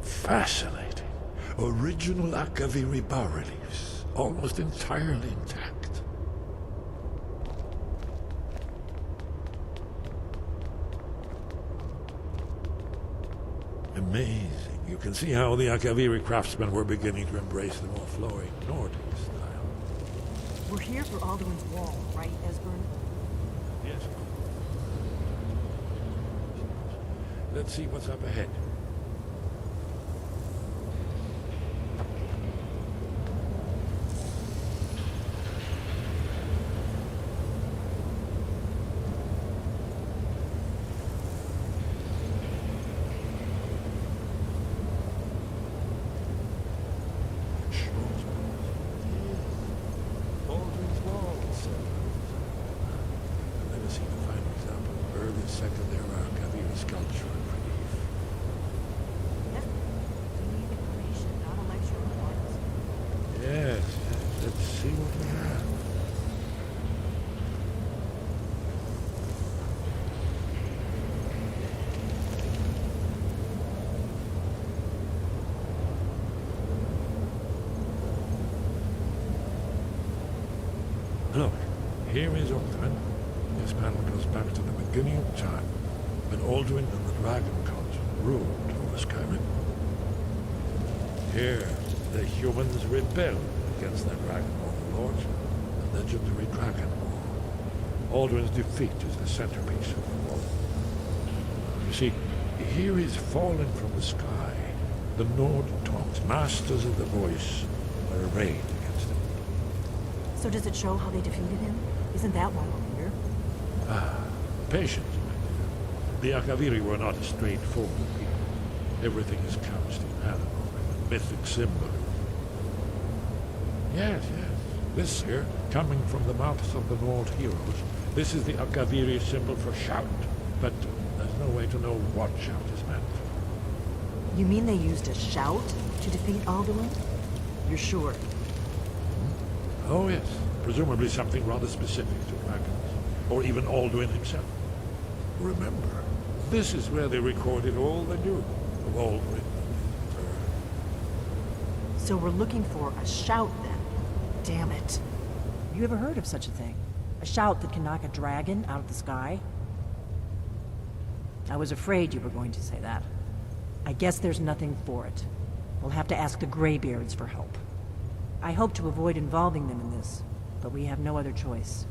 Fascinating. Original Akaviri bas-reliefs, almost entirely intact. Amazing. You can see how the Akaviri craftsmen were beginning to embrace the more flowing Nordic style. We're here for Alduin's wall, right, Esbern? Yes. Let's see what's up ahead. Look, here is Oblivion. This panel goes back to the beginning of time, when Alduin and the Dragon Cult ruled over Skyrim. Here, the humans rebelled against their dragon overlords, the legendary Dragon War. Alduin's defeat is the centerpiece of the war. You see, here is fallen from the sky. The Nord Tongs, masters of the voice, were arrayed against him. So does it show how they defeated him? Isn't that why we're here? Patience, my dear. The Akaviri were not a straightforward people. Everything is couched in allegory and mythic symbol. Yes, yes. This here, coming from the mouths of the Nord heroes, this is the Akaviri symbol for shout. But there's no way to know what shout is meant. You mean they used a shout to defeat Alduin? You're sure? Oh, yes. Presumably something rather specific to dragons, or even Alduin himself. Remember, this is where they recorded all they knew of Alduin. So we're looking for a shout, then. Damn it. You ever heard of such a thing? A shout that can knock a dragon out of the sky? I was afraid you were going to say that. I guess there's nothing for it. We'll have to ask the Greybeards for help. I hope to avoid involving them in this, but we have no other choice.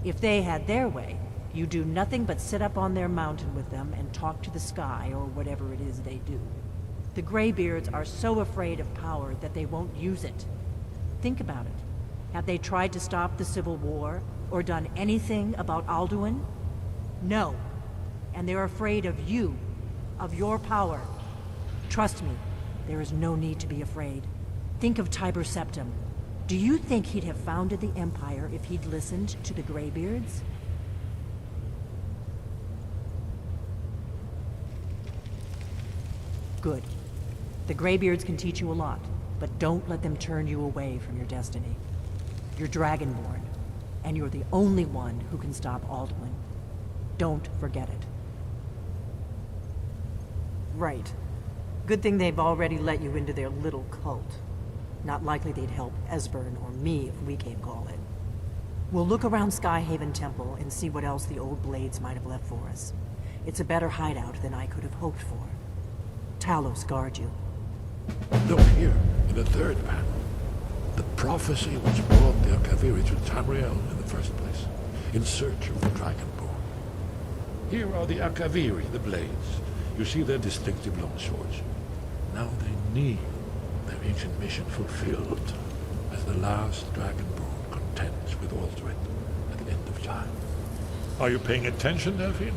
If they had their way, you do nothing but sit up on their mountain with them and talk to the sky or whatever it is they do. The Greybeards are so afraid of power that they won't use it. Think about it. Have they tried to stop the Civil War or done anything about Alduin? No. And they're afraid of you, of your power. Trust me, there is no need to be afraid. Think of Tiber Septim. Do you think he'd have founded the Empire if he'd listened to the Greybeards? Good. The Greybeards can teach you a lot, but don't let them turn you away from your destiny. You're Dragonborn, and you're the only one who can stop Alduin. Don't forget it. Right. Good thing they've already let you into their little cult. Not likely they'd help Esbern or me if we came calling. We'll look around Skyhaven Temple and see what else the old Blades might have left for us. It's a better hideout than I could have hoped for. Talos guard you. Look here, in the third panel. The prophecy which brought the Akaviri to Tamriel in the first place, in search of the Dragonborn. Here are the Akaviri, the Blades. You see their distinctive long swords. Now they need their ancient mission fulfilled, as the last Dragonborn contends with Alduin at the end of time. Are you paying attention, Delphine?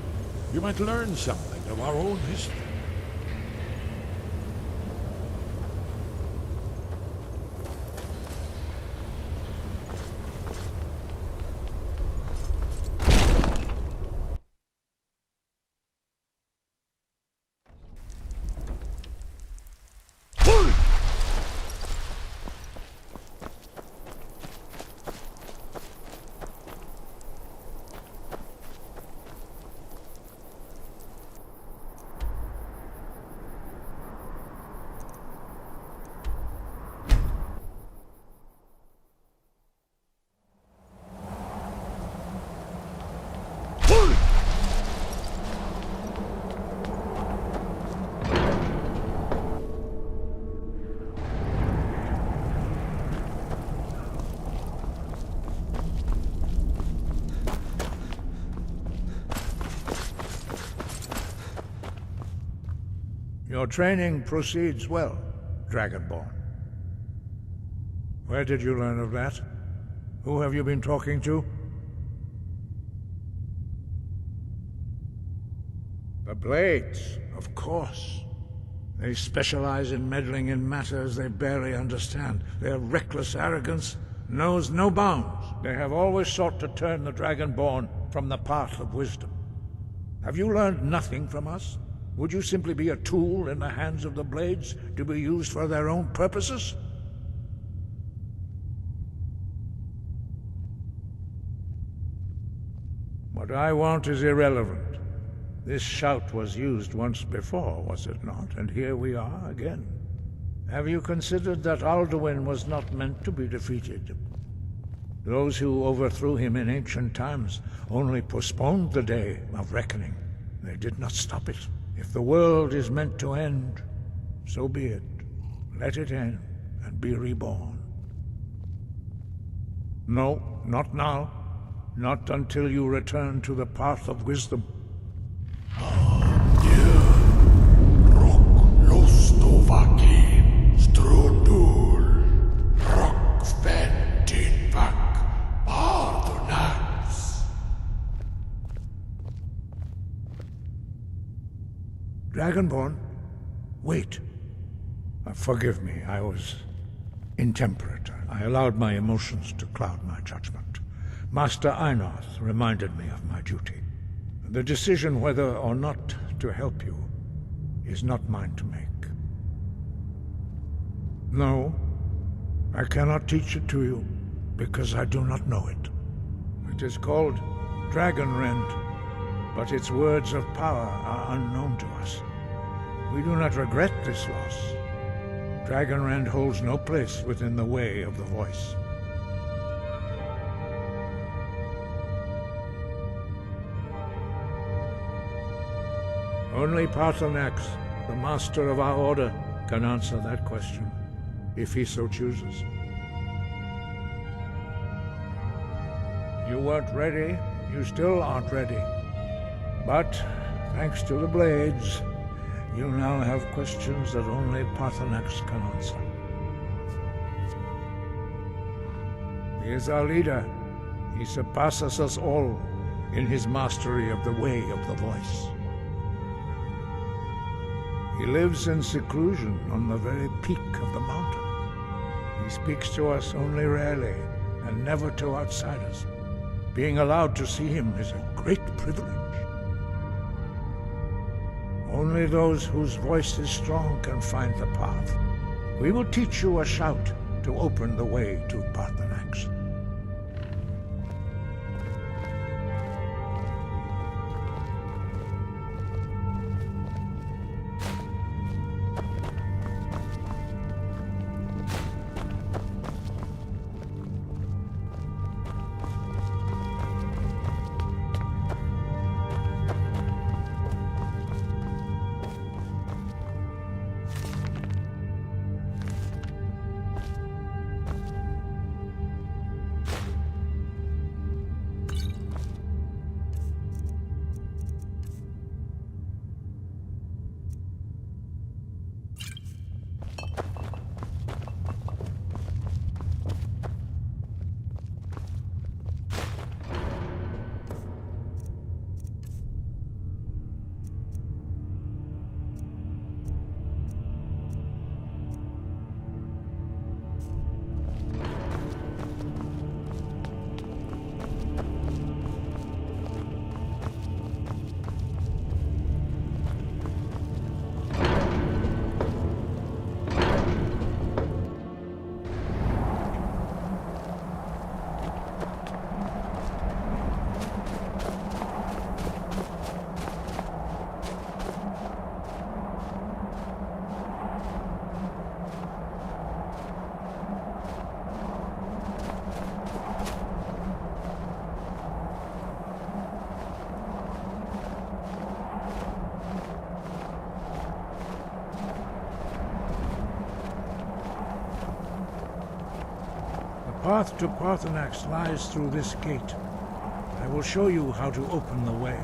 You might learn something of our own history. Your training proceeds well, Dragonborn. Where did you learn of that? Who have you been talking to? The Blades, of course. They specialize in meddling in matters they barely understand. Their reckless arrogance knows no bounds. They have always sought to turn the Dragonborn from the path of wisdom. Have you learned nothing from us? Would you simply be a tool in the hands of the Blades to be used for their own purposes? What I want is irrelevant. This shout was used once before, was it not? And here we are again. Have you considered that Alduin was not meant to be defeated? Those who overthrew him in ancient times only postponed the day of reckoning. They did not stop it. If the world is meant to end, so be it. Let it end and be reborn. No, not now. Not until you return to the path of wisdom. Dragonborn, wait. Forgive me, I was intemperate. I allowed my emotions to cloud my judgment. Master Einarth reminded me of my duty. The decision whether or not to help you is not mine to make. No, I cannot teach it to you, because I do not know it. It is called Dragonrend, but its words of power are unknown to us. We do not regret this loss. Dragonrend holds no place within the way of the voice. Only Paarthurnax, the master of our order, can answer that question, if he so chooses. You weren't ready, you still aren't ready. But, thanks to the Blades, you now have questions that only Paarthurnax can answer. He is our leader. He surpasses us all in his mastery of the way of the voice. He lives in seclusion on the very peak of the mountain. He speaks to us only rarely, and never to outsiders. Being allowed to see him is a great privilege. Only those whose voice is strong can find the path. We will teach you a shout to open the way to Paarthurnax. The path to Paarthurnax lies through this gate. I will show you how to open the way.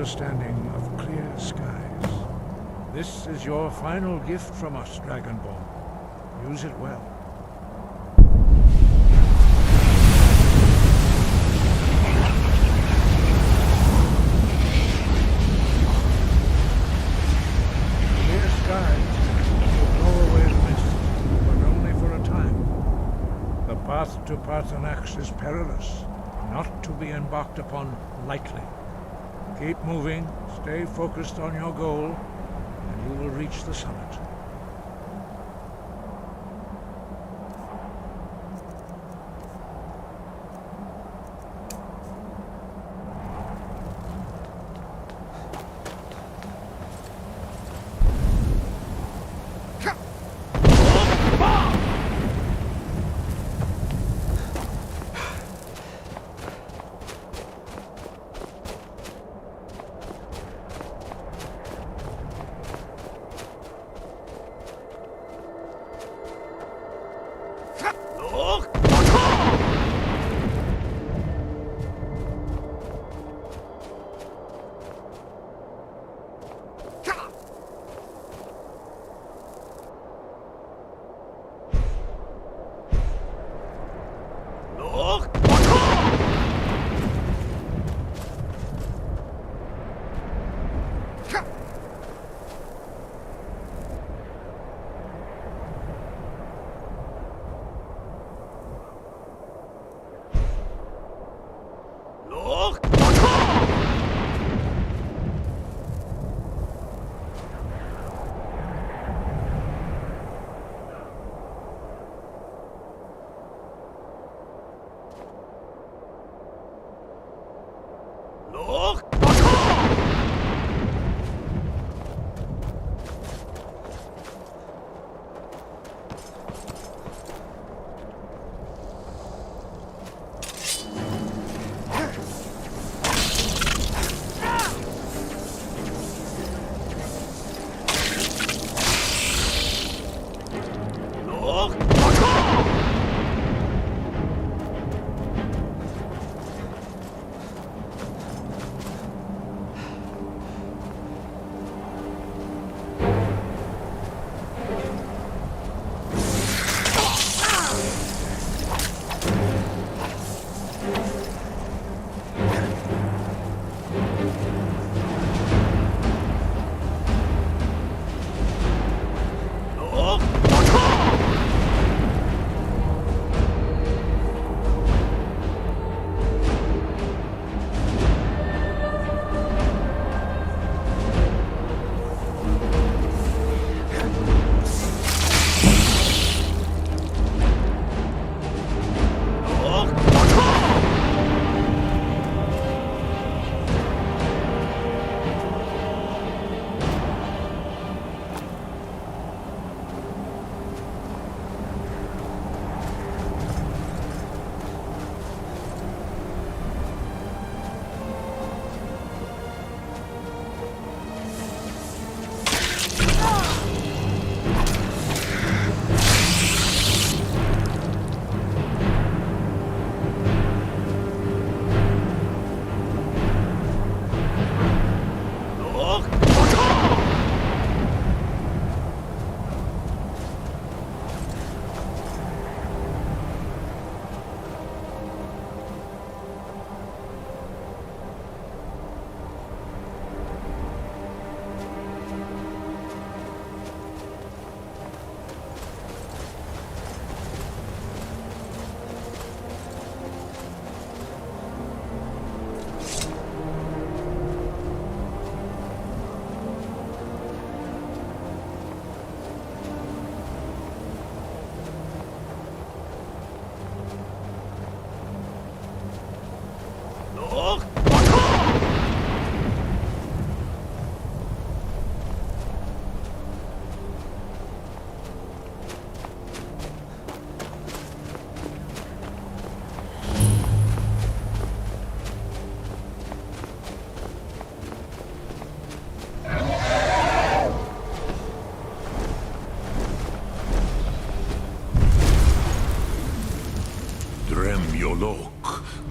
understanding of clear skies. This is your final gift from us, Dragonborn. Use it well. Clear skies will blow away the mist, but only for a time. The path to Paarthurnax is perilous, not to be embarked upon lightly. Keep moving, stay focused on your goal, and you will reach the summit.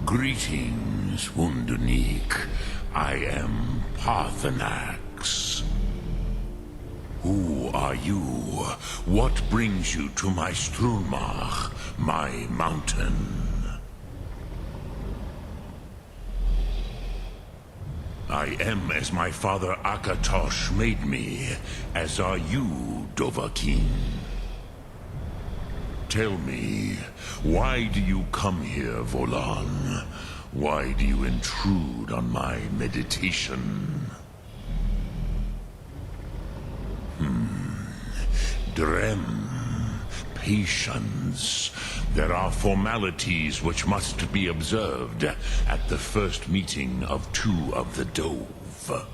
Greetings, Wunderneek. I am Parthenax. Who are you? What brings you to my Strunmach, my mountain? I am as my father Akatosh made me, as are you, Dovahkiin. Tell me, why do you come here, Volan? Why do you intrude on my meditation? Drem. Patience. There are formalities which must be observed at the first meeting of two of the Dove.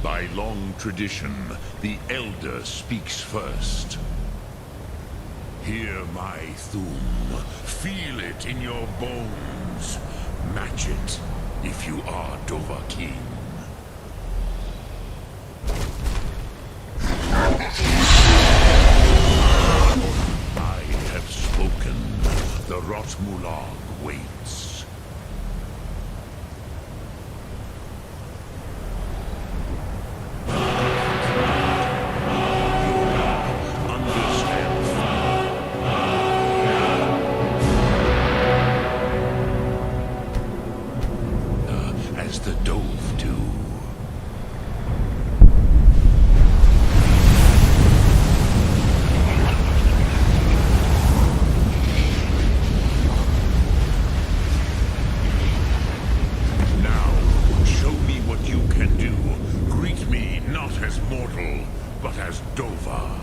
By long tradition, the Elder speaks first. Hear my Thum. Feel it in your bones. Match it if you are Dovahkiin. I have spoken. The Rotmulag waits. As the Dove do. But as Dova.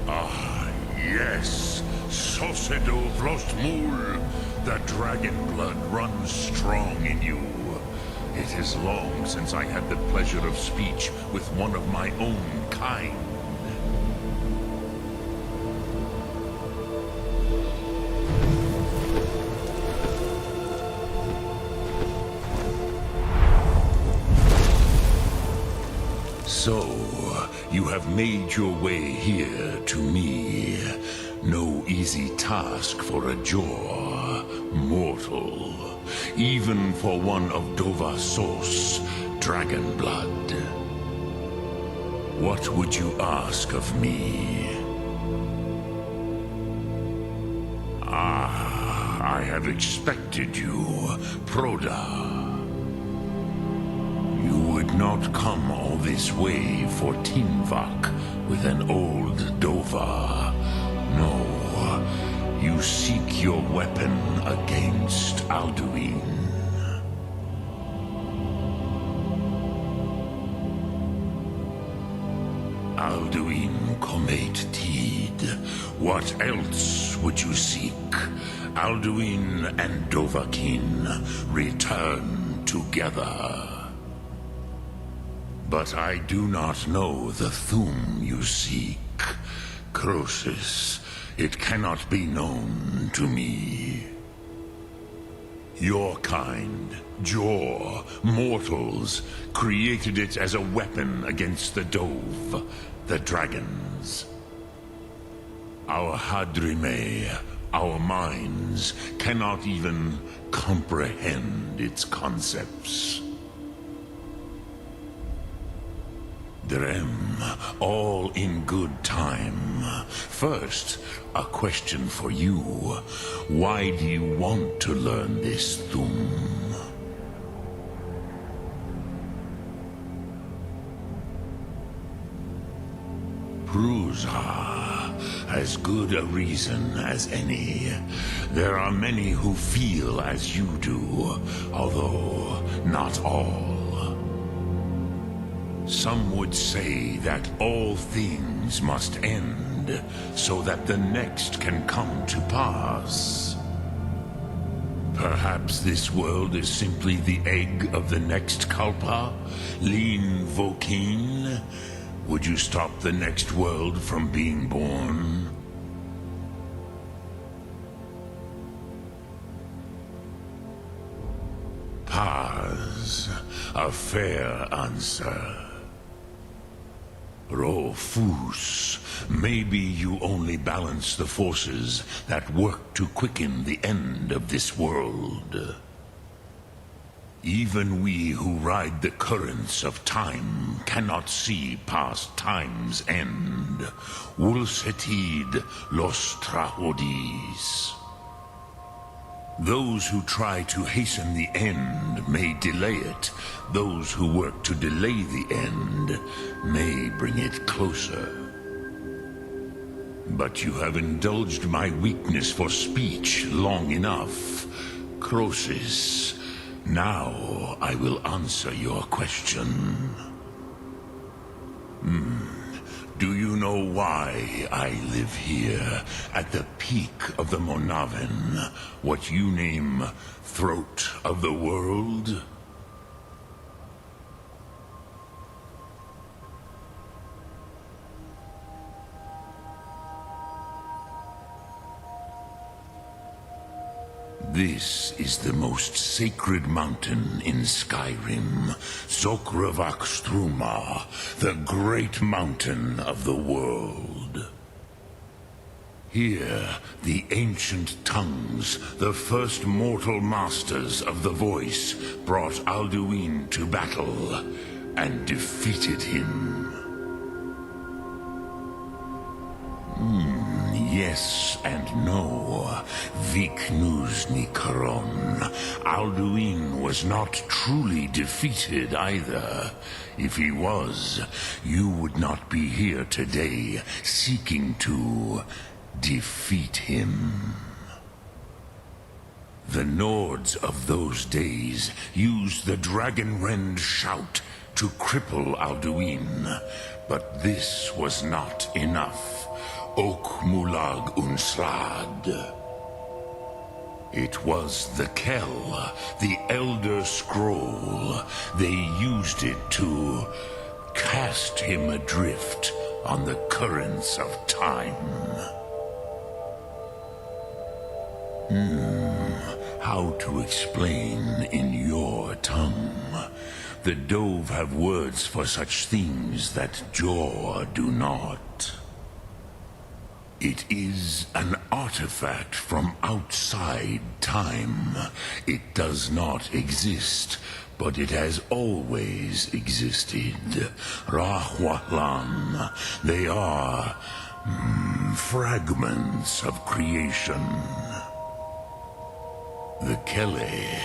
Ah, yes. Sosedo Vrostmul. The dragon blood runs strong in you. It is long since I had the pleasure of speech with one of my own kind. So, you have made your way here to me. No easy task for a Jor, mortal. Even for one of Dovasos, dragon blood. What would you ask of me? Ah, I have expected you, Proda. You would not come all this way for Tinvak with an old Dova. No, you seek your weapon against Alduin. Alduin Comet Teed. What else would you seek? Alduin and Dovahkiin return together. But I do not know the Thum you seek. Croesus, it cannot be known to me. Your kind, Jor, mortals, created it as a weapon against the Dove, the dragons. Our Hadrime, our minds, cannot even comprehend its concepts. Drem, all in good time. First, a question for you. Why do you want to learn this Thum? Prusa, as good a reason as any. There are many who feel as you do, although not all. Some would say that all things must end, so that the next can come to pass. Perhaps this world is simply the egg of the next Kalpa, Lean Vokeen. Would you stop the next world from being born? Paz, a fair answer. Rofus, maybe you only balance the forces that work to quicken the end of this world. Even we who ride the currents of time cannot see past time's end. Wulsetid los trahodis. Those who try to hasten the end may delay it. Those who work to delay the end may bring it closer. But you have indulged my weakness for speech long enough. Croesus, now I will answer your question. Do you know why I live here, at the peak of the Monaven, what you name Throat of the World? This is the most sacred mountain in Skyrim, Walktrough, the great mountain of the world. Here, the ancient tongues, the first mortal masters of the voice, brought Alduin to battle and defeated him. Yes and no. Viknusnikaron. Alduin was not truly defeated either. If he was, you would not be here today seeking to defeat him. The Nords of those days used the Dragonrend shout to cripple Alduin, but this was not enough. Ok Mulag Unslad. It was the Kell, the Elder Scroll. They used it to cast him adrift on the currents of time. How to explain in your tongue? The Dove have words for such things that Jor do not. It is an artifact from outside time. It does not exist, but it has always existed. Rahwalan. They are fragments of creation. The Kele,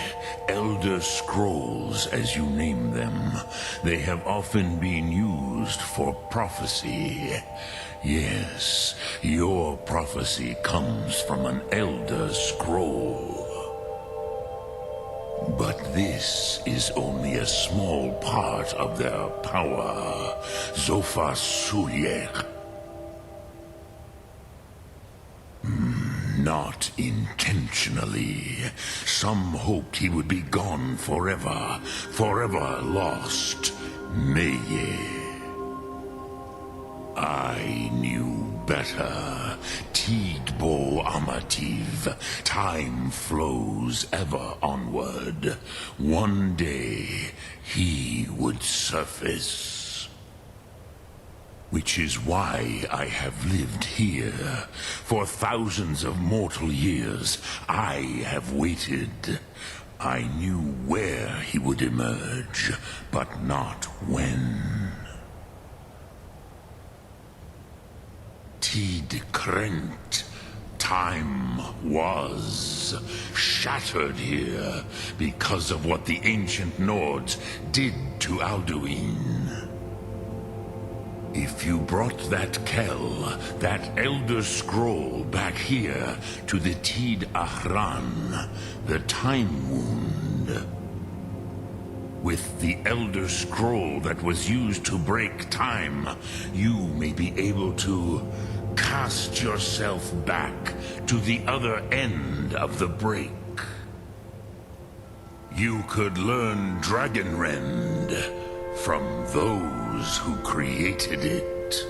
Elder Scrolls as you name them, they have often been used for prophecy. Yes, your prophecy comes from an Elder Scroll. But this is only a small part of their power. Zofasuyek. Not intentionally. Some hoped he would be gone forever, forever lost. Meye. I knew better. Tidbo Amativ. Time flows ever onward. One day, he would surface. Which is why I have lived here. For thousands of mortal years, I have waited. I knew where he would emerge, but not when. Tid Krent. Time was shattered here because of what the ancient Nords did to Alduin. If you brought that Kell, that Elder Scroll back here to the Tid Ahran, the Time Wound, with the Elder Scroll that was used to break time, you may be able to cast yourself back to the other end of the break. You could learn Dragonrend from those who created it.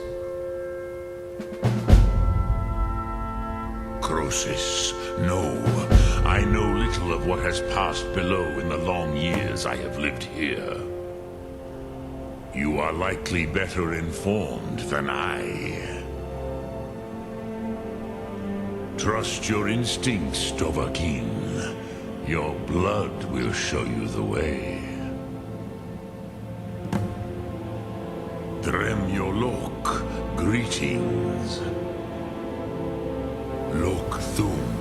Croesus, no. I know little of what has passed below in the long years I have lived here. You are likely better informed than I. Trust your instincts, Dovahkiin. Your blood will show you the way. Dremyolok, greetings. Lok Thum.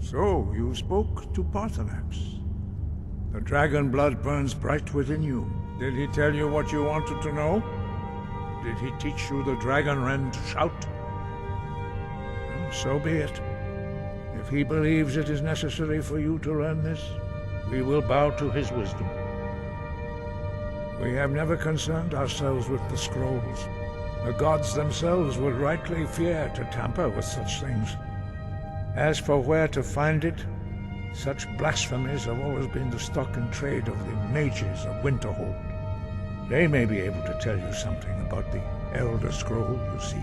So, you spoke to Paarthurnax. The dragon blood burns bright within you. Did he tell you what you wanted to know? Did he teach you the dragon rend shout? Well, so be it. If he believes it is necessary for you to learn this, we will bow to his wisdom. We have never concerned ourselves with the scrolls. The gods themselves would rightly fear to tamper with such things. As for where to find it, such blasphemies have always been the stock and trade of the mages of Winterhold. They may be able to tell you something about the Elder Scroll you seek.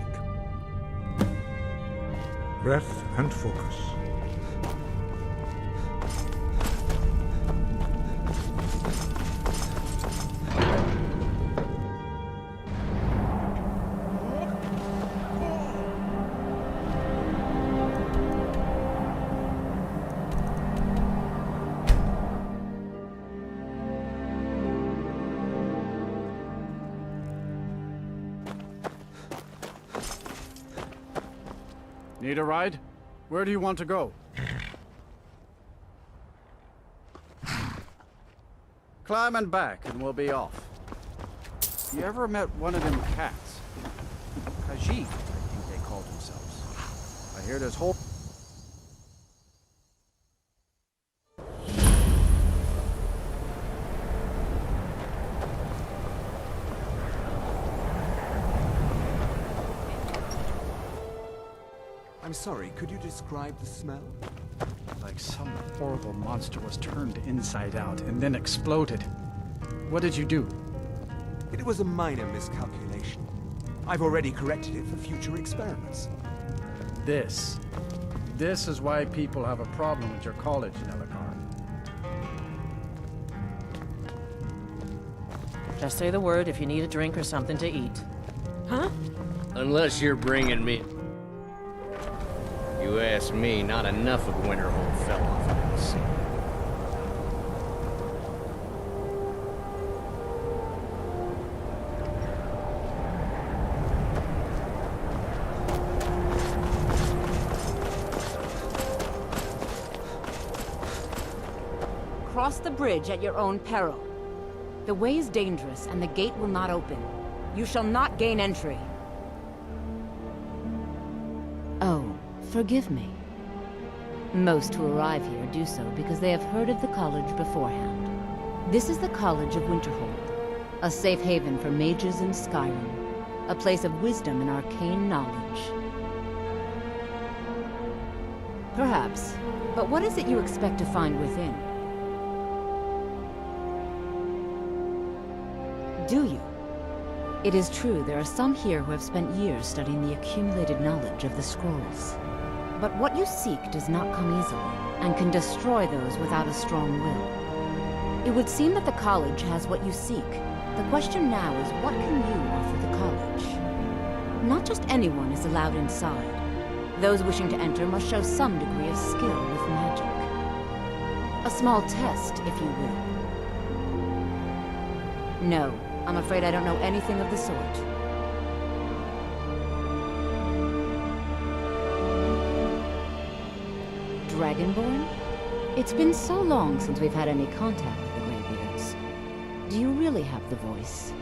Breath and focus. Need a ride? Where do you want to go? Climb and back, and we'll be off. You ever met one of them cats? Khajiit, I think they called themselves. I hear this whole... I'm sorry, could you describe the smell? Like some horrible monster was turned inside out and then exploded. What did you do? It was a minor miscalculation. I've already corrected it for future experiments. This is why people have a problem with your college, Nellikar. Just say the word if you need a drink or something to eat. Huh? Unless you're bringing me... You ask me, not enough of Winterhold fell off of the scene. Cross the bridge at your own peril. The way is dangerous, and the gate will not open. You shall not gain entry. Oh, forgive me. Most who arrive here do so because they have heard of the college beforehand. This is the College of Winterhold, a safe haven for mages in Skyrim, a place of wisdom and arcane knowledge. Perhaps, but what is it you expect to find within? Do you? It is true there are some here who have spent years studying the accumulated knowledge of the scrolls. But what you seek does not come easily, and can destroy those without a strong will. It would seem that the college has what you seek. The question now is, what can you offer the college? Not just anyone is allowed inside. Those wishing to enter must show some degree of skill with magic. A small test, if you will. No, I'm afraid I don't know anything of the sort. Dragonborn? It's been so long since we've had any contact with the Greybeards. Do you really have the voice?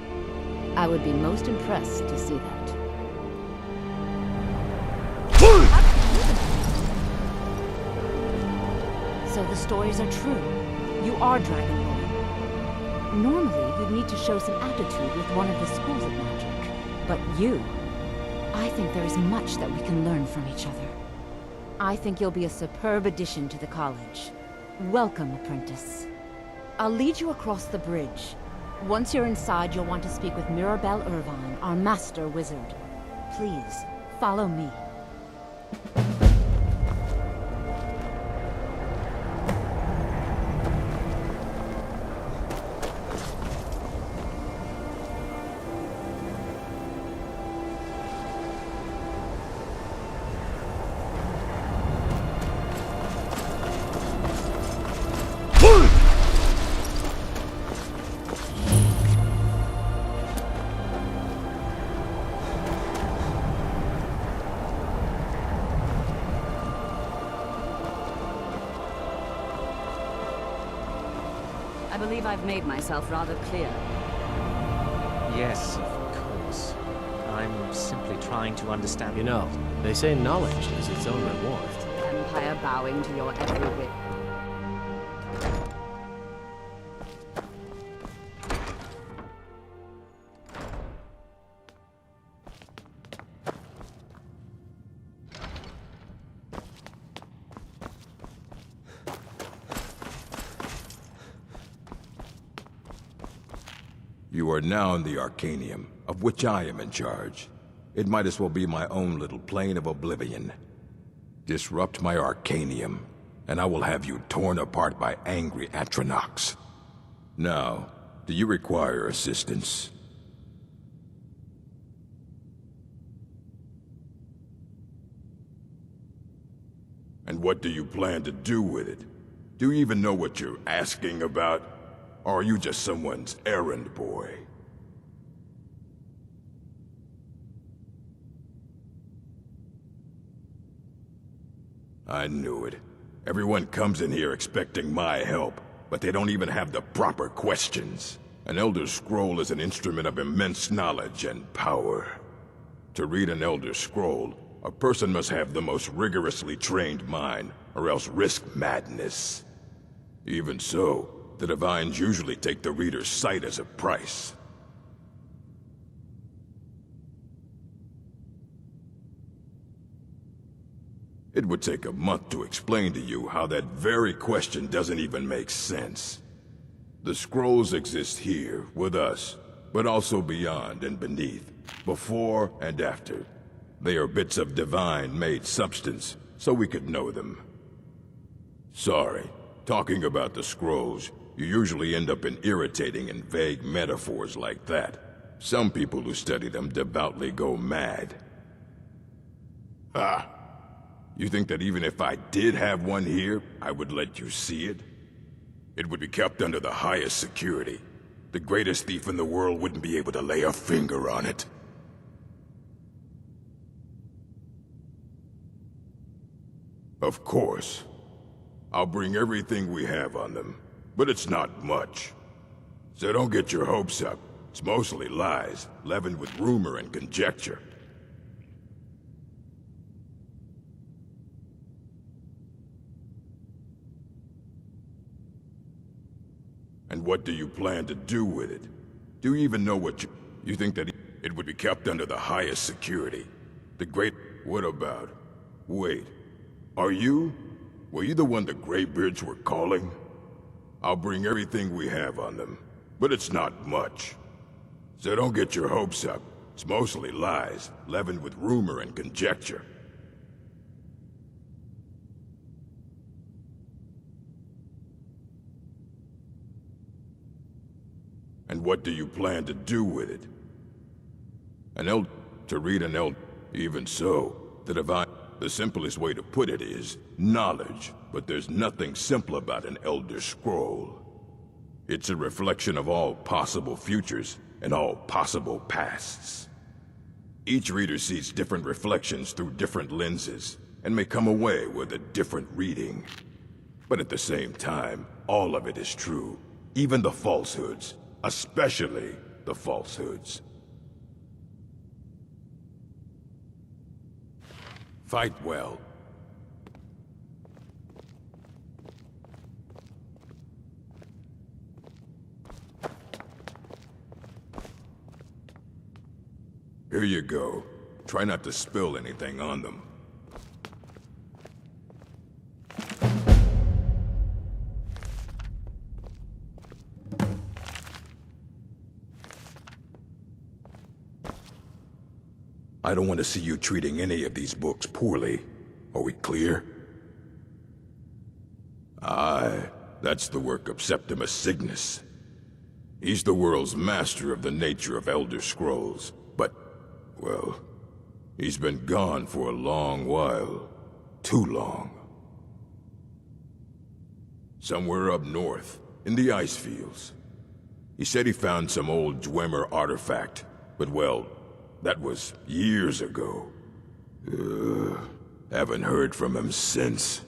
I would be most impressed to see that. the stories are true. You are Dragonborn. Normally, you'd need to show some aptitude with one of the schools of magic. But you... I think there is much that we can learn from each other. I think you'll be a superb addition to the college. Welcome, apprentice. I'll lead you across the bridge. Once you're inside, you'll want to speak with Mirabelle Irvine, our master wizard. Please, follow me. I believe I've made myself rather clear. Yes, of course. I'm simply trying to understand. You know, they say knowledge is its own reward. Empire bowing to your every whim. You are now in the Arcanium, of which I am in charge. It might as well be my own little plane of Oblivion. Disrupt my Arcanium, and I will have you torn apart by angry Atronachs. Now, do you require assistance? And what do you plan to do with it? Do you even know what you're asking about? Or are you just someone's errand boy? I knew it. Everyone comes in here expecting my help, but they don't even have the proper questions. An Elder Scroll is an instrument of immense knowledge and power. To read an Elder Scroll, a person must have the most rigorously trained mind, or else risk madness. Even so, the Divines usually take the reader's sight as a price. It would take a month to explain to you how that very question doesn't even make sense. The scrolls exist here, with us, but also beyond and beneath, before and after. They are bits of divine-made substance, so we could know them. Sorry, talking about the scrolls, you usually end up in irritating and vague metaphors like that. Some people who study them devoutly go mad. Ah! You think that even if I did have one here, I would let you see it? It would be kept under the highest security. The greatest thief in the world wouldn't be able to lay a finger on it. Of course. I'll bring everything we have on them, but it's not much. So don't get your hopes up. It's mostly lies, leavened with rumor and conjecture. And what do you plan to do with it? Do you even know what you think that it would be kept under the highest security? The great... What about? Wait. Are you? Were you the one the Greybeards were calling? I'll bring everything we have on them, but it's not much. So don't get your hopes up. It's mostly lies, leavened with rumor and conjecture. And what do you plan to do with it? To read an even so, the simplest way to put it is knowledge, but there's nothing simple about an Elder Scroll. It's a reflection of all possible futures and all possible pasts. Each reader sees different reflections through different lenses, and may come away with a different reading. But at the same time, all of it is true, even the falsehoods. Especially the falsehoods. Fight well. Here you go. Try not to spill anything on them. I don't want to see you treating any of these books poorly. Are we clear? Aye, that's the work of Septimus Cygnus. He's the world's master of the nature of Elder Scrolls, but, well, he's been gone for a long while. Too long. Somewhere up north, in the ice fields. He said he found some old Dwemer artifact, but well, that was years ago. Haven't heard from him since.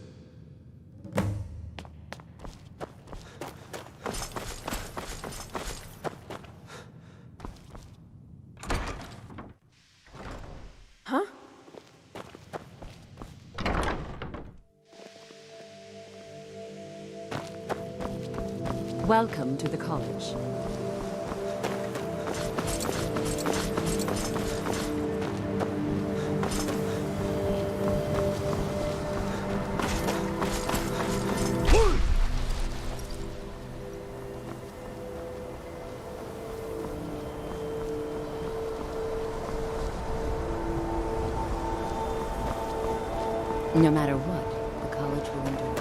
Huh? Welcome to the college. No matter what, the college will endure.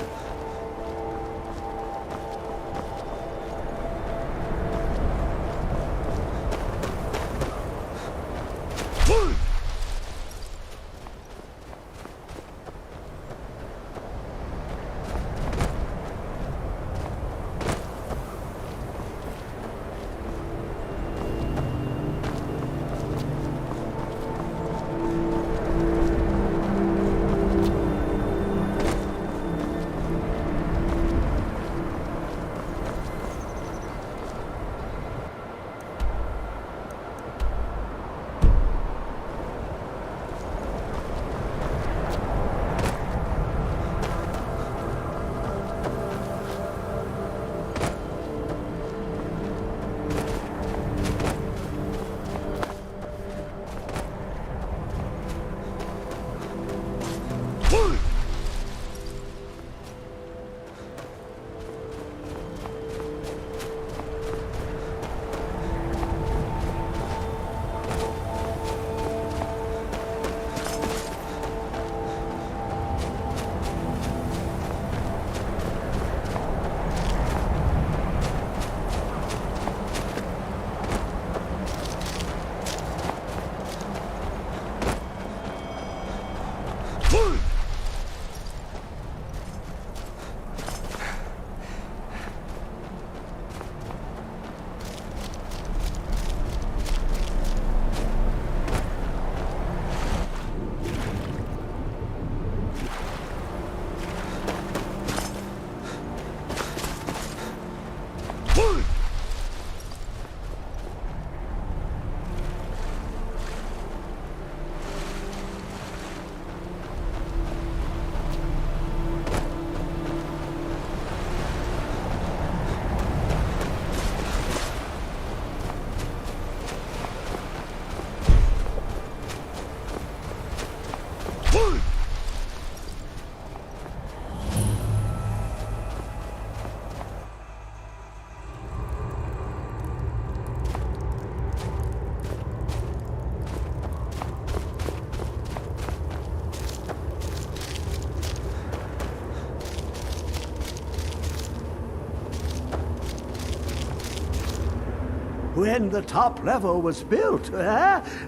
When the top level was built,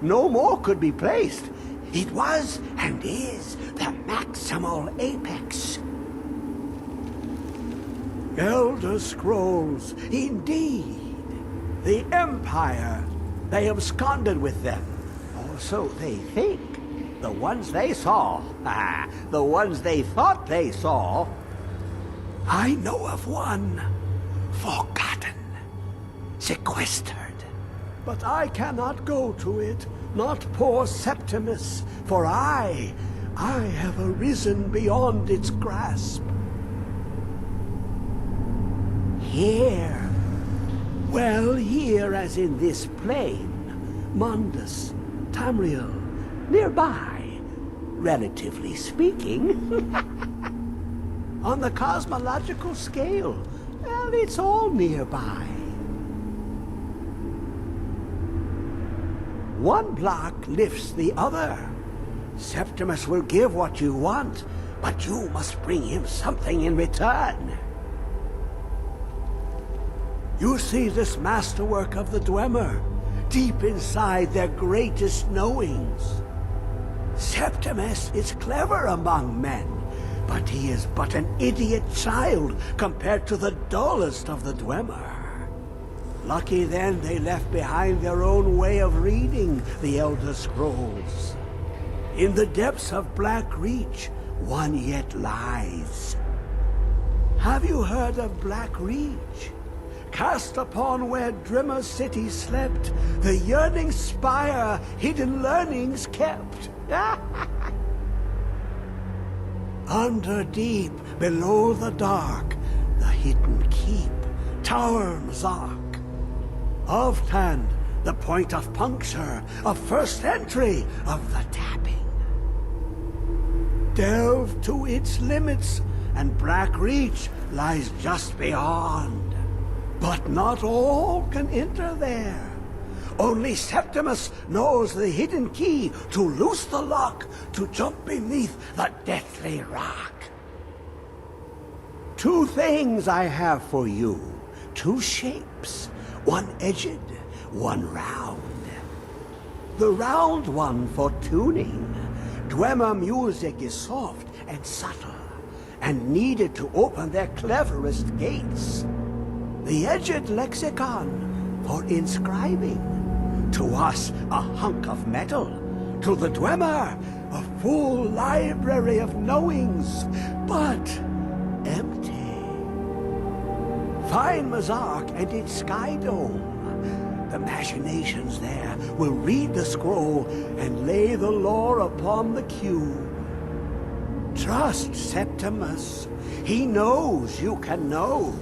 no more could be placed. It was and is the maximal apex. Elder Scrolls, indeed. The Empire. They absconded with them. Or so they think. The ones they saw. The ones they thought they saw. I know of one. Forgotten. Sequestered. But I cannot go to it, not poor Septimus, for I have arisen beyond its grasp. Here, well, here as in this plane, Mundus, Tamriel, nearby, relatively speaking. On the cosmological scale, well, it's all nearby. One block lifts the other. Septimus will give what you want, but you must bring him something in return. You see this masterwork of the Dwemer, deep inside their greatest knowings. Septimus is clever among men, but he is but an idiot child compared to the dullest of the Dwemer. Lucky then they left behind their own way of reading the Elder Scrolls. In the depths of Black Reach, one yet lies. Have you heard of Black Reach? Cast upon where Drimmer City slept, the yearning spire hidden learnings kept. Under deep, below the dark, the hidden keep, Tower Mzark. Ofthand, the point of puncture, of first entry, of the tapping. Delve to its limits, and Black Reach lies just beyond. But not all can enter there. Only Septimus knows the hidden key to loose the lock, to jump beneath the deathly rock. Two things I have for you, two shapes. One edged, one round. The round one for tuning. Dwemer music is soft and subtle, and needed to open their cleverest gates. The edged lexicon for inscribing. To us, a hunk of metal. To the Dwemer, a full library of knowings, but empty. Find Mzark and its sky dome. The machinations there will read the scroll and lay the lore upon the cube. Trust Septimus. He knows you can know.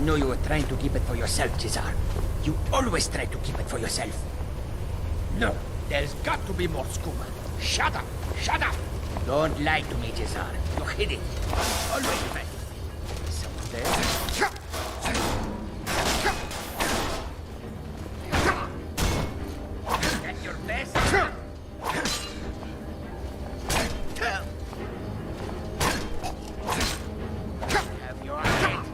know you were trying to keep it for yourself, Cesar. You always try to keep it for yourself. No, there's got to be more skooma. Shut up! Shut up! Don't lie to me, Cesar. You hid it. Always been. Someone there? At your best? Have your head.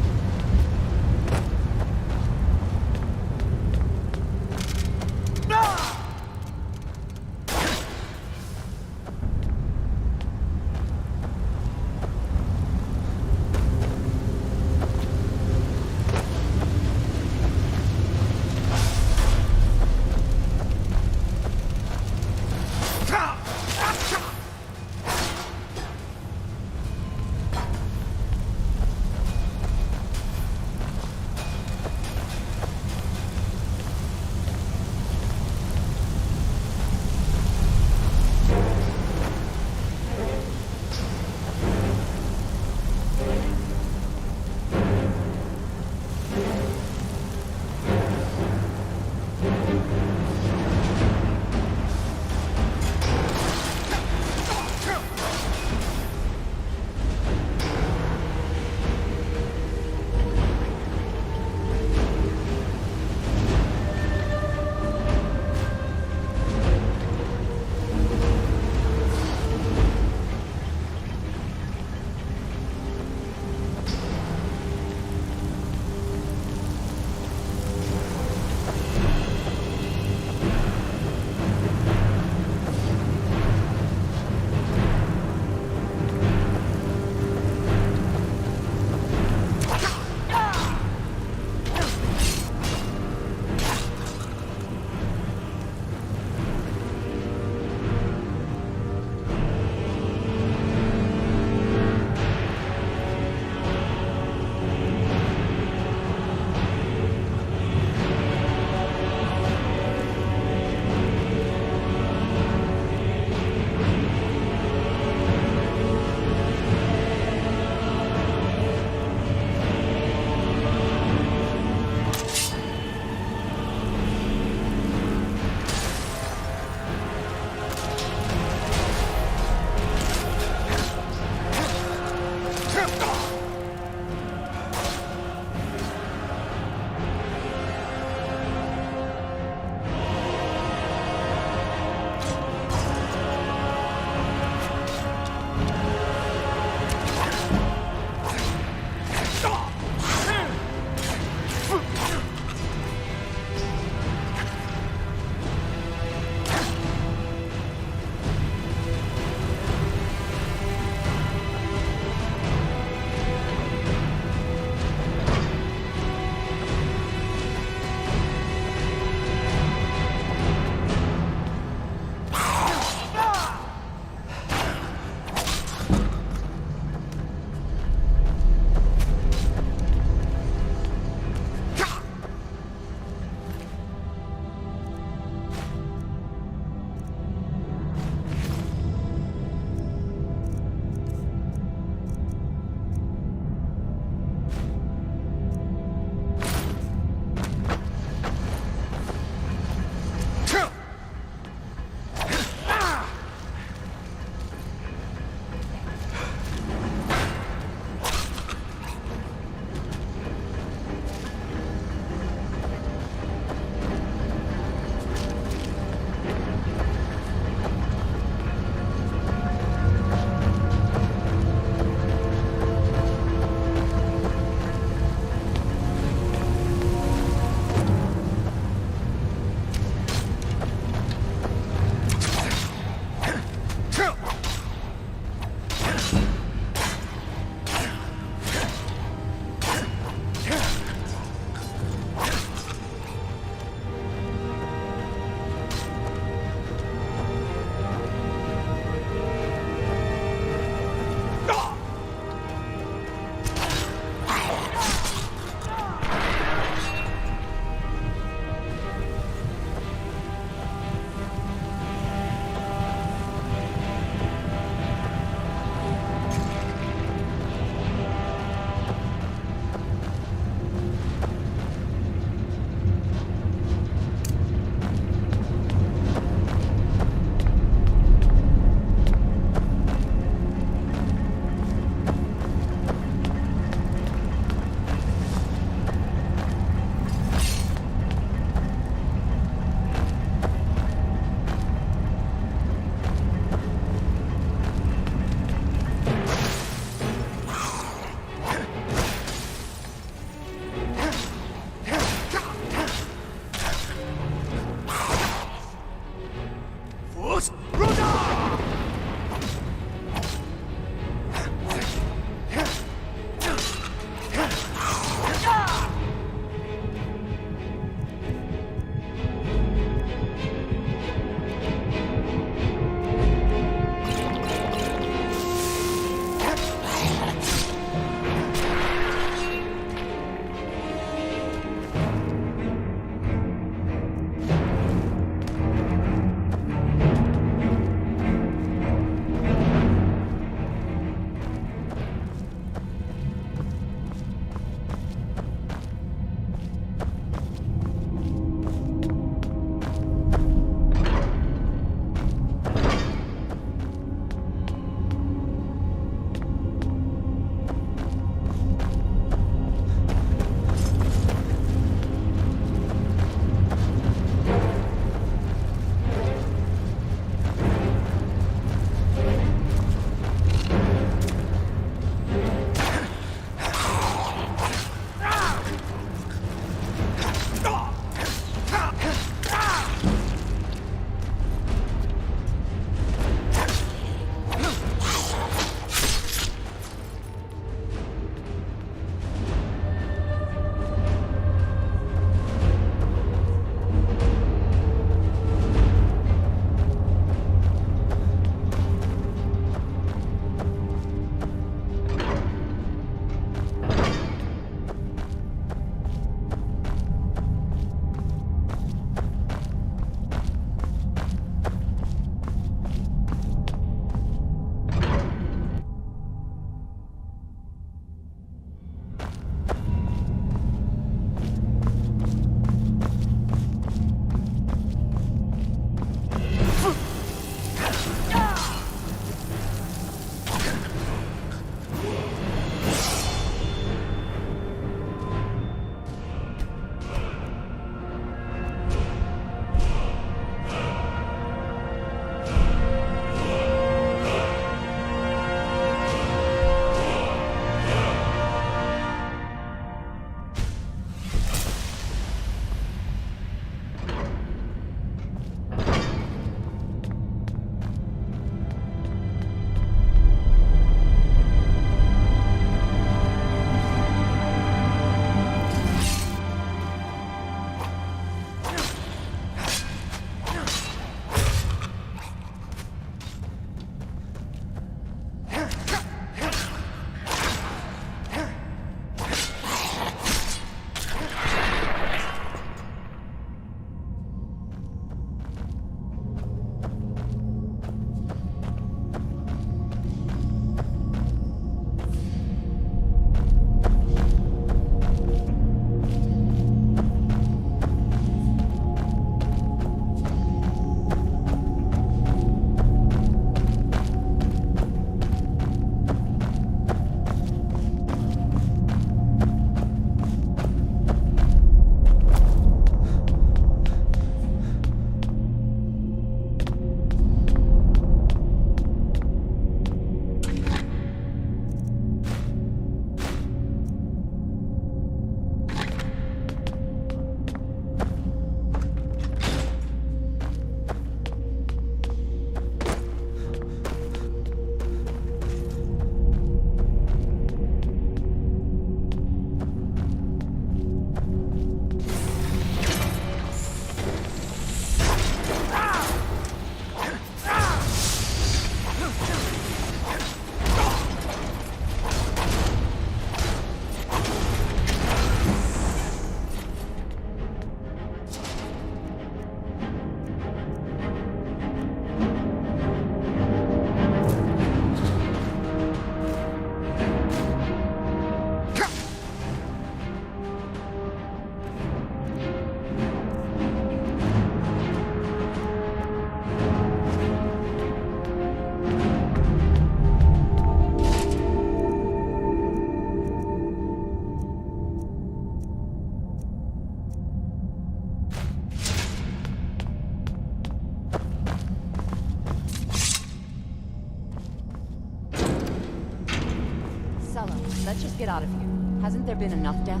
Marcelo, let's just get out of here. Hasn't there been enough death?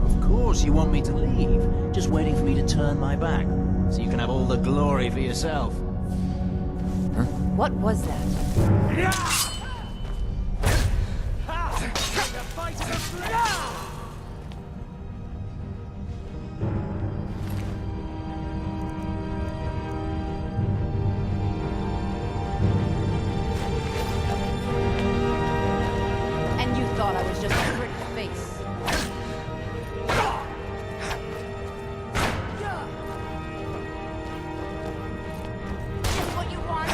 Of course you want me to leave. Just waiting for me to turn my back. So you can have all the glory for yourself. What was that? And you thought I was just a pretty face. Just what you want.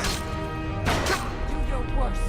Do your worst.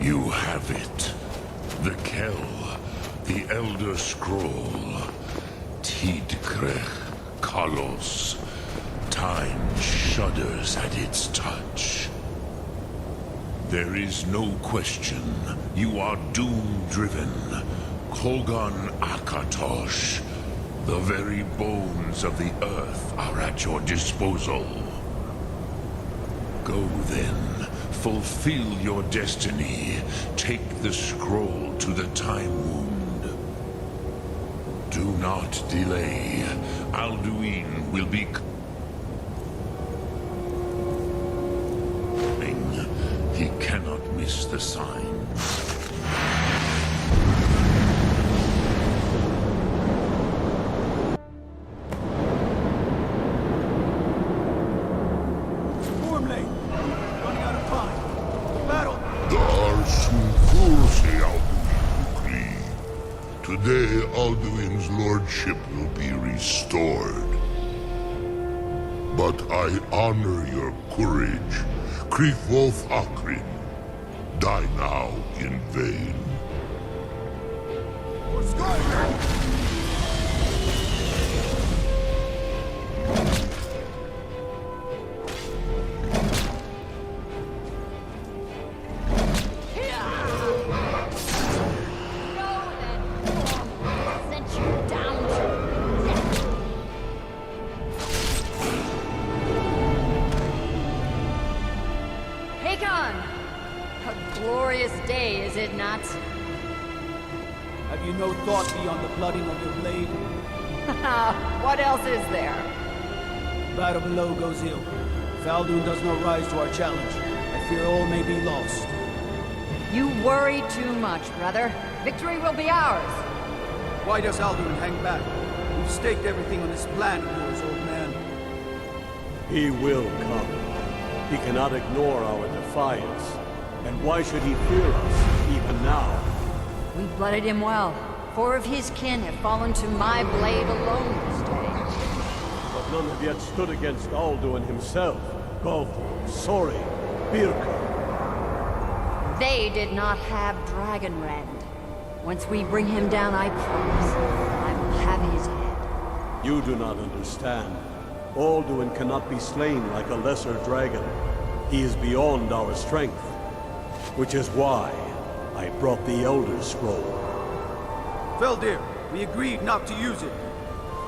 You have it. The Kell, the Elder Scroll. Tidkrech Kalos. Time shudders at its touch. There is no question. You are doom-driven. Kogan Akatosh. The very bones of the earth are at your disposal. Go then. Fulfill your destiny. Take the scroll to the Time Wound. Do not delay. Alduin will be coming. He cannot miss the sign. Today, Alduin's lordship will be restored. But I honor your courage. Krithwolf Akrin. Die now in vain. For Skyrim! Have you no thought beyond the blooding of your blade? What else is there? Battle below goes ill. If Alduin does not rise to our challenge, I fear all may be lost. You worry too much, brother. Victory will be ours. Why does Alduin hang back? We've staked everything on this plan of yours, old man. He will come. He cannot ignore our defiance. And why should he fear us, even now? We blooded him well. 4 of his kin have fallen to my blade alone this day. But none have yet stood against Alduin himself. Gulfur, Sori, Birka. They did not have Dragonrend. Once we bring him down, I promise, I will have his head. You do not understand. Alduin cannot be slain like a lesser dragon. He is beyond our strength. Which is why I brought the Elder Scroll. Feldir, we agreed not to use it.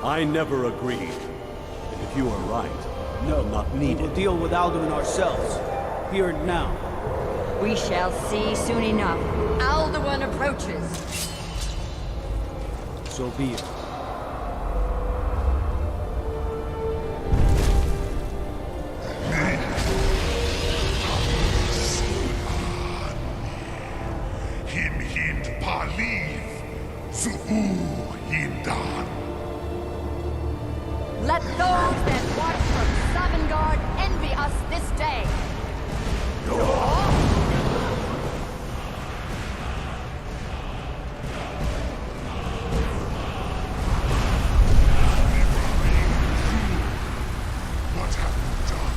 I never agreed. And if you are right, no, not needed. We will deal with Alduin ourselves. Here and now. We shall see soon enough. Alduin approaches. So be it. Let those that watch from Sovngarde envy us this day. What have you done?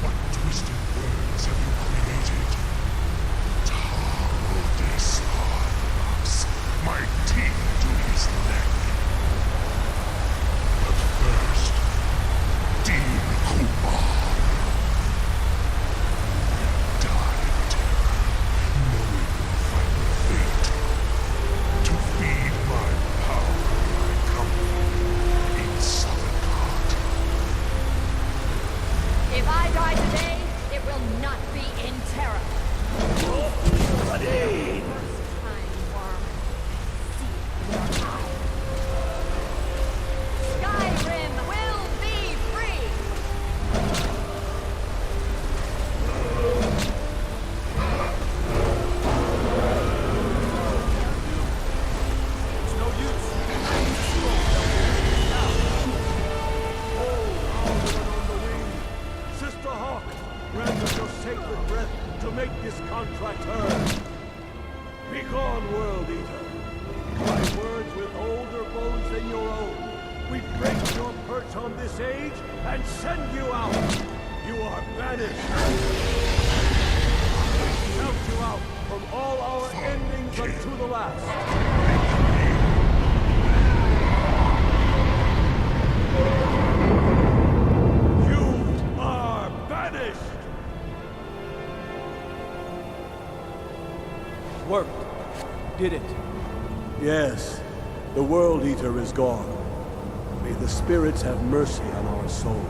What twisted words have you created? Tarodesarnox, my teeth to his neck. But first, Dean Kumar. Die in terror, knowing your final fate. To feed my power, I come in Sovngarde. If I die today, it will not be in terror. Ready! Skyrim will be free! It's no use. Sister Hawk, grant us your sacred breath to make this contract heard. Begone, World Eater. My words with older bones than your own. We break your perch on this age and send you out. You are banished. We shout you out from all our endings unto the last. You are banished! Worked. Did it. Yes, the World Eater is gone. May the spirits have mercy on our souls.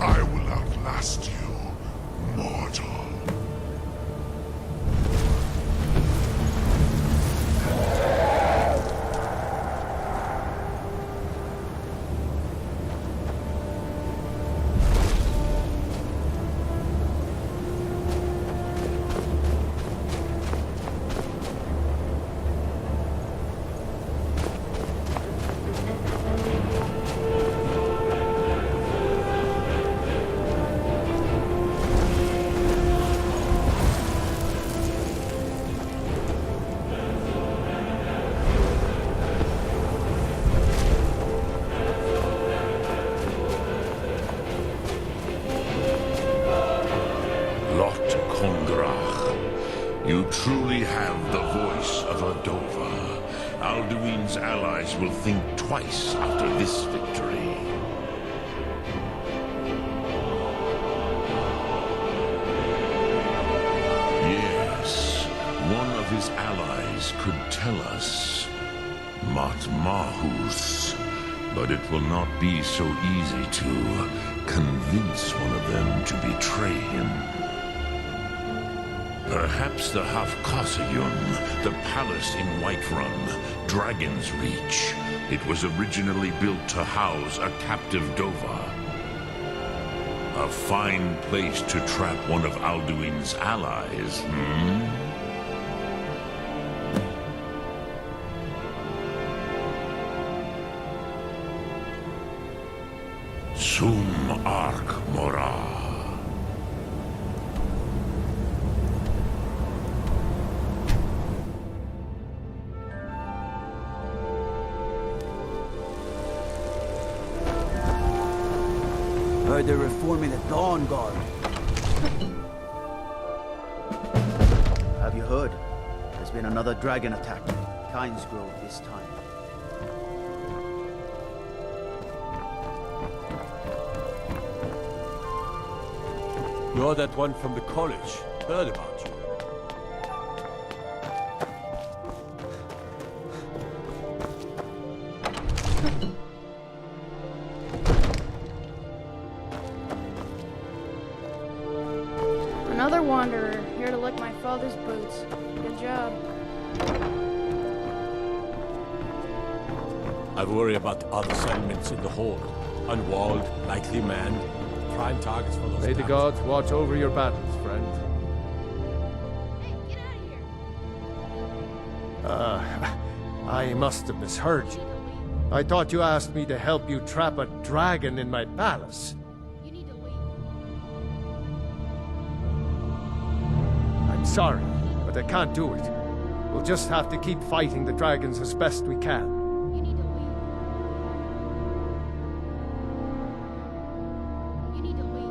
I will outlast you, truly have the voice of a Dova, Alduin's allies will think twice after this victory. Yes, one of his allies could tell us Matmahus, but it will not be so easy to convince one of them to betray him. Perhaps the Hafkasayun, the palace in Whiterun, Dragon's Reach. It was originally built to house a captive Dova. A fine place to trap one of Alduin's allies, Sum Ark Mora. Heard they're reforming the Dawn Guard. Have you heard? There's been another dragon attack. Kynes Grove this time. You're that one from the college. Heard about you. Another wanderer, here to lick my father's boots. Good job. I worry about other settlements in the Hold. Unwalled, lightly manned. Prime targets for those. May the gods watch over your battles, friend. Hey, get out of here! I must have misheard you. I thought you asked me to help you trap a dragon in my palace. You need to leave. I'm sorry, but I can't do it. We'll just have to keep fighting the dragons as best we can. You need to leave. You need to leave.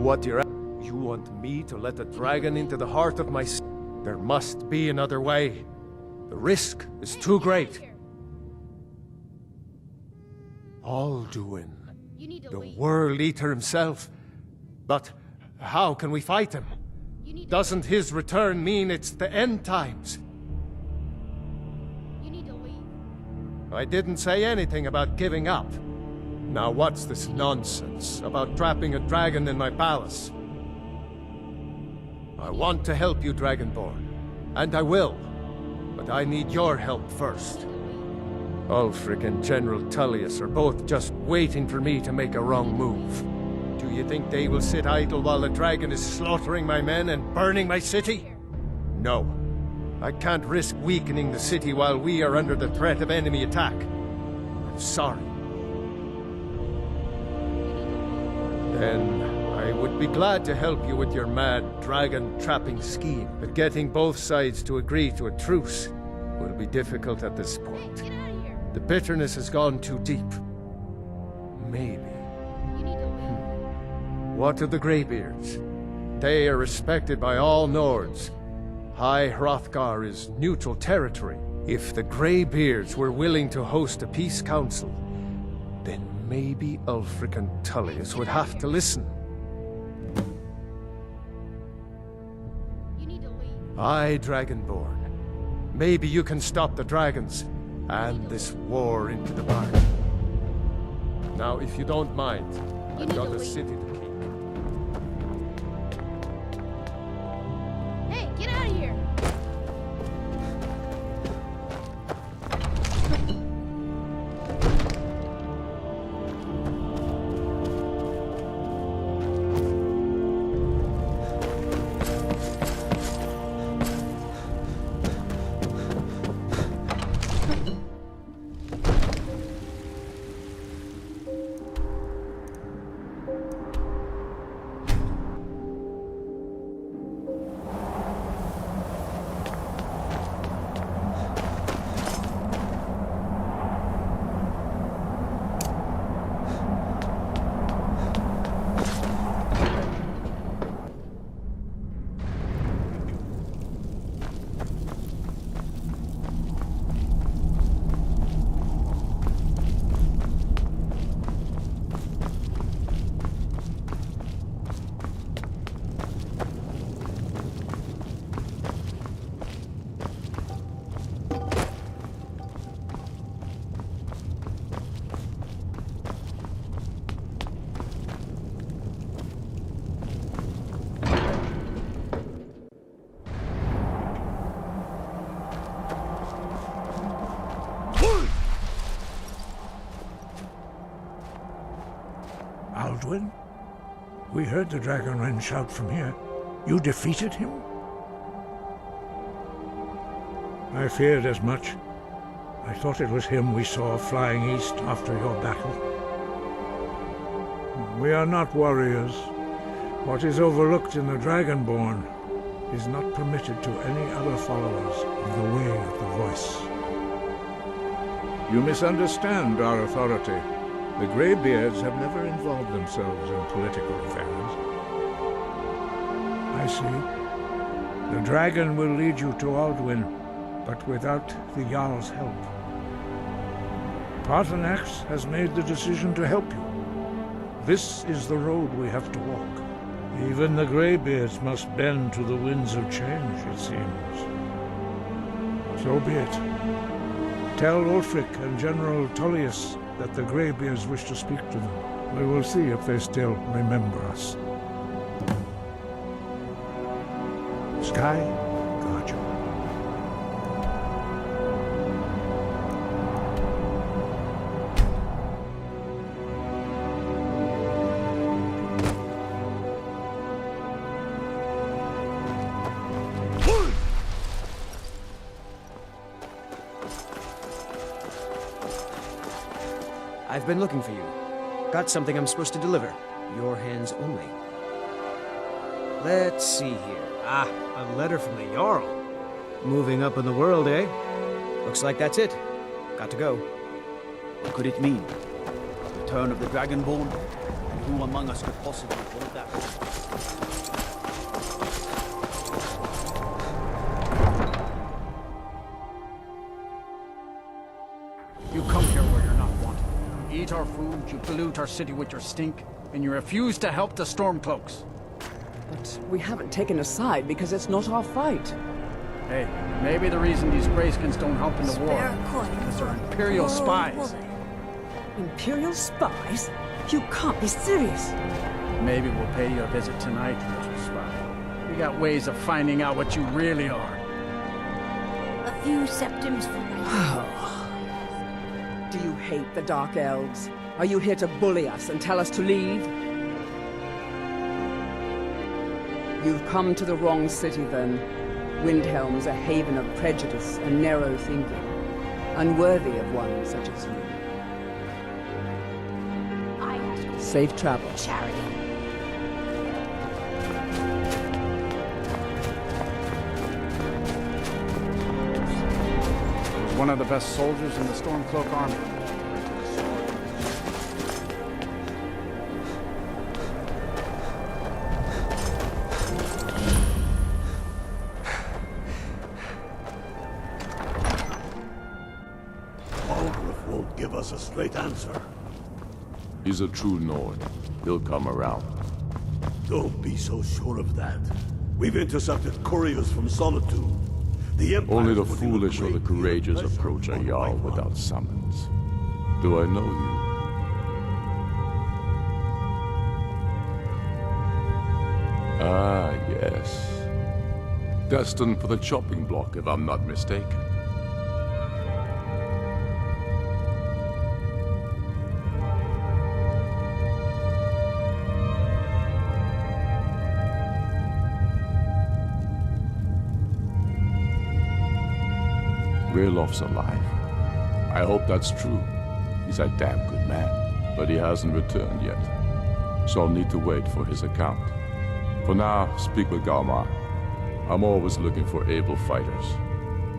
What you're at? You want me to let a dragon into the heart of my city? There must be another way. The risk is too great. Alduin, the World Eater himself. But how can we fight him? Doesn't his return mean it's the end times? You need to leave. I didn't say anything about giving up. Now what's this nonsense about trapping a dragon in my palace? I want to help you, Dragonborn, and I will. But I need your help first. Ulfric and General Tullius are both just waiting for me to make a wrong move. Do you think they will sit idle while the dragon is slaughtering my men and burning my city? No. I can't risk weakening the city while we are under the threat of enemy attack. I'm sorry. Then I would be glad to help you with your mad dragon-trapping scheme, but getting both sides to agree to a truce will be difficult at this point. The bitterness has gone too deep. Maybe. What of the Greybeards? They are respected by all Nords. High Hrothgar is neutral territory. If the Greybeards were willing to host a peace council, then maybe Ulfric and Tullius would have to listen. Aye, Dragonborn. Maybe you can stop the dragons and this war into the bargain. Now, if you don't mind, I've got a city to keep. Hey, get out of here! Alduin? We heard the Dragonrend shout from here. You defeated him? I feared as much. I thought it was him we saw flying east after your battle. We are not warriors. What is overlooked in the Dragonborn is not permitted to any other followers of the Way of the Voice. You misunderstand our authority. The Greybeards have never involved themselves in political affairs. I see. The dragon will lead you to Alduin, but without the Jarl's help. Paarthurnax has made the decision to help you. This is the road we have to walk. Even the Greybeards must bend to the winds of change, it seems. So be it. Tell Ulfric and General Tullius that the Greybeards wish to speak to them. We will see if they still remember us. Sky, guard you. I've been looking for you. Got something I'm supposed to deliver. Your hands only. Let's see here. Ah, a letter from the Jarl. Moving up in the world, eh? Looks like that's it. Got to go. What could it mean? The return of the Dragonborn? And who among us could possibly hold that? You come here where you're not wanted. You eat our food, you pollute our city with your stink, and you refuse to help the Stormcloaks. But we haven't taken a side because it's not our fight. Hey, maybe the reason these Greyskins don't help in the war is because they're Imperial spies. Imperial spies? You can't be serious. Maybe we'll pay you a visit tonight, little spy. We got ways of finding out what you really are. A few septims for Do you hate the Dark Elves? Are you here to bully us and tell us to leave? You've come to the wrong city, then. Windhelm's a haven of prejudice and narrow thinking, unworthy of one such as you. Safe travel. Charity. He was one of the best soldiers in the Stormcloak army. Give us a straight answer. He's a true Nord. He'll come around. Don't be so sure of that. We've intercepted couriers from Solitude. The Empire Only the foolish or the courageous approach a Jarl without summons. Do I know you? Ah, yes. Destined for the chopping block, if I'm not mistaken. Raylof's alive. I hope that's true. He's a damn good man, but he hasn't returned yet. So I'll need to wait for his account. For now, speak with Galmar. I'm always looking for able fighters.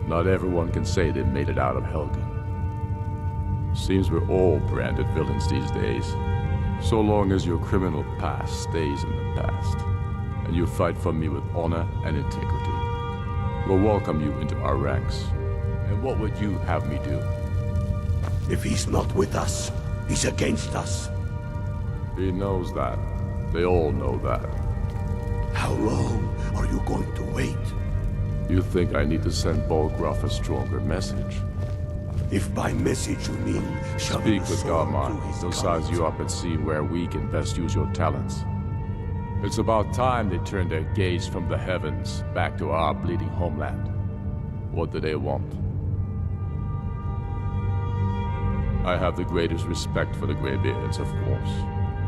Not everyone can say they made it out of Helgen. Seems we're all branded villains these days. So long as your criminal past stays in the past, and you fight for me with honor and integrity, we'll welcome you into our ranks. And what would you have me do? If he's not with us, he's against us. He knows that. They all know that. How long are you going to wait? You think I need to send Walktrough a stronger message? If by message you mean Speak with Galmar. He'll size you up and see where we can best use your talents. It's about time they turned their gaze from the heavens back to our bleeding homeland. What do they want? I have the greatest respect for the Greybeards, of course.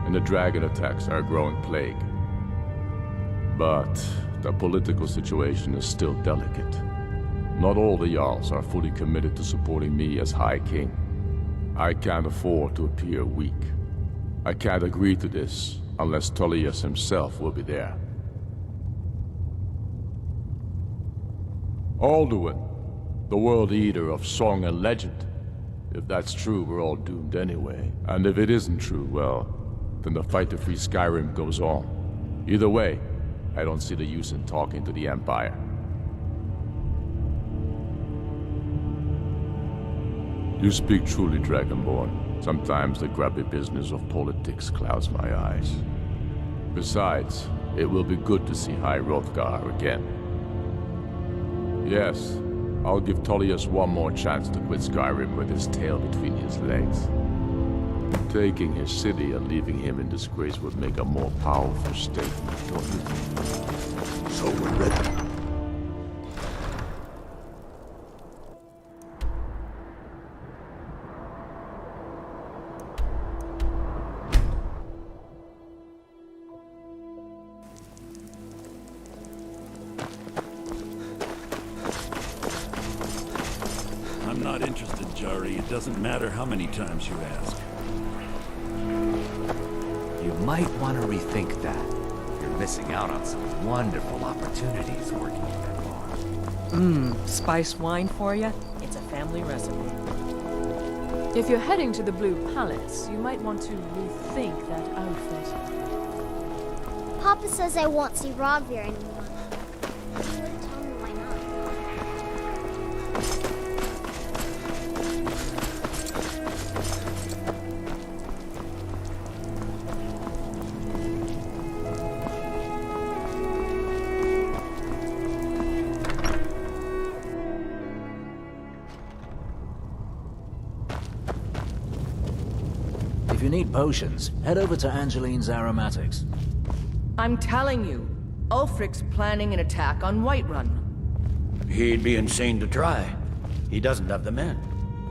and the dragon attacks are a growing plague. But the political situation is still delicate. Not all the Jarls are fully committed to supporting me as High King. I can't afford to appear weak. I can't agree to this unless Tullius himself will be there. Alduin, the World Eater of song and legend. If that's true, we're all doomed anyway. And if it isn't true, well, then the fight to free Skyrim goes on. Either way, I don't see the use in talking to the Empire. You speak truly, Dragonborn. Sometimes the grubby business of politics clouds my eyes. Besides, it will be good to see High Hrothgar again. Yes, I'll give Tullius one more chance to quit Skyrim with his tail between his legs. Taking his city and leaving him in disgrace would make a more powerful statement, don't you think? So we're ready. I'm not interested, Jari. It doesn't matter how many times you ask. You might want to rethink that. You're missing out on some wonderful opportunities working in that bar. Spice wine for you? It's a family recipe. If you're heading to the Blue Palace, you might want to rethink that outfit. Papa says I won't see Rodvir anymore. You wouldn't tell me why not. If you need potions, head over to Angeline's Aromatics. I'm telling you, Ulfric's planning an attack on Whiterun. He'd be insane to try. He doesn't have the men.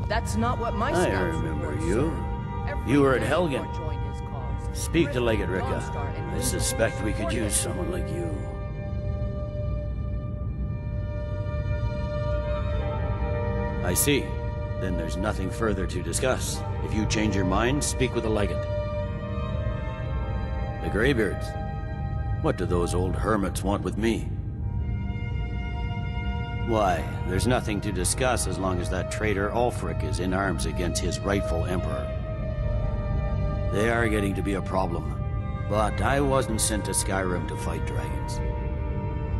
That's not what my I scouts remember were, you. sir. You were at Every Helgen. man joined his cause. Speak to Legate Ricka. Longstar and I suspect we could use someone like you. I see. Then there's nothing further to discuss. If you change your mind, speak with the Legate. The Greybeards. What do those old hermits want with me? Why, there's nothing to discuss as long as that traitor Ulfric is in arms against his rightful emperor. They are getting to be a problem. But I wasn't sent to Skyrim to fight dragons.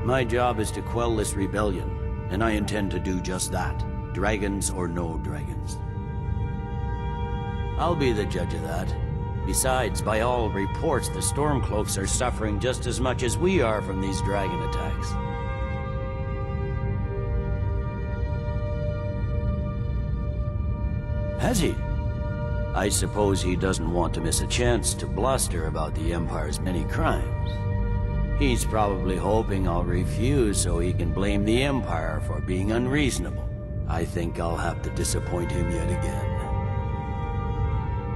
My job is to quell this rebellion, and I intend to do just that. Dragons or no dragons. I'll be the judge of that. Besides, by all reports, the Stormcloaks are suffering just as much as we are from these dragon attacks. Has he? I suppose he doesn't want to miss a chance to bluster about the Empire's many crimes. He's probably hoping I'll refuse so he can blame the Empire for being unreasonable. I think I'll have to disappoint him yet again.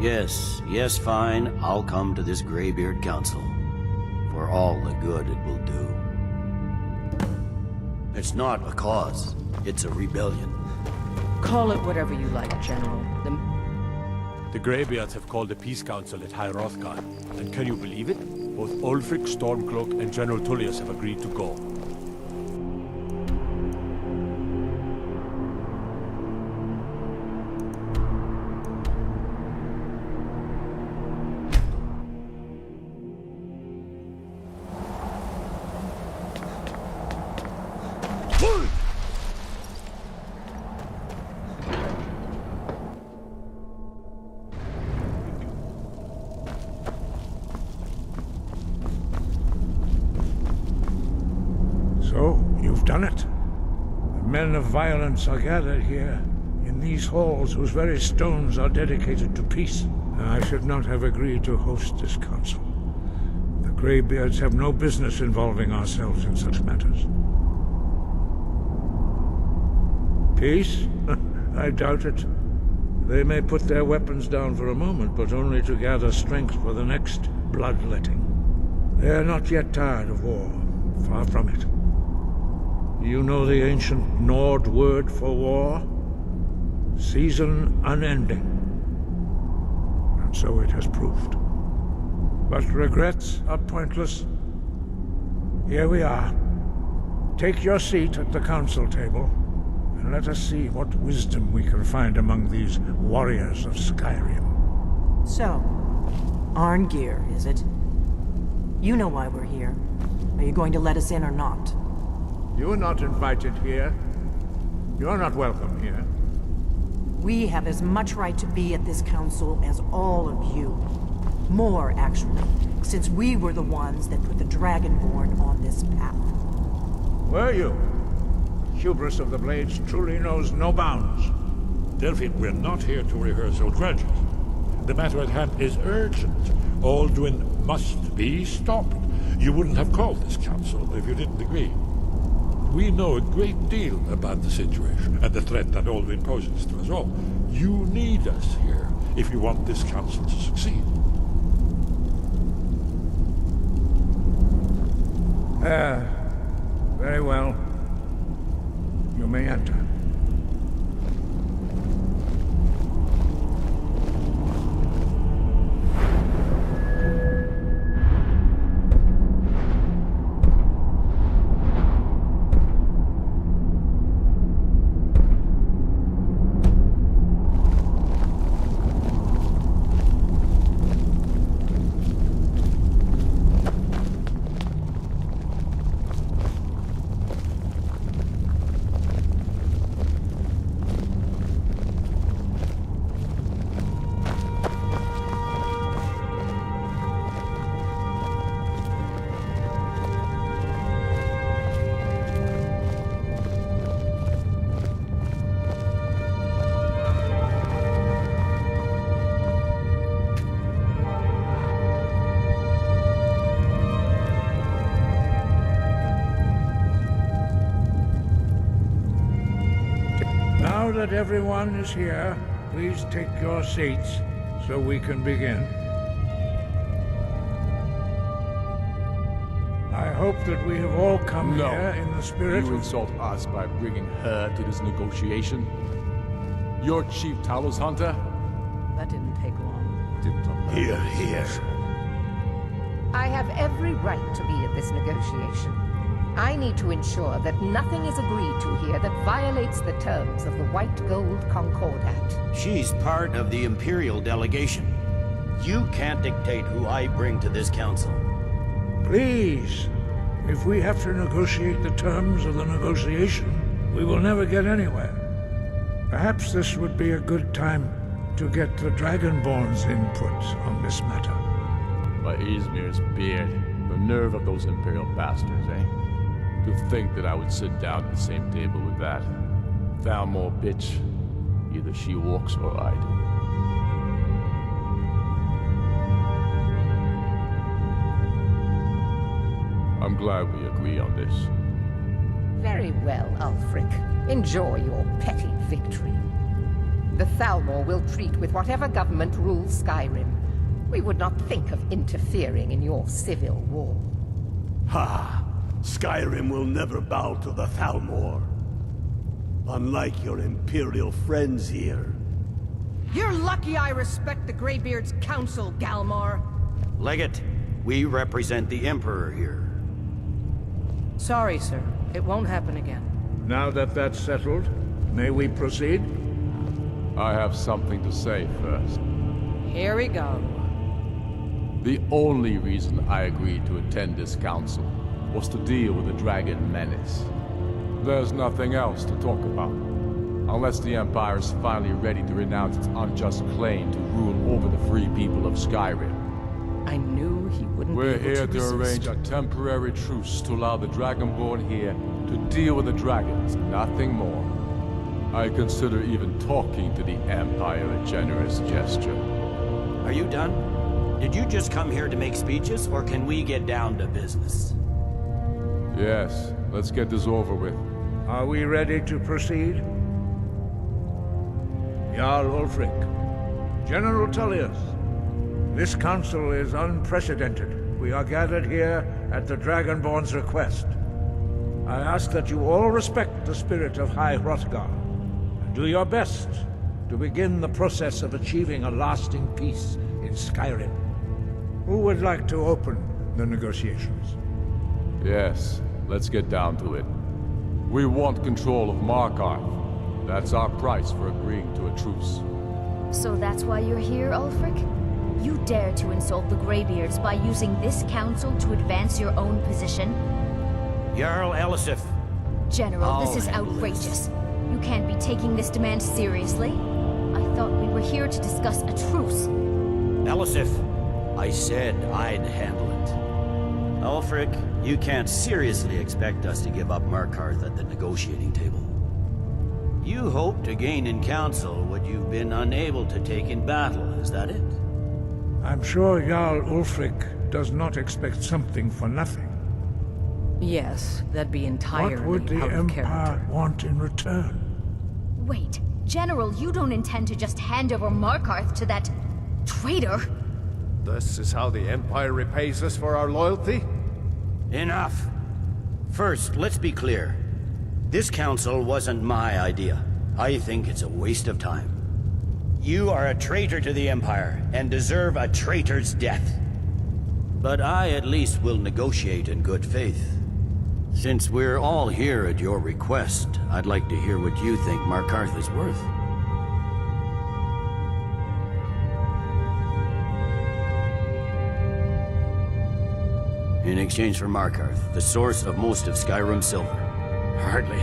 Yes, fine. I'll come to this Greybeard Council. For all the good it will do. It's not a cause. It's a rebellion. Call it whatever you like, General. The Greybeards have called a peace council at High Hrothgar. And can you believe it? Both Ulfric, Stormcloak, and General Tullius have agreed to go. So, you've done it. The men of violence are gathered here, in these halls whose very stones are dedicated to peace. I should not have agreed to host this council. The Greybeards have no business involving ourselves in such matters. Peace? I doubt it. They may put their weapons down for a moment, but only to gather strength for the next bloodletting. They are not yet tired of war. Far from it. You know the ancient Nord word for war? Season unending. And so it has proved. But regrets are pointless. Here we are. Take your seat at the council table, and let us see what wisdom we can find among these warriors of Skyrim. So, Arngeir, is it? You know why we're here. Are you going to let us in or not? You are not invited here. You are not welcome here. We have as much right to be at this council as all of you. More, actually, since we were the ones that put the Dragonborn on this path. Were you? Hubris of the Blades truly knows no bounds. Delphine, we're not here to rehearse old grudges. The matter at hand is urgent. Alduin must be stopped. You wouldn't have called this council if you didn't agree. We know a great deal about the situation and the threat that Alduin poses to us all. You need us here if you want this council to succeed. Very well. You may enter. Now that everyone is here, please take your seats so we can begin. I hope that we have all come here in the spirit You insult us by bringing her to this negotiation? Your chief Talos hunter? That didn't take long. Here, here. I have every right to be at this negotiation. I need to ensure that nothing is agreed to here that violates the terms of the White Gold Concordat. She's part of the Imperial delegation. You can't dictate who I bring to this council. Please, if we have to negotiate the terms of the negotiation, we will never get anywhere. Perhaps this would be a good time to get the Dragonborn's input on this matter. By Izmir's beard, the nerve of those Imperial bastards, eh? To think that I would sit down at the same table with that. Thalmor bitch. Either she walks or I do. I'm glad we agree on this. Very well, Ulfric. Enjoy your petty victory. The Thalmor will treat with whatever government rules Skyrim. We would not think of interfering in your civil war. Ha! Skyrim will never bow to the Thalmor. Unlike your Imperial friends here. You're lucky I respect the Greybeard's counsel, Galmar. Legate, we represent the Emperor here. Sorry, sir. It won't happen again. Now that that's settled, may we proceed? I have something to say first. Here we go. The only reason I agreed to attend this council was to deal with the Dragon Menace. There's nothing else to talk about. Unless the Empire is finally ready to renounce its unjust claim to rule over the free people of Skyrim. I knew he wouldn't We're be able here to to resist. arrange a temporary truce to allow the Dragonborn here to deal with the dragons, nothing more. I consider even talking to the Empire a generous gesture. Are you done? Did you just come here to make speeches, or can we get down to business? Yes, let's get this over with. Are we ready to proceed? Jarl Ulfric, General Tullius, this council is unprecedented. We are gathered here at the Dragonborn's request. I ask that you all respect the spirit of High Hrothgar, and do your best to begin the process of achieving a lasting peace in Skyrim. Who would like to open the negotiations? Yes, let's get down to it. We want control of Markarth. That's our price for agreeing to a truce. So that's why you're here, Ulfric? You dare to insult the Greybeards by using this council to advance your own position? Jarl Elisif. General, this is outrageous. You can't be taking this demand seriously. I thought we were here to discuss a truce. Elisif, I said I'd handle it. Ulfric, you can't seriously expect us to give up Markarth at the negotiating table. You hope to gain in council what you've been unable to take in battle, is that it? I'm sure Jarl Ulfric does not expect something for nothing. Yes, that'd be entirely What would the out of Empire character. want in return? Wait, General, you don't intend to just hand over Markarth to that traitor? This is how the Empire repays us for our loyalty? Enough. First, let's be clear. This council wasn't my idea. I think it's a waste of time. You are a traitor to the Empire, and deserve a traitor's death. But I at least will negotiate in good faith. Since we're all here at your request, I'd like to hear what you think Markarth is worth. In exchange for Markarth, the source of most of Skyrim's silver. Hardly.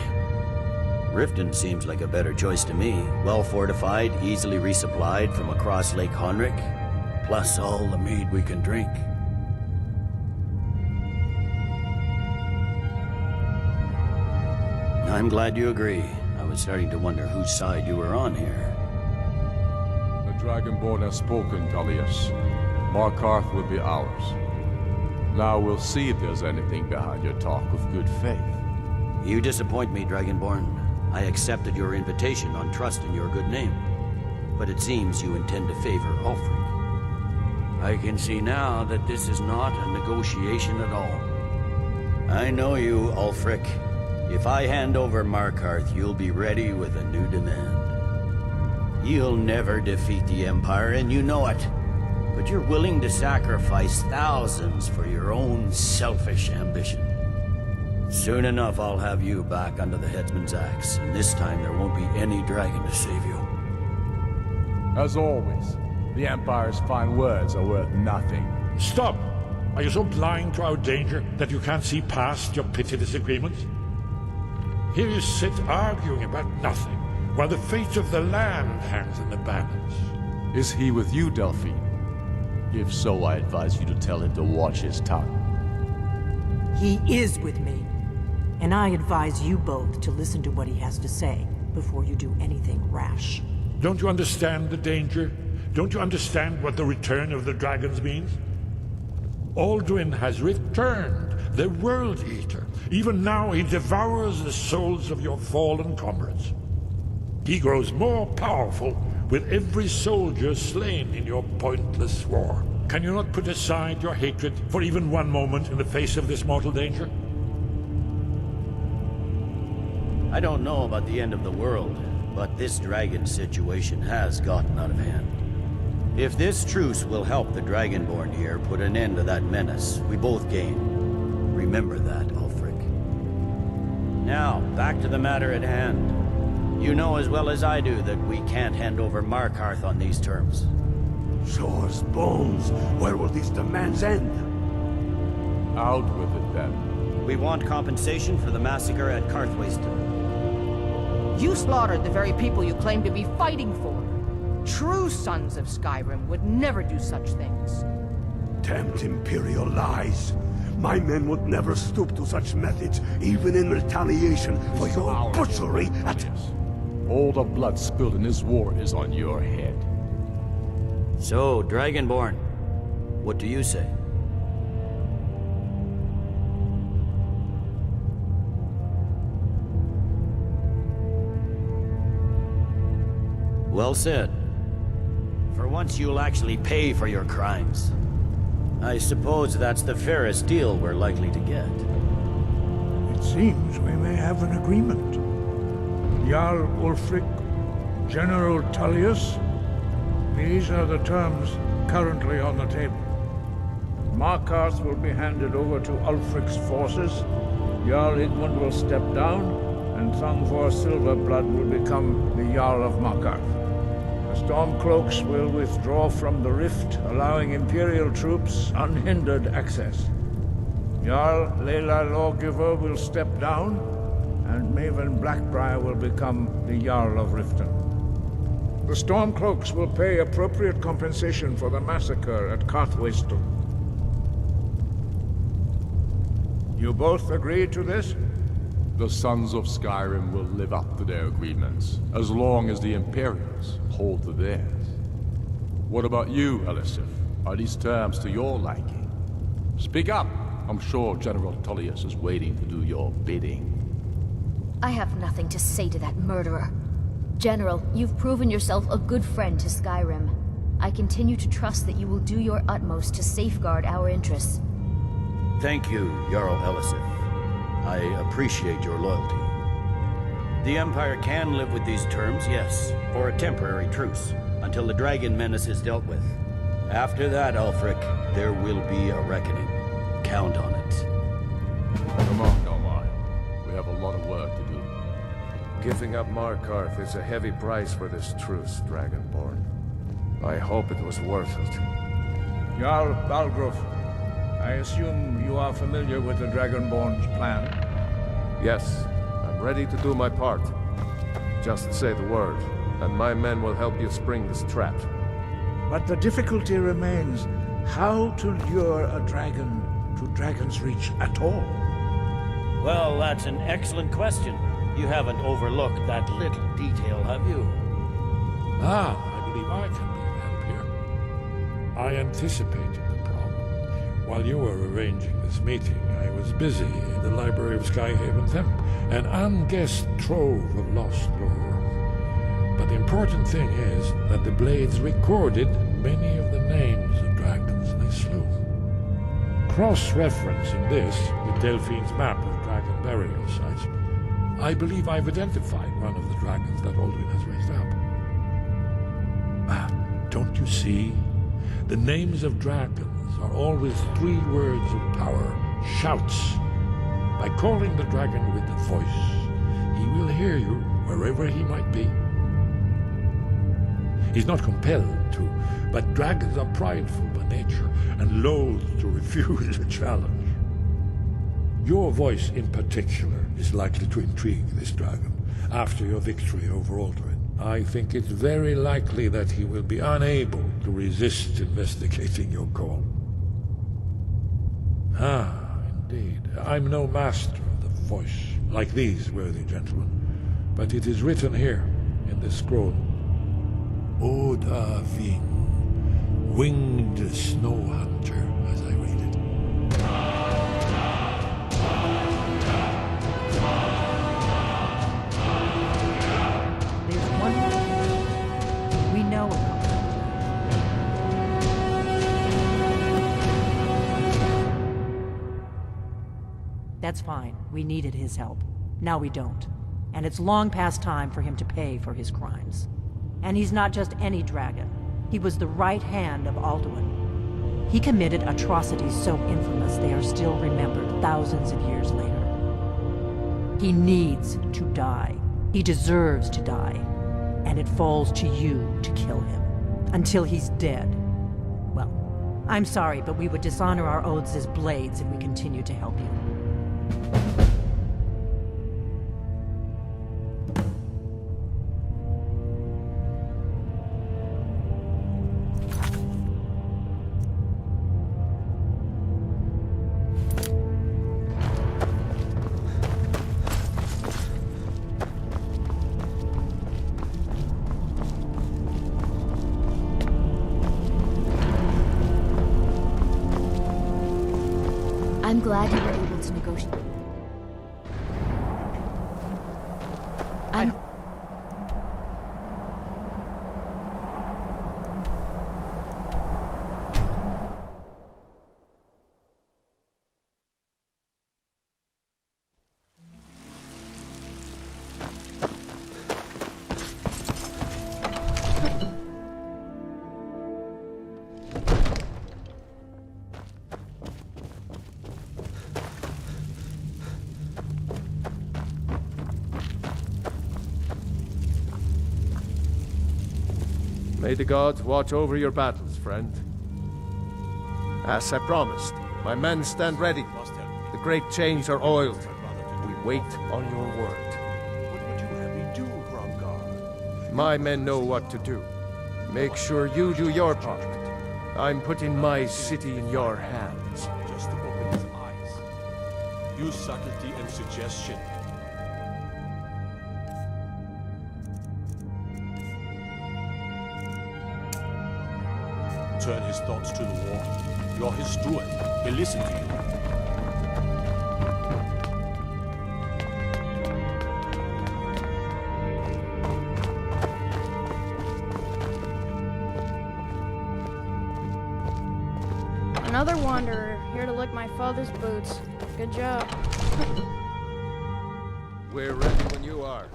Riften seems like a better choice to me. Well fortified, easily resupplied from across Lake Honric, plus all the mead we can drink. I'm glad you agree. I was starting to wonder whose side you were on here. The Dragonborn has spoken, Tullius. Markarth will be ours. Now we'll see if there's anything behind your talk of good faith. You disappoint me, Dragonborn. I accepted your invitation on trust in your good name. But it seems you intend to favor Ulfric. I can see now that this is not a negotiation at all. I know you, Ulfric. If I hand over Markarth, you'll be ready with a new demand. You'll never defeat the Empire, and you know it. But you're willing to sacrifice thousands for your own selfish ambition. Soon enough, I'll have you back under the headsman's axe, and this time there won't be any dragon to save you. As always, the Empire's fine words are worth nothing. Stop! Are you so blind to our danger that you can't see past your petty disagreements? Here you sit arguing about nothing, while the fate of the land hangs in the balance. Is he with you, Delphine? If so, I advise you to tell him to watch his tongue. He is with me. And I advise you both to listen to what he has to say before you do anything rash. Don't you understand the danger? Don't you understand what the return of the dragons means? Alduin has returned, the World Eater. Even now he devours the souls of your fallen comrades. He grows more powerful with every soldier slain in your pointless war. Can you not put aside your hatred for even one moment in the face of this mortal danger? I don't know about the end of the world, but this dragon situation has gotten out of hand. If this truce will help the Dragonborn here put an end to that menace, we both gain. Remember that, Ulfric. Now, back to the matter at hand. You know as well as I do that we can't hand over Markarth on these terms. Shores, bones, where will these demands end? Out with it, then. We want compensation for the massacre at Karthwaste. You slaughtered the very people you claim to be fighting for. True sons of Skyrim would never do such things. Damned Imperial lies. My men would never stoop to such methods, even in retaliation for your butchery at... All the blood spilled in this war is on your head. So, Dragonborn, what do you say? Well said. For once you'll actually pay for your crimes. I suppose that's the fairest deal we're likely to get. It seems we may have an agreement. Jarl Ulfric, General Tullius, these are the terms currently on the table. Markarth will be handed over to Ulfric's forces, Jarl Igmund will step down, and Thungvor Silverblood will become the Jarl of Markarth. The Stormcloaks will withdraw from the rift, allowing Imperial troops unhindered access. Jarl Layla Lawgiver will step down, and Maven Blackbriar will become the Jarl of Riften. The Stormcloaks will pay appropriate compensation for the massacre at Karthwaystel. You both agree to this? The Sons of Skyrim will live up to their agreements, as long as the Imperials hold to theirs. What about you, Elisif? Are these terms to your liking? Speak up! I'm sure General Tullius is waiting to do your bidding. I have nothing to say to that murderer. General, you've proven yourself a good friend to Skyrim. I continue to trust that you will do your utmost to safeguard our interests. Thank you, Jarl Elisif. I appreciate your loyalty. The Empire can live with these terms, yes, for a temporary truce, until the dragon menace is dealt with. After that, Ulfric, there will be a reckoning. Count on it. Come on, Nomai. We have a lot of work to do. Giving up Markarth is a heavy price for this truce, Dragonborn. I hope it was worth it. Jarl Balgruf, I assume you are familiar with the Dragonborn's plan? Yes, I'm ready to do my part. Just say the word, and my men will help you spring this trap. But the difficulty remains how to lure a dragon to Dragon's Reach at all. Well, that's an excellent question. You haven't overlooked that little detail, have you? I believe I can be of help here. I anticipated the problem. While you were arranging this meeting, I was busy in the library of Skyhaven Temp, an unguessed trove of lost lore. But the important thing is that the Blades recorded many of the names of dragons they slew. Cross-referencing this with Delphine's map of dragon burial sites, I believe I've identified one of the dragons that Alduin has raised up. Don't you see? The names of dragons are always 3 words of power, shouts. By calling the dragon with the voice, he will hear you wherever he might be. He's not compelled to, but dragons are prideful by nature and loath to refuse a challenge. Your voice in particular is likely to intrigue this dragon after your victory over Alduin. I think it's very likely that he will be unable to resist investigating your call. Indeed. I'm no master of the voice, like these worthy gentlemen, but it is written here in this scroll. Oda Ving, winged snow hunter, as I read it. There's one thing we know about that. That's fine. We needed his help. Now we don't. And it's long past time for him to pay for his crimes. And he's not just any dragon. He was the right hand of Alduin. He committed atrocities so infamous they are still remembered thousands of years later. He needs to die. He deserves to die. And it falls to you to kill him. Until he's dead. Well, I'm sorry, but we would dishonor our oaths as Blades if we continue to help you. I'm glad you were able to negotiate. May the gods watch over your battles, friend. As I promised, my men stand ready. The great chains are oiled. We wait on your word. What would you have me do, Gromgar? My men know what to do. Make sure you do your part. I'm putting my city in your hands. Just to open his eyes. Use subtlety and suggestion. Turn his thoughts to the war. You're his steward. He'll listen to you. Another wanderer, here to lick my father's boots. Good job. We're ready when you are.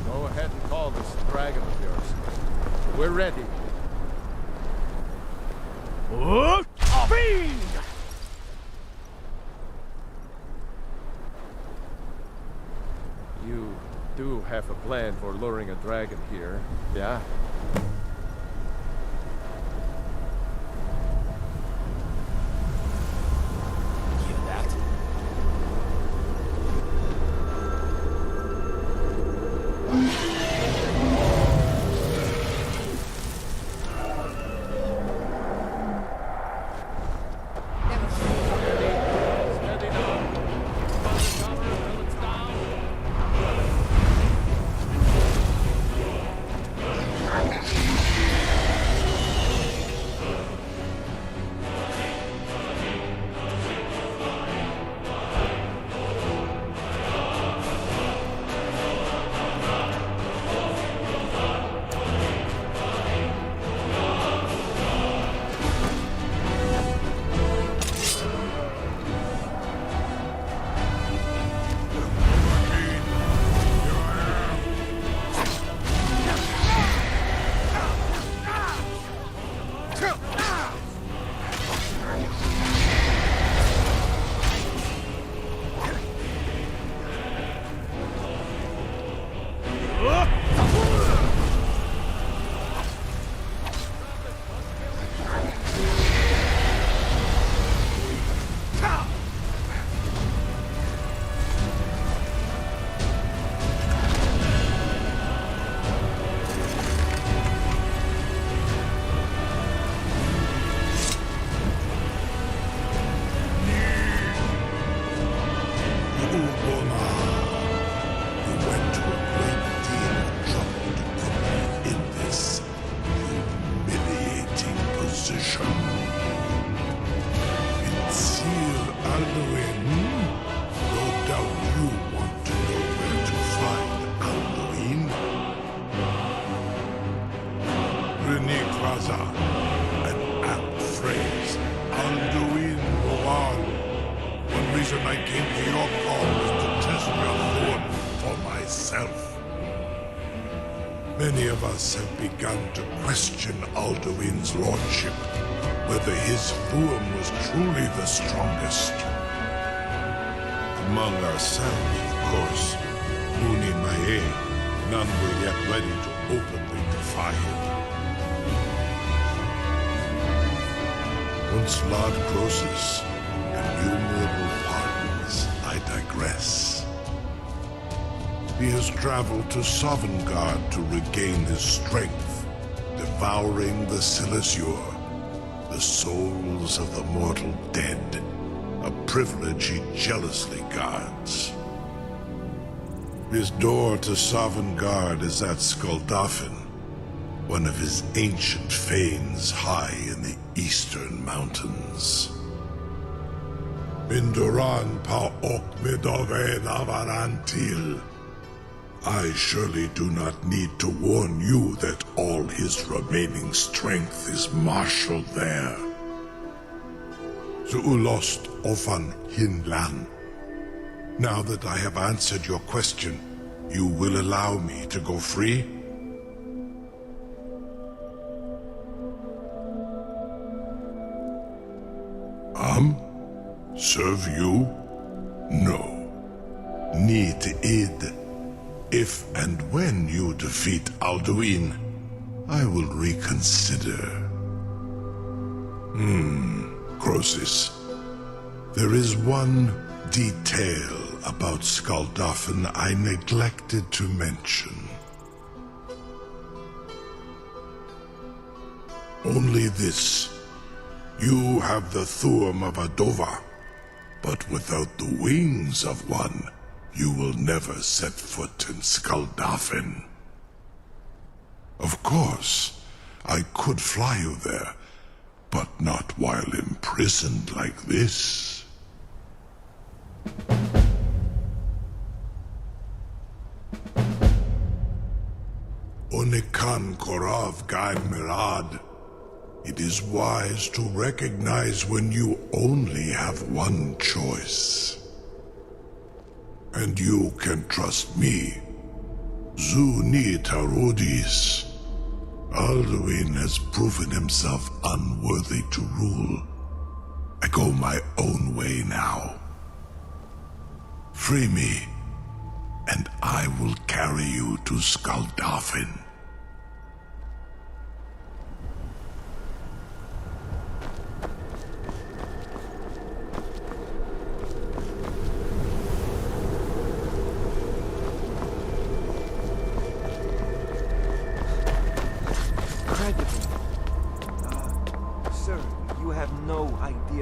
Go ahead and call this dragon of yours. We're ready. Fiend! You do have a plan for luring a dragon here, yeah? Hear that? Many of us have begun to question Alduin's lordship, whether his Thuum was truly the strongest. Among ourselves, of course, Muni Mae, none were yet ready to openly defy him. Once Lord Croesus, innumerable pardons, I digress. He has traveled to Sovngarde to regain his strength, devouring the Silesure, the souls of the mortal dead, a privilege he jealously guards. His door to Sovngarde is at Skuldafn, one of his ancient fanes high in the eastern mountains. Minduran pa ok midove navarantil. I surely do not need to warn you that all his remaining strength is marshaled there. Zuulost ofan hinlan. Now that I have answered your question, you will allow me to go free? Come? Serve you? No. Need id. If and when you defeat Alduin, I will reconsider. Croesus. There is one detail about Skuldafn I neglected to mention. Only this. You have the thumb of a Dova, but without the wings of one, you will never set foot in Skuldafn. Of course, I could fly you there, but not while imprisoned like this. Onikan Korav Gain Mirad. It is wise to recognize when you only have one choice. And you can trust me. Zuni Tarudis. Alduin has proven himself unworthy to rule. I go my own way now. Free me, and I will carry you to Skuldafn.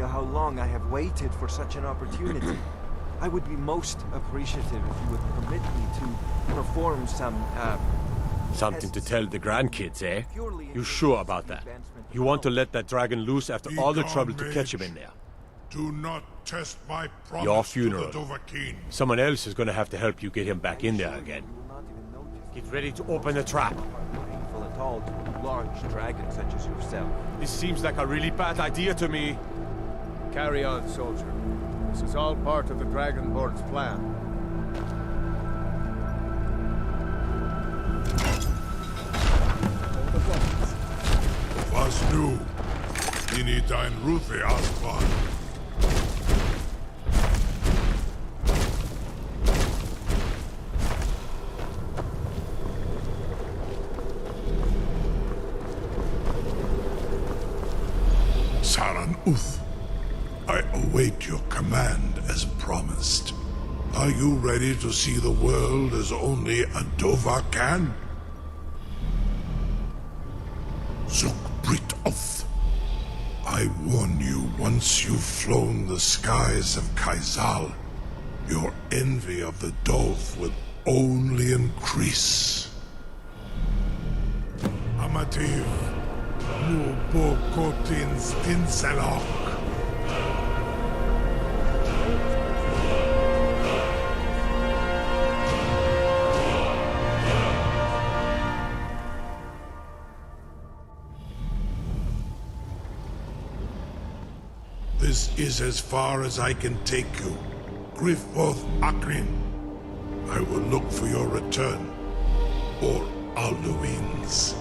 How long I have waited for such an opportunity. I would be most appreciative if you would permit me to perform some, Something to tell the grandkids, eh? You sure about that? You want to let that dragon loose after all the trouble to catch him in there? Do not test my promise. Your funeral. To the Dovahkiin. Someone else is gonna have to help you get him back in there again. Get ready to open the trap. Painful at all to a large dragon such as yourself. This seems like a really bad idea to me. Carry on, soldier. This is all part of the Dragonborn's plan. Was nu? Ini dein Rufe Aspan. Saran Uth. I await your command as promised. Are you ready to see the world as only a Dova can? Zukbrit Oth. I warn you, once you've flown the skies of Kaizal, your envy of the Dove will only increase. Amativ, Mubokotin Stinselok. This is as far as I can take you. Grifoth Akrin. I will look for your return, or Alduin's.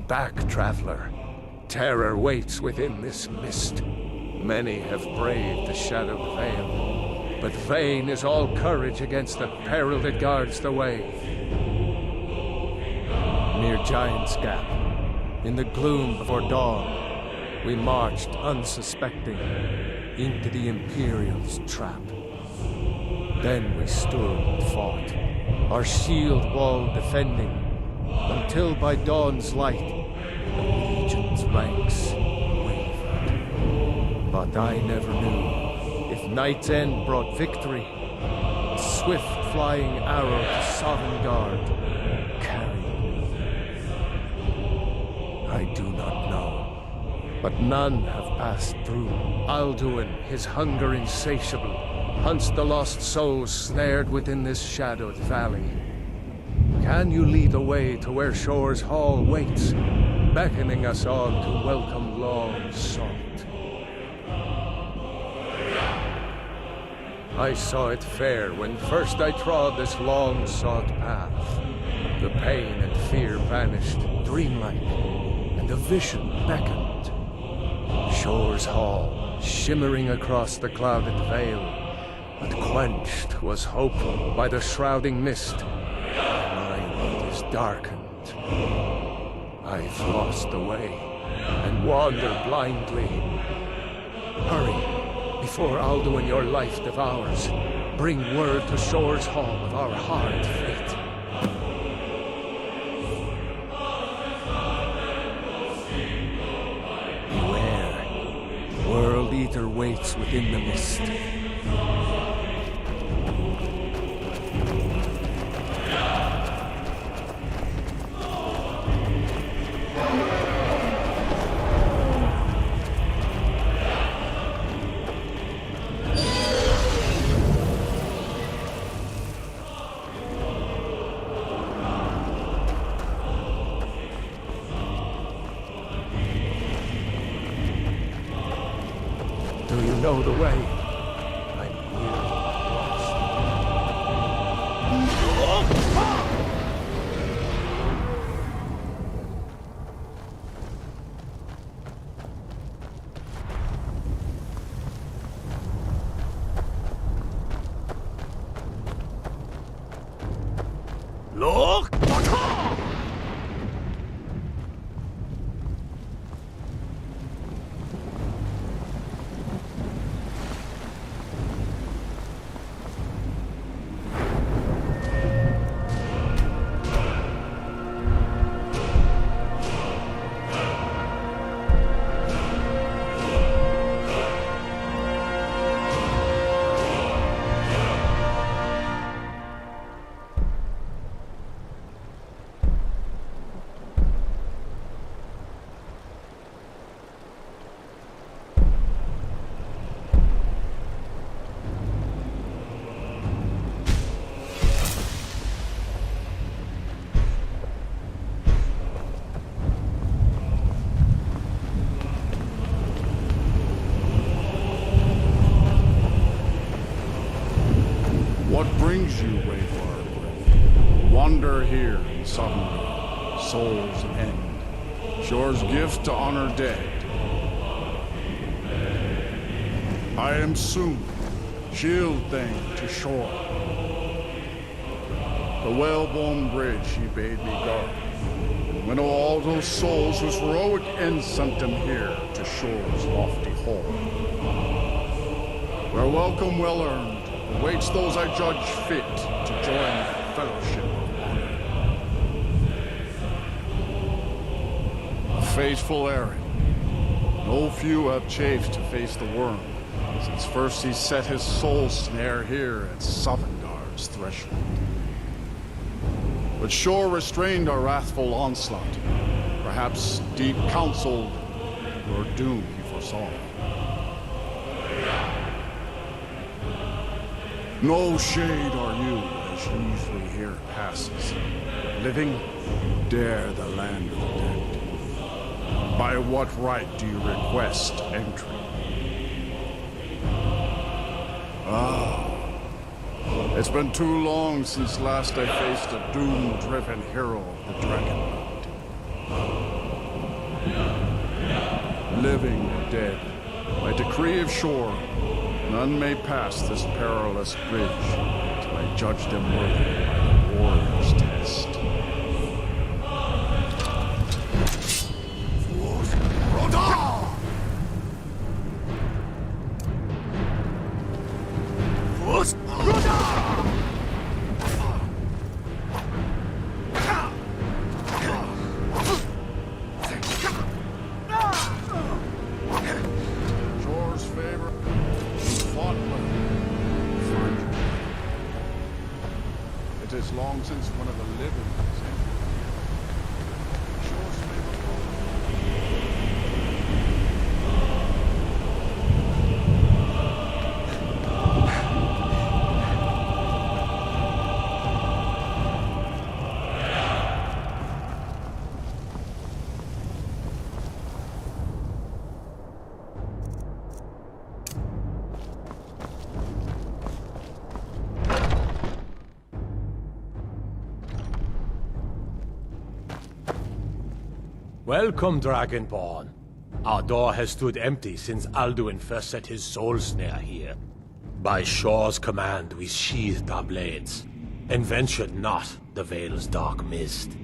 back, traveler. Terror waits within this mist. Many have braved the shadowed veil, but vain is all courage against the peril that guards the way. Near Giant's Gap, in the gloom before dawn, we marched unsuspecting into the Imperial's trap. Then we stood and fought, our shield wall defending, until by dawn's light, the Legion's ranks wavered. But I never knew if Night's End brought victory, a swift flying arrow to Sovngarde carried me. I do not know, but none have passed through. Alduin, his hunger insatiable, hunts the lost souls snared within this shadowed valley. Can you lead the way to where Shore's Hall waits, beckoning us on to welcome long sought? I saw it fair when first I trod this long sought path. The pain and fear vanished, dreamlike, and a vision beckoned. Shore's Hall, shimmering across the clouded veil, but quenched was hope by the shrouding mist. My mind is darkened. I've lost the way, and wander blindly. Hurry, before Alduin your life devours. Bring word to Shore's Hall of our hard fate. Beware, World Eater waits within the mist. Do you know the way? I'm nearly Look! What brings you, Wayfarer? Wander here in Sovngarde, Soul's End. Shore's gift to honor dead. I am soon, shield thing to Shore. The well-born bridge he bade me guard. And winnow all those souls whose heroic end sent them here to Shore's lofty hall. Where welcome well-earned awaits those I judge fit to join that fellowship of honor. A fateful errand. No few have chafed to face the worm, since first he set his soul snare here at Sovngarde's threshold. But Shore restrained our wrathful onslaught. Perhaps deep counseled, your doom he foresaw. No shade are you, as usually here passes. Living, dare the land of the dead. By what right do you request entry? It's been too long since last I faced a doom-driven hero of the Dragon Knight. living or dead. By decree of Shore, none may pass this perilous bridge till I judge them worthy by the warrior's test. Since one of the living has Welcome, Dragonborn. Our door has stood empty since Alduin first set his soul snare here. By Shore's command, we sheathed our blades, and ventured not the Vale's dark mist.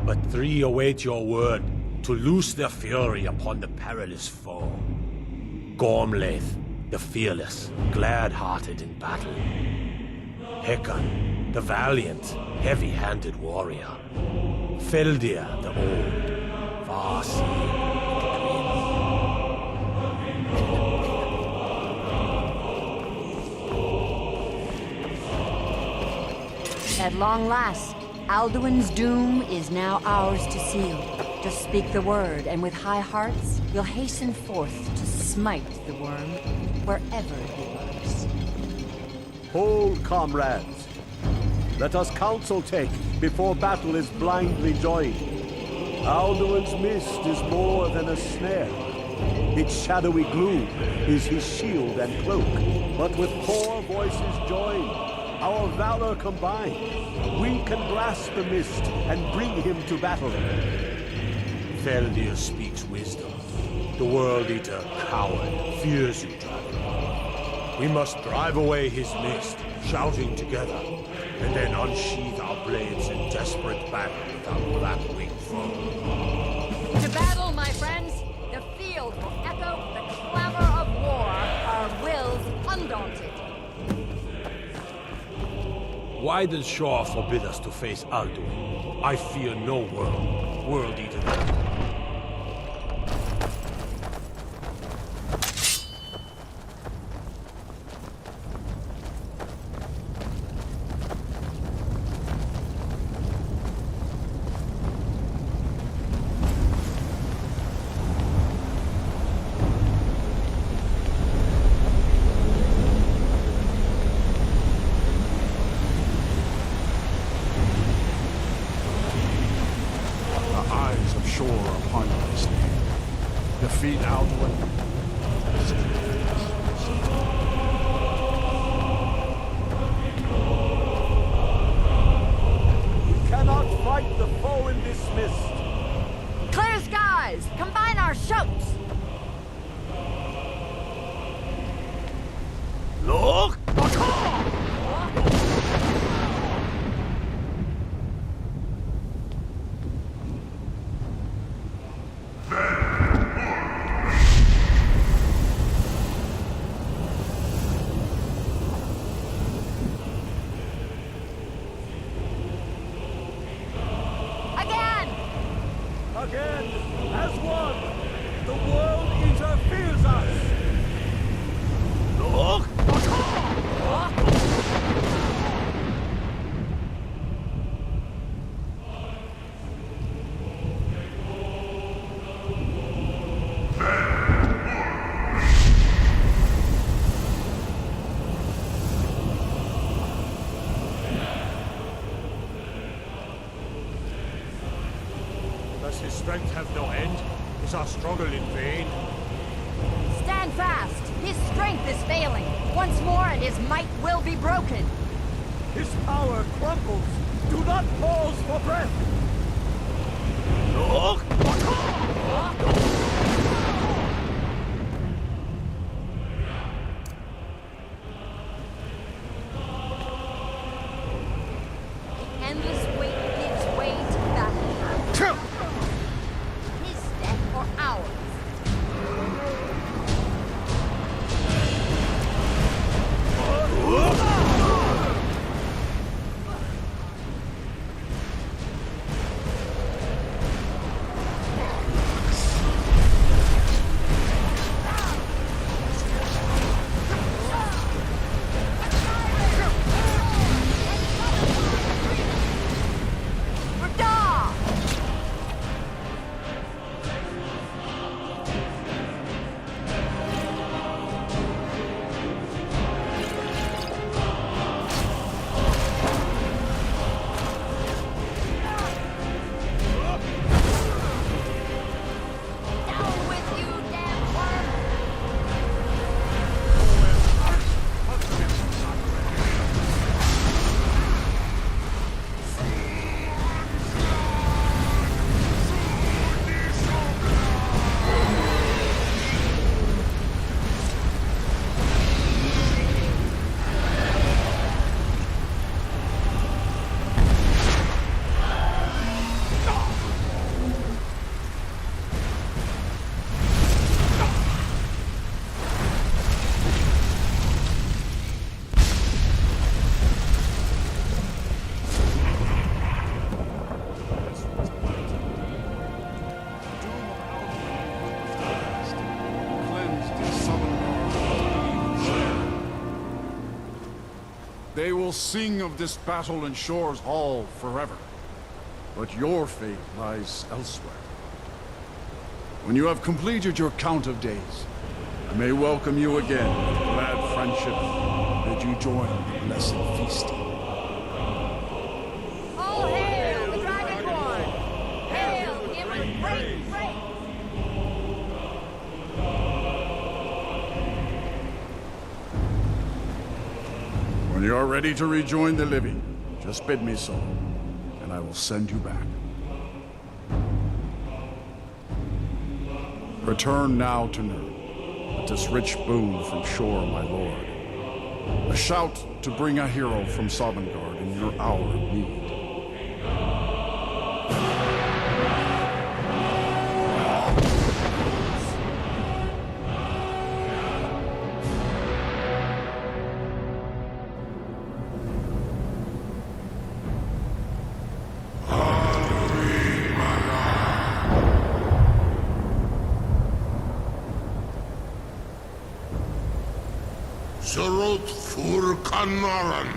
But three await your word to loose their fury upon the perilous foe. Gormlaith, the fearless, glad-hearted in battle. Hekon, the valiant, heavy-handed warrior. Feldir, the old, far-seeing At long last, Alduin's doom is now ours to seal. Just speak the word, and with high hearts, we'll hasten forth to smite the worm wherever he lurks. Hold, comrades. Let us counsel take before battle is blindly joined. Alduin's mist is more than a snare. Its shadowy gloom is his shield and cloak. But with 4 voices joined, our valor combined, we can grasp the mist and bring him to battle. Feldir speaks wisdom. The World Eater, coward, fears you, Dragon. We must drive away his mist, shouting together, and then unsheath our blades in desperate battle with our black-winged foe. To battle, my friends! The field will echo the clamor of war, our wills undaunted. Why does Shore forbid us to face Alduin? I fear no World Eater. His strength have no end? Is our struggle in vain? Stand fast! His strength is failing. Once more and his might will be broken. His power crumbles. Do not pause for breath. They will sing of this battle in Shore's Hall forever. But your fate lies elsewhere. When you have completed your count of days, I may welcome you again with glad friendship, that you join the blessed feasting. All hail the Dragonborn! Hail him with great faith! When you are ready to rejoin the living, just bid me so, and I will send you back. Return now to Nurd, with this rich boon from Shore, my lord. A shout to bring a hero from Sovngarde in your hour of need. Surut fur Kanaran.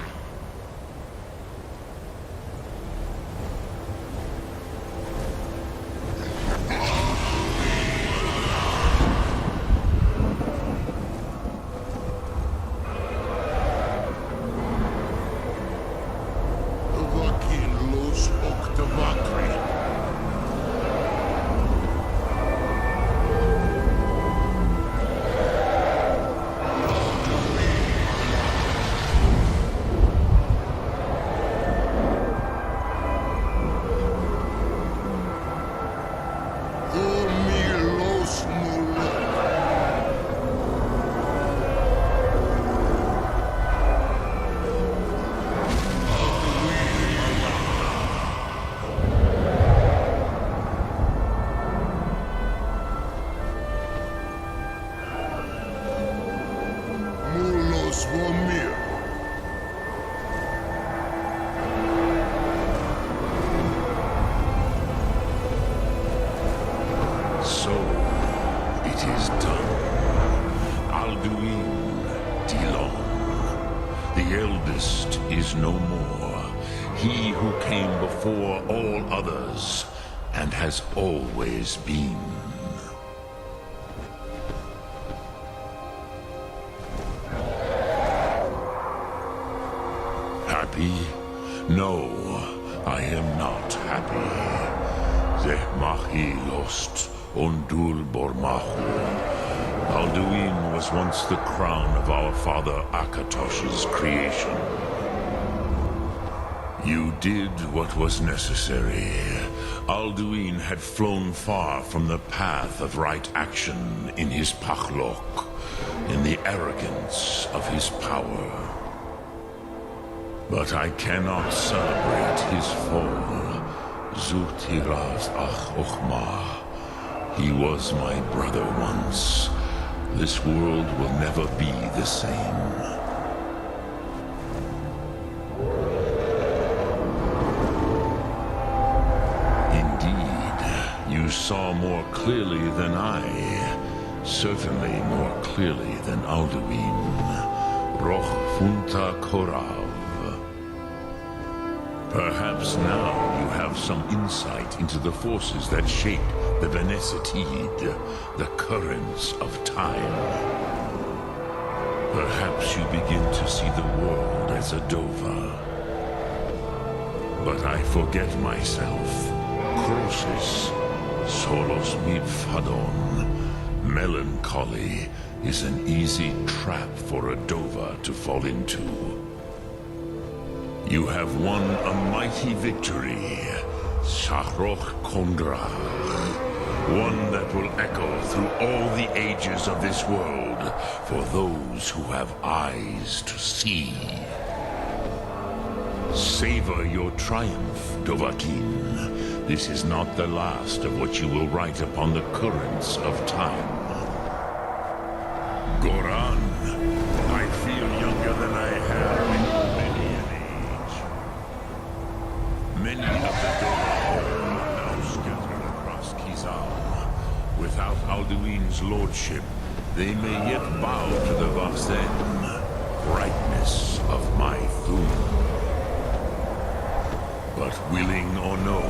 No more. He who came before all others and has always been. Happy? No, I am not happy. Zeh mahi lost ondul bormahu. Alduin was once the crown of our father Akatosh's creation. You did what was necessary. Alduin had flown far from the path of right action in his pachlok, in the arrogance of his power. But I cannot celebrate his fall. Zutiraz ach ochma. He was my brother once. This world will never be the same. You saw more clearly than I, certainly more clearly than Alduin. Roch funta korav. Perhaps now you have some insight into the forces that shape the Benesitid, the currents of time. Perhaps you begin to see the world as a Dova. But I forget myself. Croesus. Solos mid fadon. Melancholy is an easy trap for a Dova to fall into. You have won a mighty victory, Shahroch Kondrach. One that will echo through all the ages of this world for those who have eyes to see. Savor your triumph, Dovahkiin. This is not the last of what you will write upon the currents of time. Goran, I feel younger than I have in many an age. Many of the Dova are now scattered across Kizal. Without Alduin's lordship, they may yet bow to the Vasen, brightness of my Thum. Willing or no,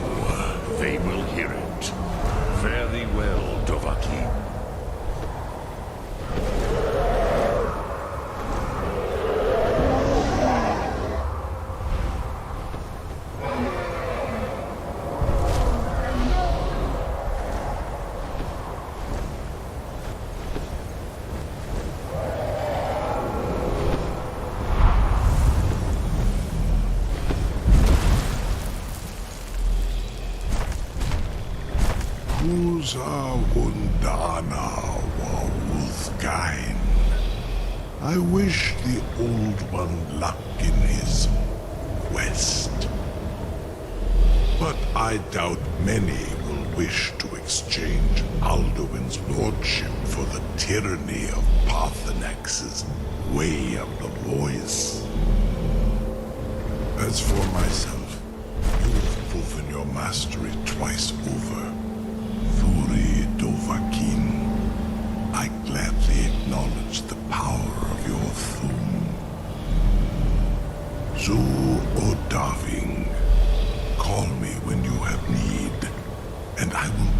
they will hear it. Fare thee well, Dovahkiin. I wish the Old One luck in his quest. But I doubt many will wish to exchange Alduin's lordship for the tyranny of Parthenax's way of the voice. As for myself, you have proven your mastery twice over. Thuri Dovahkiin, I gladly acknowledge the power of your Thum. Zu Odaving, call me when you have need, and I will